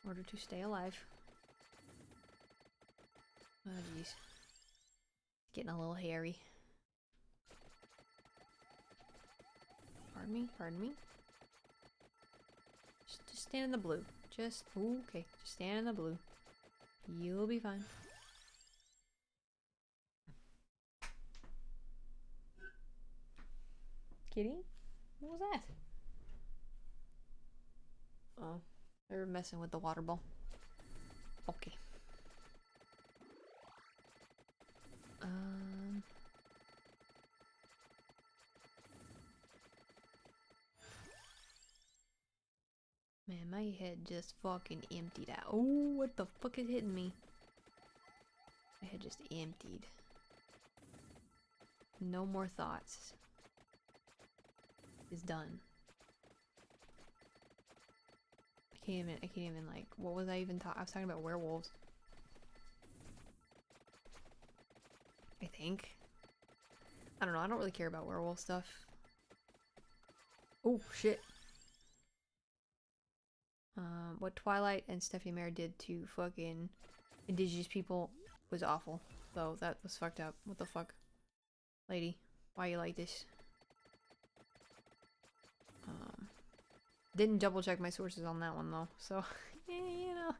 In order to stay alive. Oh jeez. It's getting a little hairy. Pardon me, pardon me. Just stand in the blue. Just, ooh, okay, just stand in the blue. You'll be fine. Kitty? What was that? Oh, they were messing with the water ball. Okay. Man, my head just fucking emptied out. Oh, what the fuck is hitting me? My head just emptied. No more thoughts. It's done. I can't even like, what was I even talking? I was talking about werewolves. I think. I don't know, I don't really care about werewolf stuff. Oh, shit. What Twilight and Stephanie Meyer did to fucking indigenous people was awful. Though, that was fucked up. What the fuck? Lady, why you like this? Didn't double check my sources on that one though, so yeah, you know,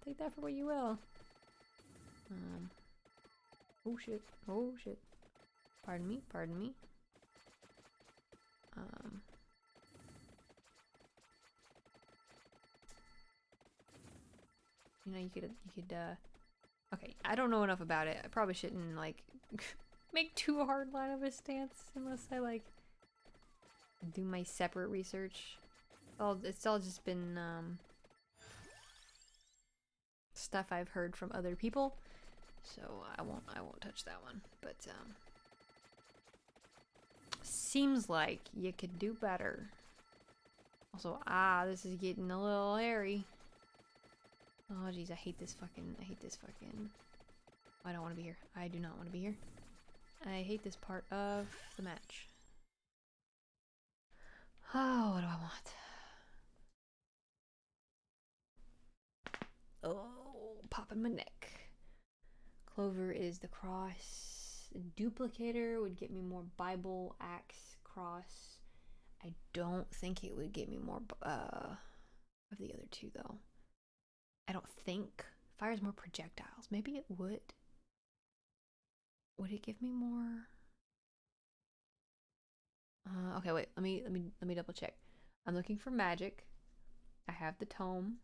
take that for what you will. Oh shit, oh shit. Pardon me, pardon me. You know, you could, okay, I don't know enough about it. I probably shouldn't, like, make too hard line of a stance unless I, like, do my separate research. It's all just been, stuff I've heard from other people, so I won't touch that one, but, seems like you could do better. Also, this is getting a little hairy. Oh jeez, I hate this fucking, I don't want to be here. I do not want to be here. I hate this part of the match. Oh, what do I want? Oh, popping my neck. Clover is the cross. Duplicator would get me more Bible, axe, cross. I don't think it would get me more of the other two though. I don't think. Fire's more projectiles. Maybe it would. Would it give me more? Okay, wait. Let me double check. I'm looking for magic. I have the tome.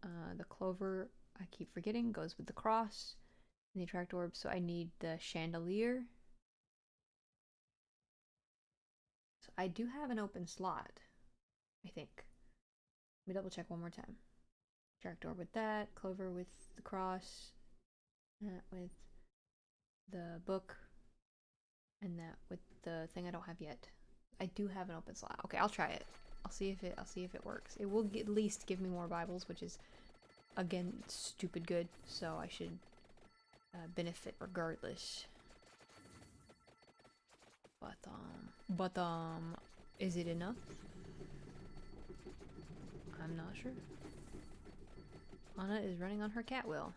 The clover, I keep forgetting, goes with the cross and the attract orb. So I need the chandelier. So I do have an open slot, I think. Let me double check one more time. Attract orb with that, clover with the cross, that with the book, and that with the thing I don't have yet. I do have an open slot. Okay, I'll try it. I'll see if it works. It will at least give me more Bibles, which is again stupid good. So I should benefit regardless. But is it enough? I'm not sure. Anna is running on her cat wheel.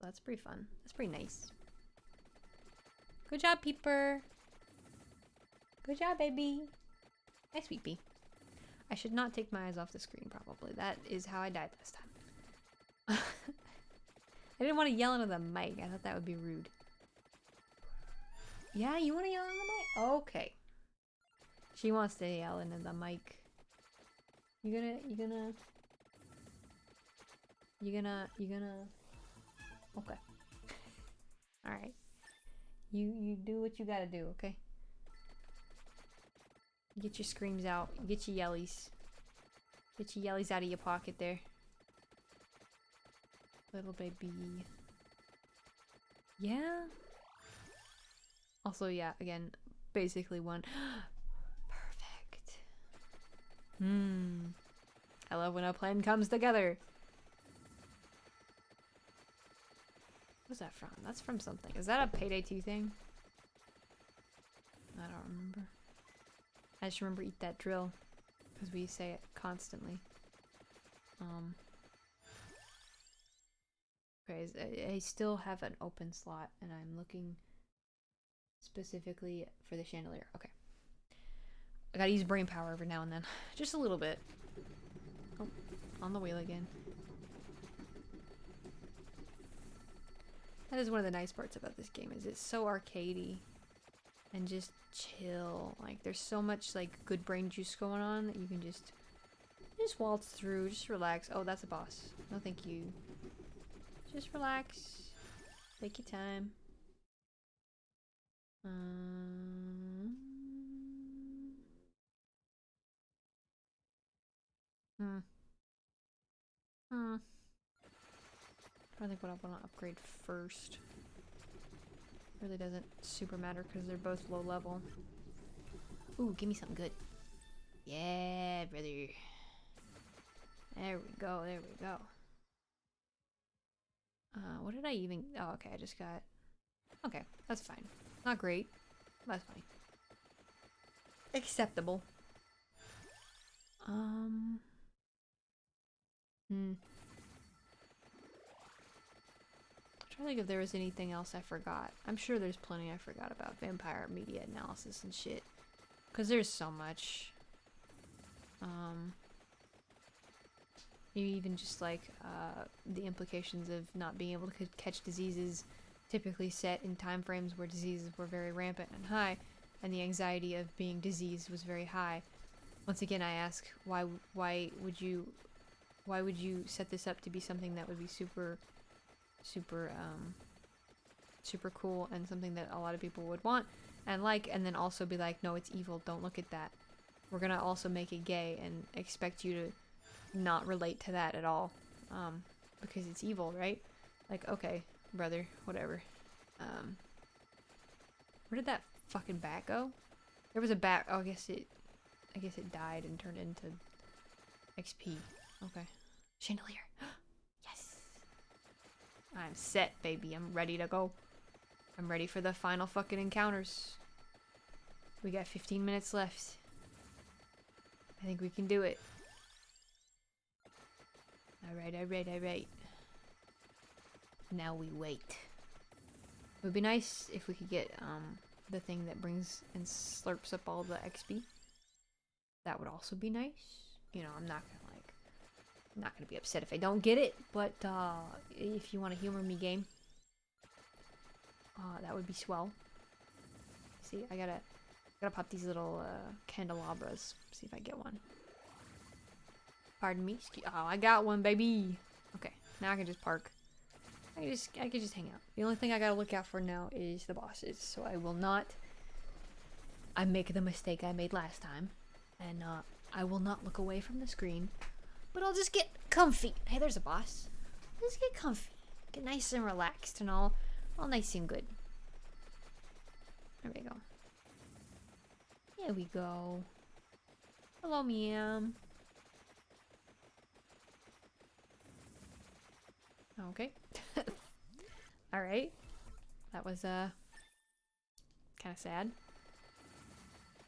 That's pretty fun. That's pretty nice. Good job, Peeper. Good job, baby. Hi, sweet pea. I should not take my eyes off the screen, probably. That is how I died last time. I didn't want to yell into the mic. I thought that would be rude. Yeah, you want to yell into the mic? Okay. She wants to yell into the mic. You gonna... Okay. Alright. You do what you gotta do, okay? Get your screams out. Get your yellies. Get your yellies out of your pocket there. Little baby. Yeah? Also, yeah, again, basically one. Perfect. I love when a plan comes together. What's that from? That's from something. Is that a Payday 2 thing? I don't remember. just remember eat that drill. Because we say it constantly. Okay, I still have an open slot, and I'm looking specifically for the chandelier. Okay. I gotta use brain power every now and then. Just a little bit. Oh, on the wheel again. That is one of the nice parts about this game, is it's so arcadey and just chill. Like, there's so much like good brain juice going on that you can just waltz through, just relax. Oh, that's a boss. No, thank you. Just relax. Take your time. I think what I want to upgrade first. Really doesn't super matter because they're both low level. Ooh, give me something good. Yeah, brother. There we go, there we go. What did I even... Oh, okay, I just got... Okay, that's fine. Not great. That's fine. Acceptable. I'm trying to think if there was anything else I forgot. I'm sure there's plenty I forgot about vampire media analysis and shit. Because there's so much. Maybe even just like the implications of not being able to catch diseases typically set in time frames where diseases were very rampant and high, and the anxiety of being diseased was very high. Once again, I ask, why would you set this up to be something that would be super cool and something that a lot of people would want and like, and then also be like, no, it's evil, don't look at that. We're gonna also make it gay and expect you to not relate to that at all, because it's evil, right? Like, okay, brother, whatever. Where did that fucking bat go? There was a bat. Oh, I guess it died and turned into XP. Okay. Chandelier. Yes. I'm set, baby. I'm ready to go. I'm ready for the final fucking encounters. We got 15 minutes left. I think we can do it. Alright. Now we wait. It would be nice if we could get the thing that brings and slurps up all the XP. That would also be nice. You know, I'm not gonna be upset if I don't get it, but if you want to humor me, game, that would be swell. See, I gotta pop these little candelabras. See if I get one. Pardon me. Oh, I got one, baby. Okay, now I can just park. I can just hang out. The only thing I gotta look out for now is the bosses. So I will not. I make the mistake I made last time, and I will not look away from the screen. But I'll just get comfy. Hey, there's a boss. Just get comfy. Get nice and relaxed and all nice and good. There we go. There we go. Hello, Miam. Okay. Alright. That was, kind of sad.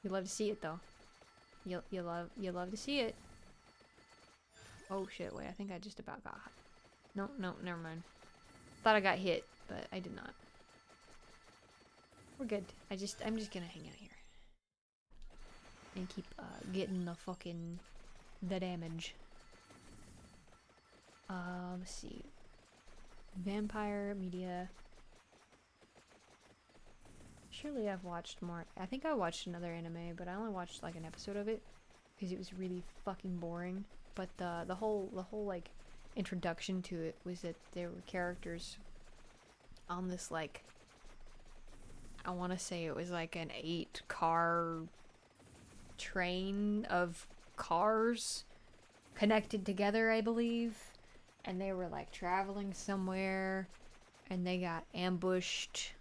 You love to see it, though. You love to see it. Oh shit, wait, I think I just about got... No, never mind. Thought I got hit, but I did not. We're good. I'm just gonna hang out here. And keep, getting the damage. Let's see. Vampire media. Surely I've watched more. I think I watched another anime, but I only watched like an episode of it because it was really fucking boring. But the whole like introduction to it was that there were characters on this, like, I want to say it was like an 8-car train of cars connected together, I believe. And they were like traveling somewhere and they got ambushed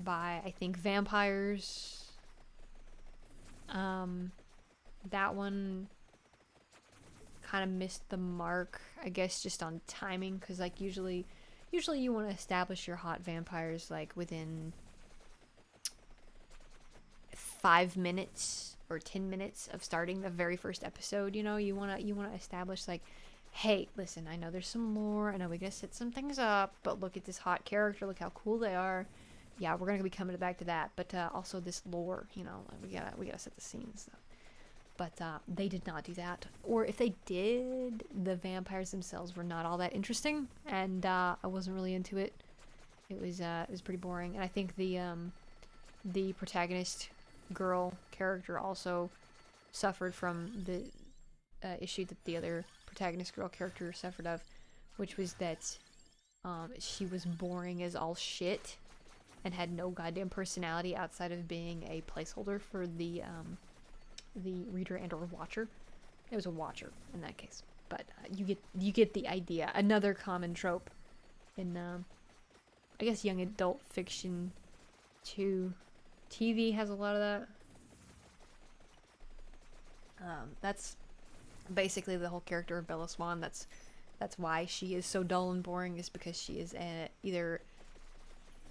by, I think, vampires. That one kind of missed the mark, I guess, just on timing, because like usually you want to establish your hot vampires like within 5 minutes or 10 minutes of starting the very first episode. You know, you want to establish like, hey, listen, I know there's some lore, I know we gotta set some things up, but look at this hot character, look how cool they are. Yeah, we're gonna be coming back to that, but also this lore, you know, we gotta set the scenes though. But they did not do that, or if they did, the vampires themselves were not all that interesting, and I wasn't really into it. It was pretty boring, and I think the protagonist girl character also suffered from the issue that the other protagonist girl character suffered of, which was that she was boring as all shit and had no goddamn personality outside of being a placeholder for the reader and or watcher. It was a watcher in that case, but you get the idea. Another common trope in I guess young adult fiction too. TV has a lot of that. That's basically the whole character of Bella Swan. That's why she is so dull and boring, is because she is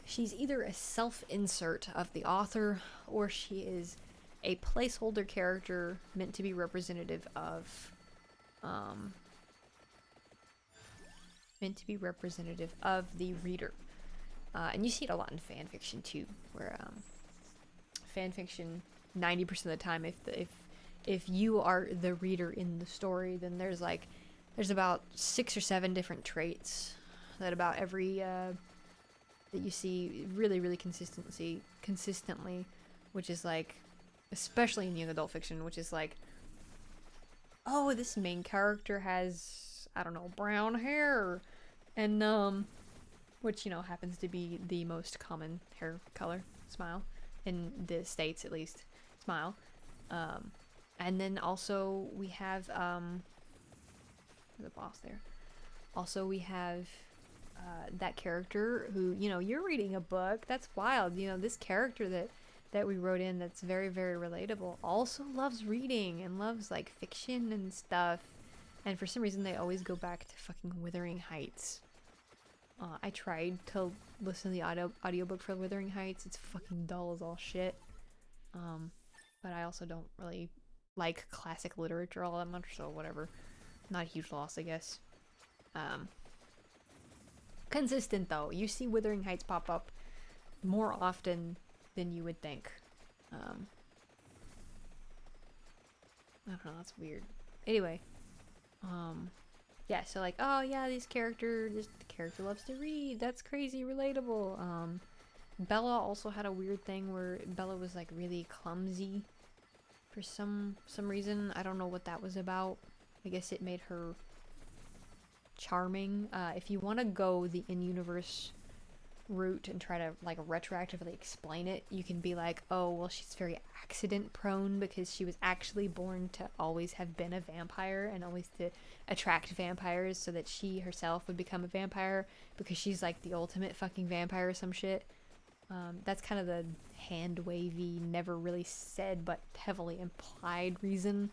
she's either a self-insert of the author, or she is a placeholder character meant to be representative of the reader. And you see it a lot in fan fiction too, where fan fiction 90% of the time, if you are the reader in the story, then there's about 6 or 7 different traits that about every that you see really consistently, which is like, especially in young adult fiction, which is like, oh, this main character has, I don't know, brown hair, and which, you know, happens to be the most common hair color, smile, in the States at least, smile. And then also we have the boss there. Also we have that character who, you know, you're reading a book, that's wild, you know, this character that we wrote in that's very relatable also loves reading and loves like fiction and stuff, and for some reason they always go back to fucking Wuthering Heights. I tried to listen to the audiobook for Wuthering Heights. It's fucking dull as all shit. But I also don't really like classic literature all that much, so whatever. Not a huge loss, I guess. Consistent though. You see Wuthering Heights pop up more often than you would think. I don't know, that's weird. Anyway, yeah, so like, oh yeah, the character loves to read. That's crazy relatable. Bella also had a weird thing where Bella was like really clumsy for some reason. I don't know what that was about. I guess it made her charming. If you want to go the in-universe route and try to like retroactively explain it, you can be like, oh well, she's very accident prone because she was actually born to always have been a vampire and always to attract vampires, so that she herself would become a vampire because she's like the ultimate fucking vampire or some shit. That's kind of the hand wavy, never really said but heavily implied reason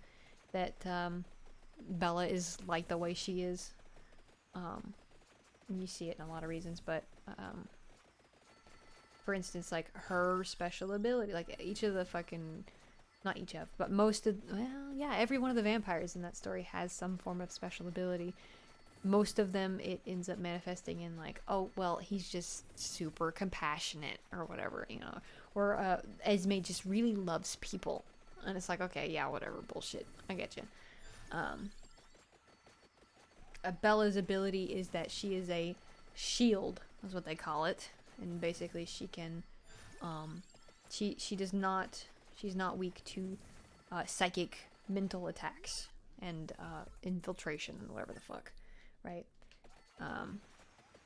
that Bella is like the way she is. And you see it in a lot of reasons, but for instance, like her special ability, like each of the fucking, not each of, but most of, well, yeah, every one of the vampires in that story has some form of special ability. Most of them, it ends up manifesting in like, oh, well, he's just super compassionate or whatever, you know, or Esme just really loves people, and it's like, okay, yeah, whatever, bullshit, I get you. Bella's ability is that she is a shield, is what they call it, and basically she can, she's not weak to psychic mental attacks and infiltration and whatever the fuck, right?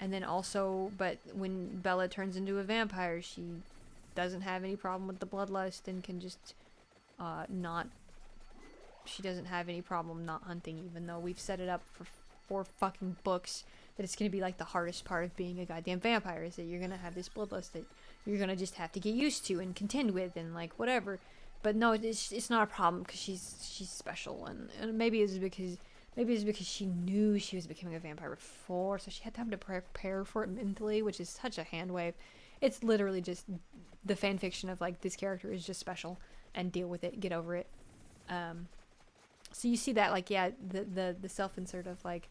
And then also, but when Bella turns into a vampire, she doesn't have any problem with the bloodlust and can just she doesn't have any problem not hunting, even though we've set it up for 4 fucking books that it's gonna be like the hardest part of being a goddamn vampire, is that you're gonna have this bloodlust that you're gonna just have to get used to and contend with and like whatever. But no, it's not a problem because she's special, and maybe it's because she knew she was becoming a vampire before, so she had time to prepare for it mentally, which is such a hand wave. It's literally just the fan fiction of like, this character is just special and deal with it, get over it. So you see that, like, yeah, the self-insert of, like,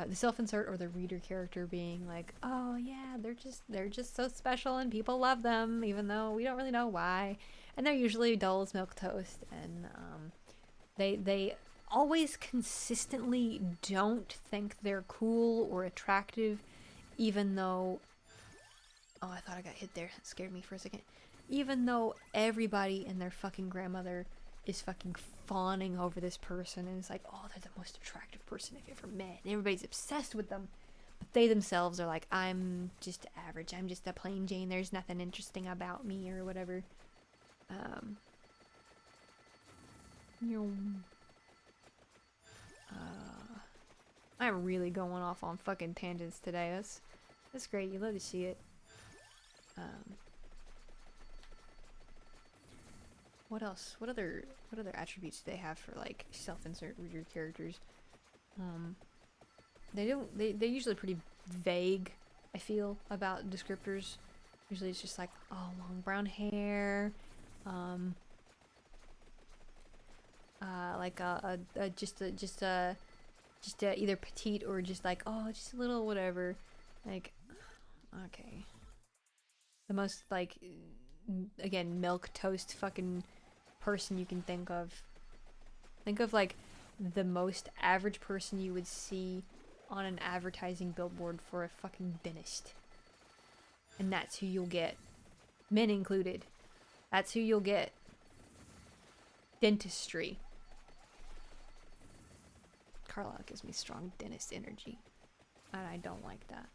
the self-insert or the reader character being like, oh yeah, they're just so special and people love them even though we don't really know why, and they're usually dull as milk toast, and they always consistently don't think they're cool or attractive, even though, oh, I thought I got hit there, it scared me for a second, even though everybody and their fucking grandmother is fucking fawning over this person, and it's like, oh, they're the most attractive person I've ever met, and everybody's obsessed with them, but they themselves are like, I'm just average, I'm just a plain Jane, there's nothing interesting about me, or whatever. I'm really going off on fucking tangents today. That's great, you love to see it. What else? What other attributes do they have for, like, self-insert reader characters? They're usually pretty vague, I feel, about descriptors. Usually it's just like, oh, long brown hair, like just either petite or just like, oh, just a little whatever, like, okay. The most, like, again, milk toast fucking person you can think of. Think of, like, the most average person you would see on an advertising billboard for a fucking dentist. And that's who you'll get. Men included. That's who you'll get. Dentistry. Carlisle gives me strong dentist energy, and I don't like that.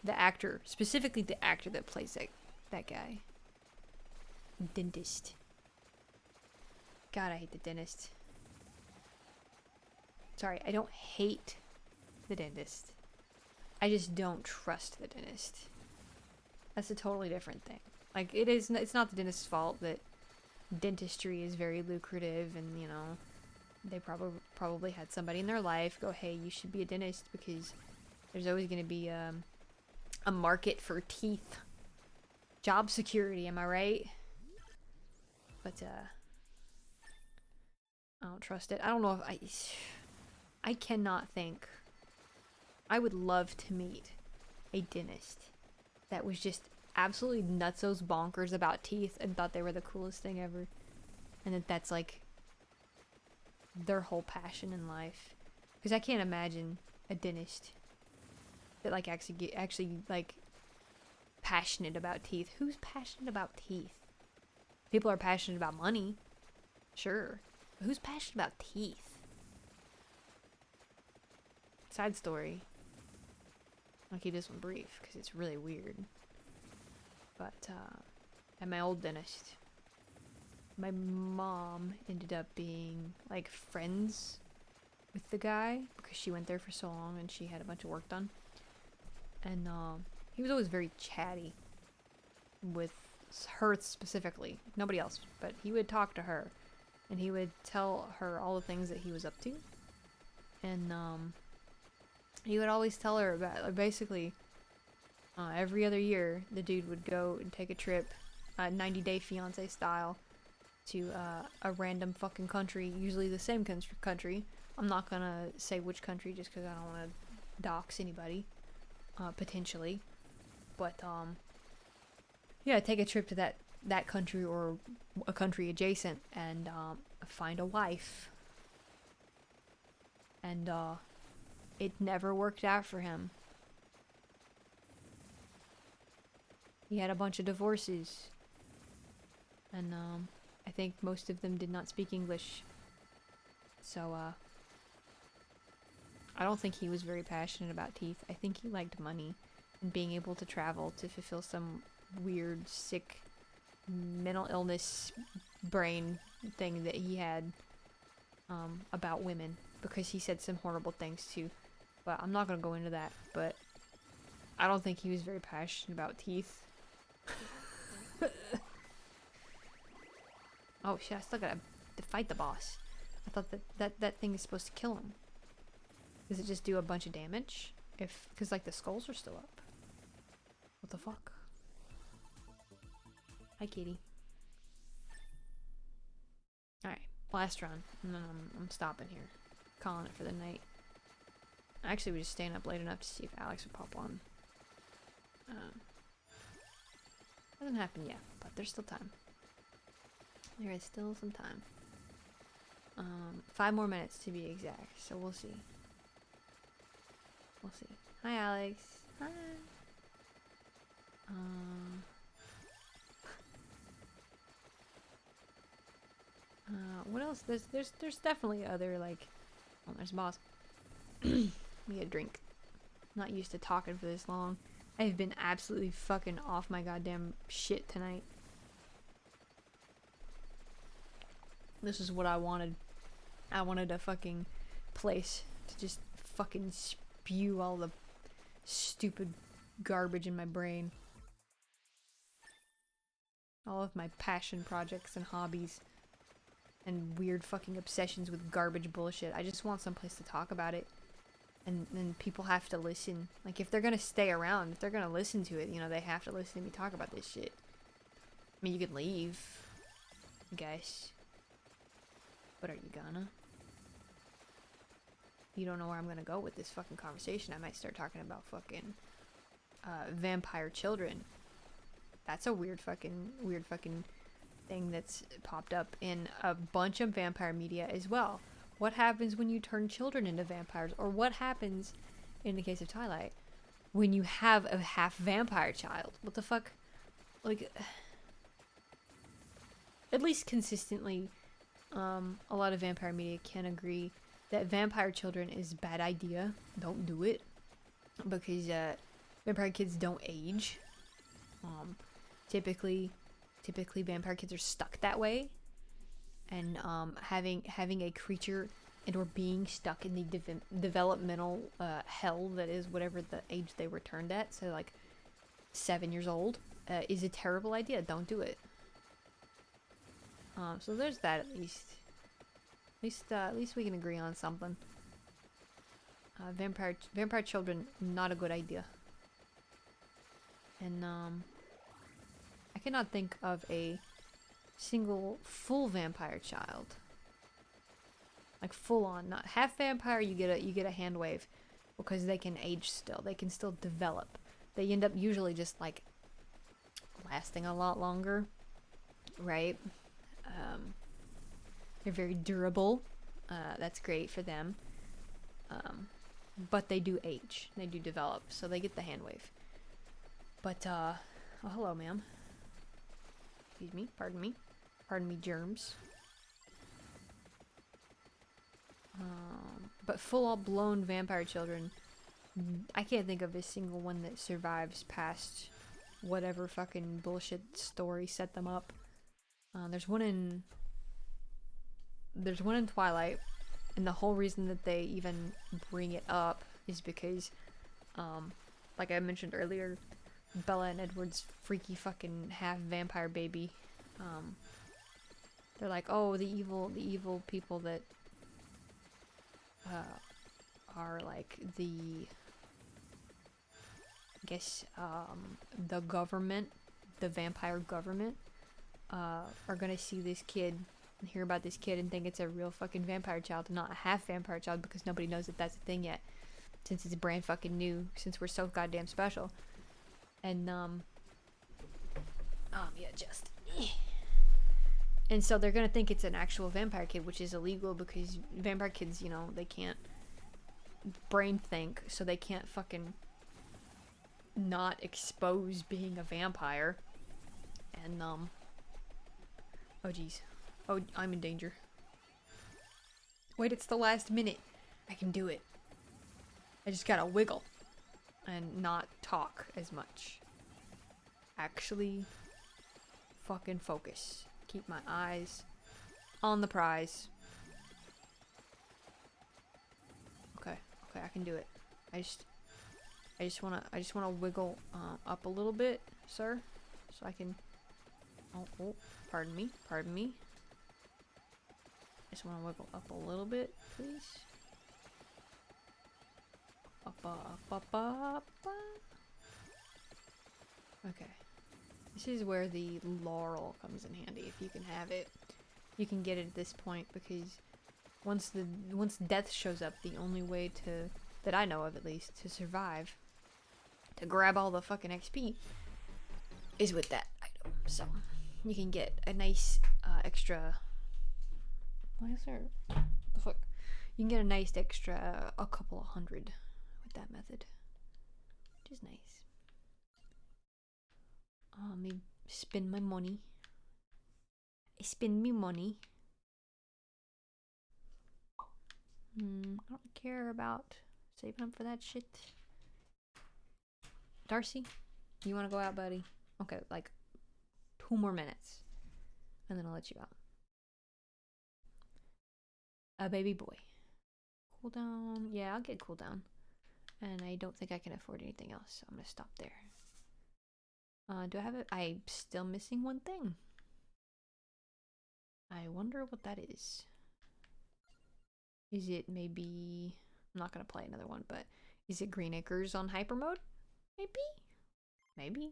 The actor, specifically the actor that plays that guy. Dentist. God, I hate the dentist. Sorry, I don't hate the dentist. I just don't trust the dentist. That's a totally different thing. Like, it's not the dentist's fault that dentistry is very lucrative, and, you know, they probably had somebody in their life go, hey, you should be a dentist because there's always going to be a market for teeth. Job security, am I right? But I don't trust it. I don't know if I cannot think. I would love to meet a dentist that was just absolutely nutsos bonkers about teeth and thought they were the coolest thing ever, and that's like their whole passion in life. Because I can't imagine a dentist that, like, actually like passionate about teeth. Who's passionate about teeth? People are passionate about money, sure, but who's passionate about teeth? Side story. I'll keep this one brief because it's really weird. But at my old dentist, my mom ended up being, like, friends with the guy because she went there for so long and she had a bunch of work done. And he was always very chatty with her specifically, nobody else, but he would talk to her and he would tell her all the things that he was up to. And he would always tell her about, like, basically every other year the dude would go and take a trip, 90-day fiance style, to a random fucking country, usually the same country. I'm not gonna say which country just because I don't want to dox anybody, potentially, but yeah, take a trip to that country or a country adjacent and find a wife. And it never worked out for him. He had a bunch of divorces, and I think most of them did not speak English. So I don't think he was very passionate about teeth. I think he liked money and being able to travel to fulfill some weird, sick, mental illness brain thing that he had about women, because he said some horrible things too. But I'm not gonna go into that. But I don't think he was very passionate about teeth. Oh shit, I still gotta fight the boss. I thought that thing is supposed to kill him. Does it just do a bunch of damage? Because, like, the skulls are still up. What the fuck? Hi, kitty. Last run. And then I'm stopping here. Calling it for the night. Actually, we're just staying up late enough to see if Alex would pop on. Hasn't happened yet, but there's still time. There is still some time. 5 more minutes to be exact, so we'll see. We'll see. Hi, Alex. Hi. What else? There's definitely other, like, oh, there's a boss. Let me get a drink. Not used to talking for this long. I've been absolutely fucking off my goddamn shit tonight. This is what I wanted. I wanted a fucking place to just fucking spew all the stupid garbage in my brain. All of my passion projects and hobbies. And weird fucking obsessions with garbage bullshit. I just want some place to talk about it. And then people have to listen. Like, if they're gonna stay around, if they're gonna listen to it, you know, they have to listen to me talk about this shit. I mean, you could leave, I guess. But are you gonna? You don't know where I'm gonna go with this fucking conversation. I might start talking about fucking vampire children. That's a weird fucking thing that's popped up in a bunch of vampire media as well. What happens when you turn children into vampires? Or what happens, in the case of Twilight, when you have a half vampire child? What the fuck? Like, at least consistently, a lot of vampire media can agree that vampire children is a bad idea. Don't do it. Because vampire kids don't age. Typically vampire kids are stuck that way. And having a creature and or being stuck in the developmental hell that is whatever the age they were turned at, so like 7 years old, is a terrible idea. Don't do it. So there's that at least. At least we can agree on something. Vampire children, not a good idea. And I cannot think of a single full vampire child, like full on, not half vampire. You get a hand wave because they can age still. They can still develop. They end up usually just like lasting a lot longer, right? They're very durable. That's great for them. But they do age. They do develop, so they get the hand wave. But oh, hello, ma'am. Excuse me. Pardon me. Pardon me, germs. But full-blown vampire children, I can't think of a single one that survives past whatever fucking bullshit story set them up. There's one in Twilight, and the whole reason that they even bring it up is because, like I mentioned earlier, Bella and Edward's freaky fucking half vampire baby. They're like, oh, the evil people that are like the, I guess, the government, the vampire government, are gonna see this kid and hear about this kid and think it's a real fucking vampire child and not a half vampire child, because nobody knows that that's a thing yet, since it's brand fucking new, since we're so goddamn special. And yeah, just and so they're gonna think it's an actual vampire kid, which is illegal because vampire kids, you know, they can't brain think, so they can't fucking not expose being a vampire. And oh jeez, oh, I'm in danger. Wait, it's the last minute. I can do it. I just gotta wiggle and not talk as much. Actually fucking focus. Keep my eyes on the prize. Okay, I can do it. I just wanna wiggle up a little bit, sir, so I can. Oh, pardon me. I just wanna wiggle up a little bit, please. Up. Okay. This is where the laurel comes in handy, if you can have it. you can get it at this point, because once death shows up, the only way to, that I know of at least, to survive, to grab all the fucking XP, is with that item. So you can get a nice extra. Why is there? What the fuck? You can get a nice extra a couple of hundred with that method, which is nice. Let me spend my money. I spend me money. I don't care about saving up for that shit. Darcy, you want to go out, buddy? Okay, like 2 more minutes, and then I'll let you out. A baby boy. Cooldown. Yeah, I'll get cooldown. And I don't think I can afford anything else, so I'm gonna stop there. Do I have it? I'm still missing one thing. I wonder what that is. Is it maybe... I'm not gonna play another one, but is it Green Acres on hyper mode? Maybe? Maybe?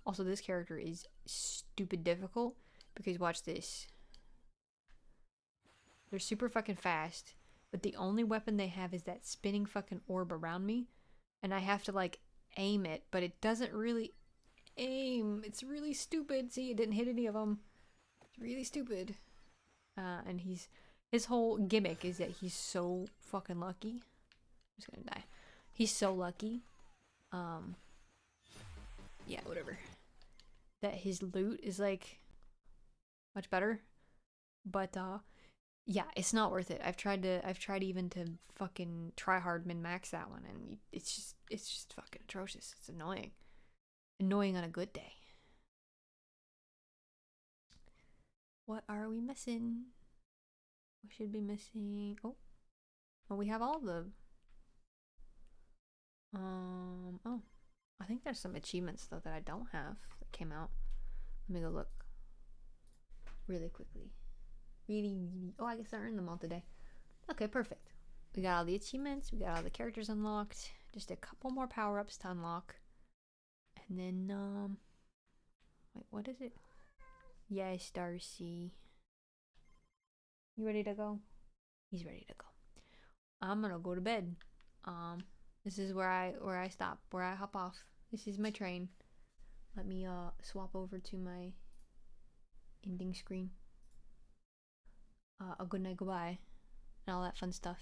Also, this character is stupid difficult, because watch this. They're super fucking fast, but the only weapon they have is that spinning fucking orb around me, and I have to like aim it, but it doesn't really aim. It's really stupid. See, it didn't hit any of them. It's really stupid. And his whole gimmick is that he's so fucking lucky. I'm just gonna die. He's so lucky. Yeah, whatever. That his loot is like much better, but yeah, it's not worth it. I've tried even to fucking try hard min max that one, and it's just fucking atrocious. It's annoying on a good day. What are we missing? We should be missing. Oh, well, we have all the. Oh, I think there's some achievements though that I don't have that came out. Let me go look really quickly. Really. Oh, I guess I earned them all today. Okay, perfect. We got all the achievements. We got all the characters unlocked. Just a couple more power-ups to unlock. And then, wait, what is it? Yes, Darcy. You ready to go? He's ready to go. I'm gonna go to bed. This is where I stop, where I hop off. This is my train. Let me swap over to my ending screen. A good night, goodbye, and all that fun stuff.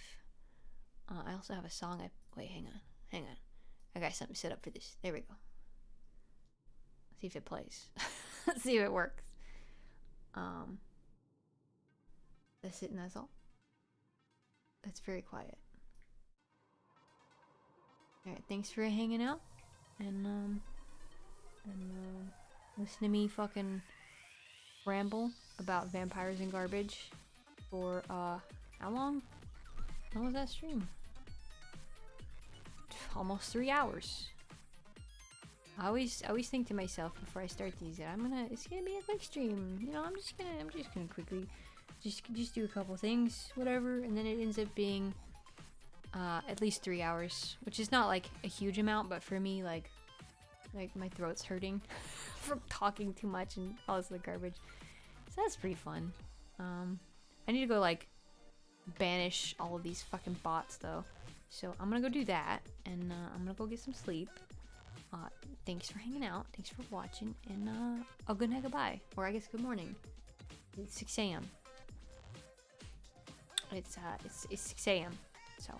I also have a song. Wait, hang on. I got something set up for this. There we go. Let's see if it plays. Let's see if it works. That's it, and that's all. That's very quiet. All right, thanks for hanging out, and listen to me fucking ramble about vampires and garbage for how long? How was that stream? Almost 3 hours. I always think to myself before I start these that it's gonna be a quick stream. You know, I'm just gonna quickly just do a couple things, whatever, and then it ends up being at least 3 hours, which is not like a huge amount, but for me, like my throat's hurting from talking too much and all this other garbage. So that's pretty fun. I need to go like banish all of these fucking bots though. So I'm gonna go do that, and I'm gonna go get some sleep. Thanks for hanging out. Thanks for watching, and a good night, goodbye, or I guess good morning. It's 6 a.m. It's 6 a.m. So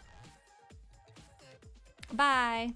bye.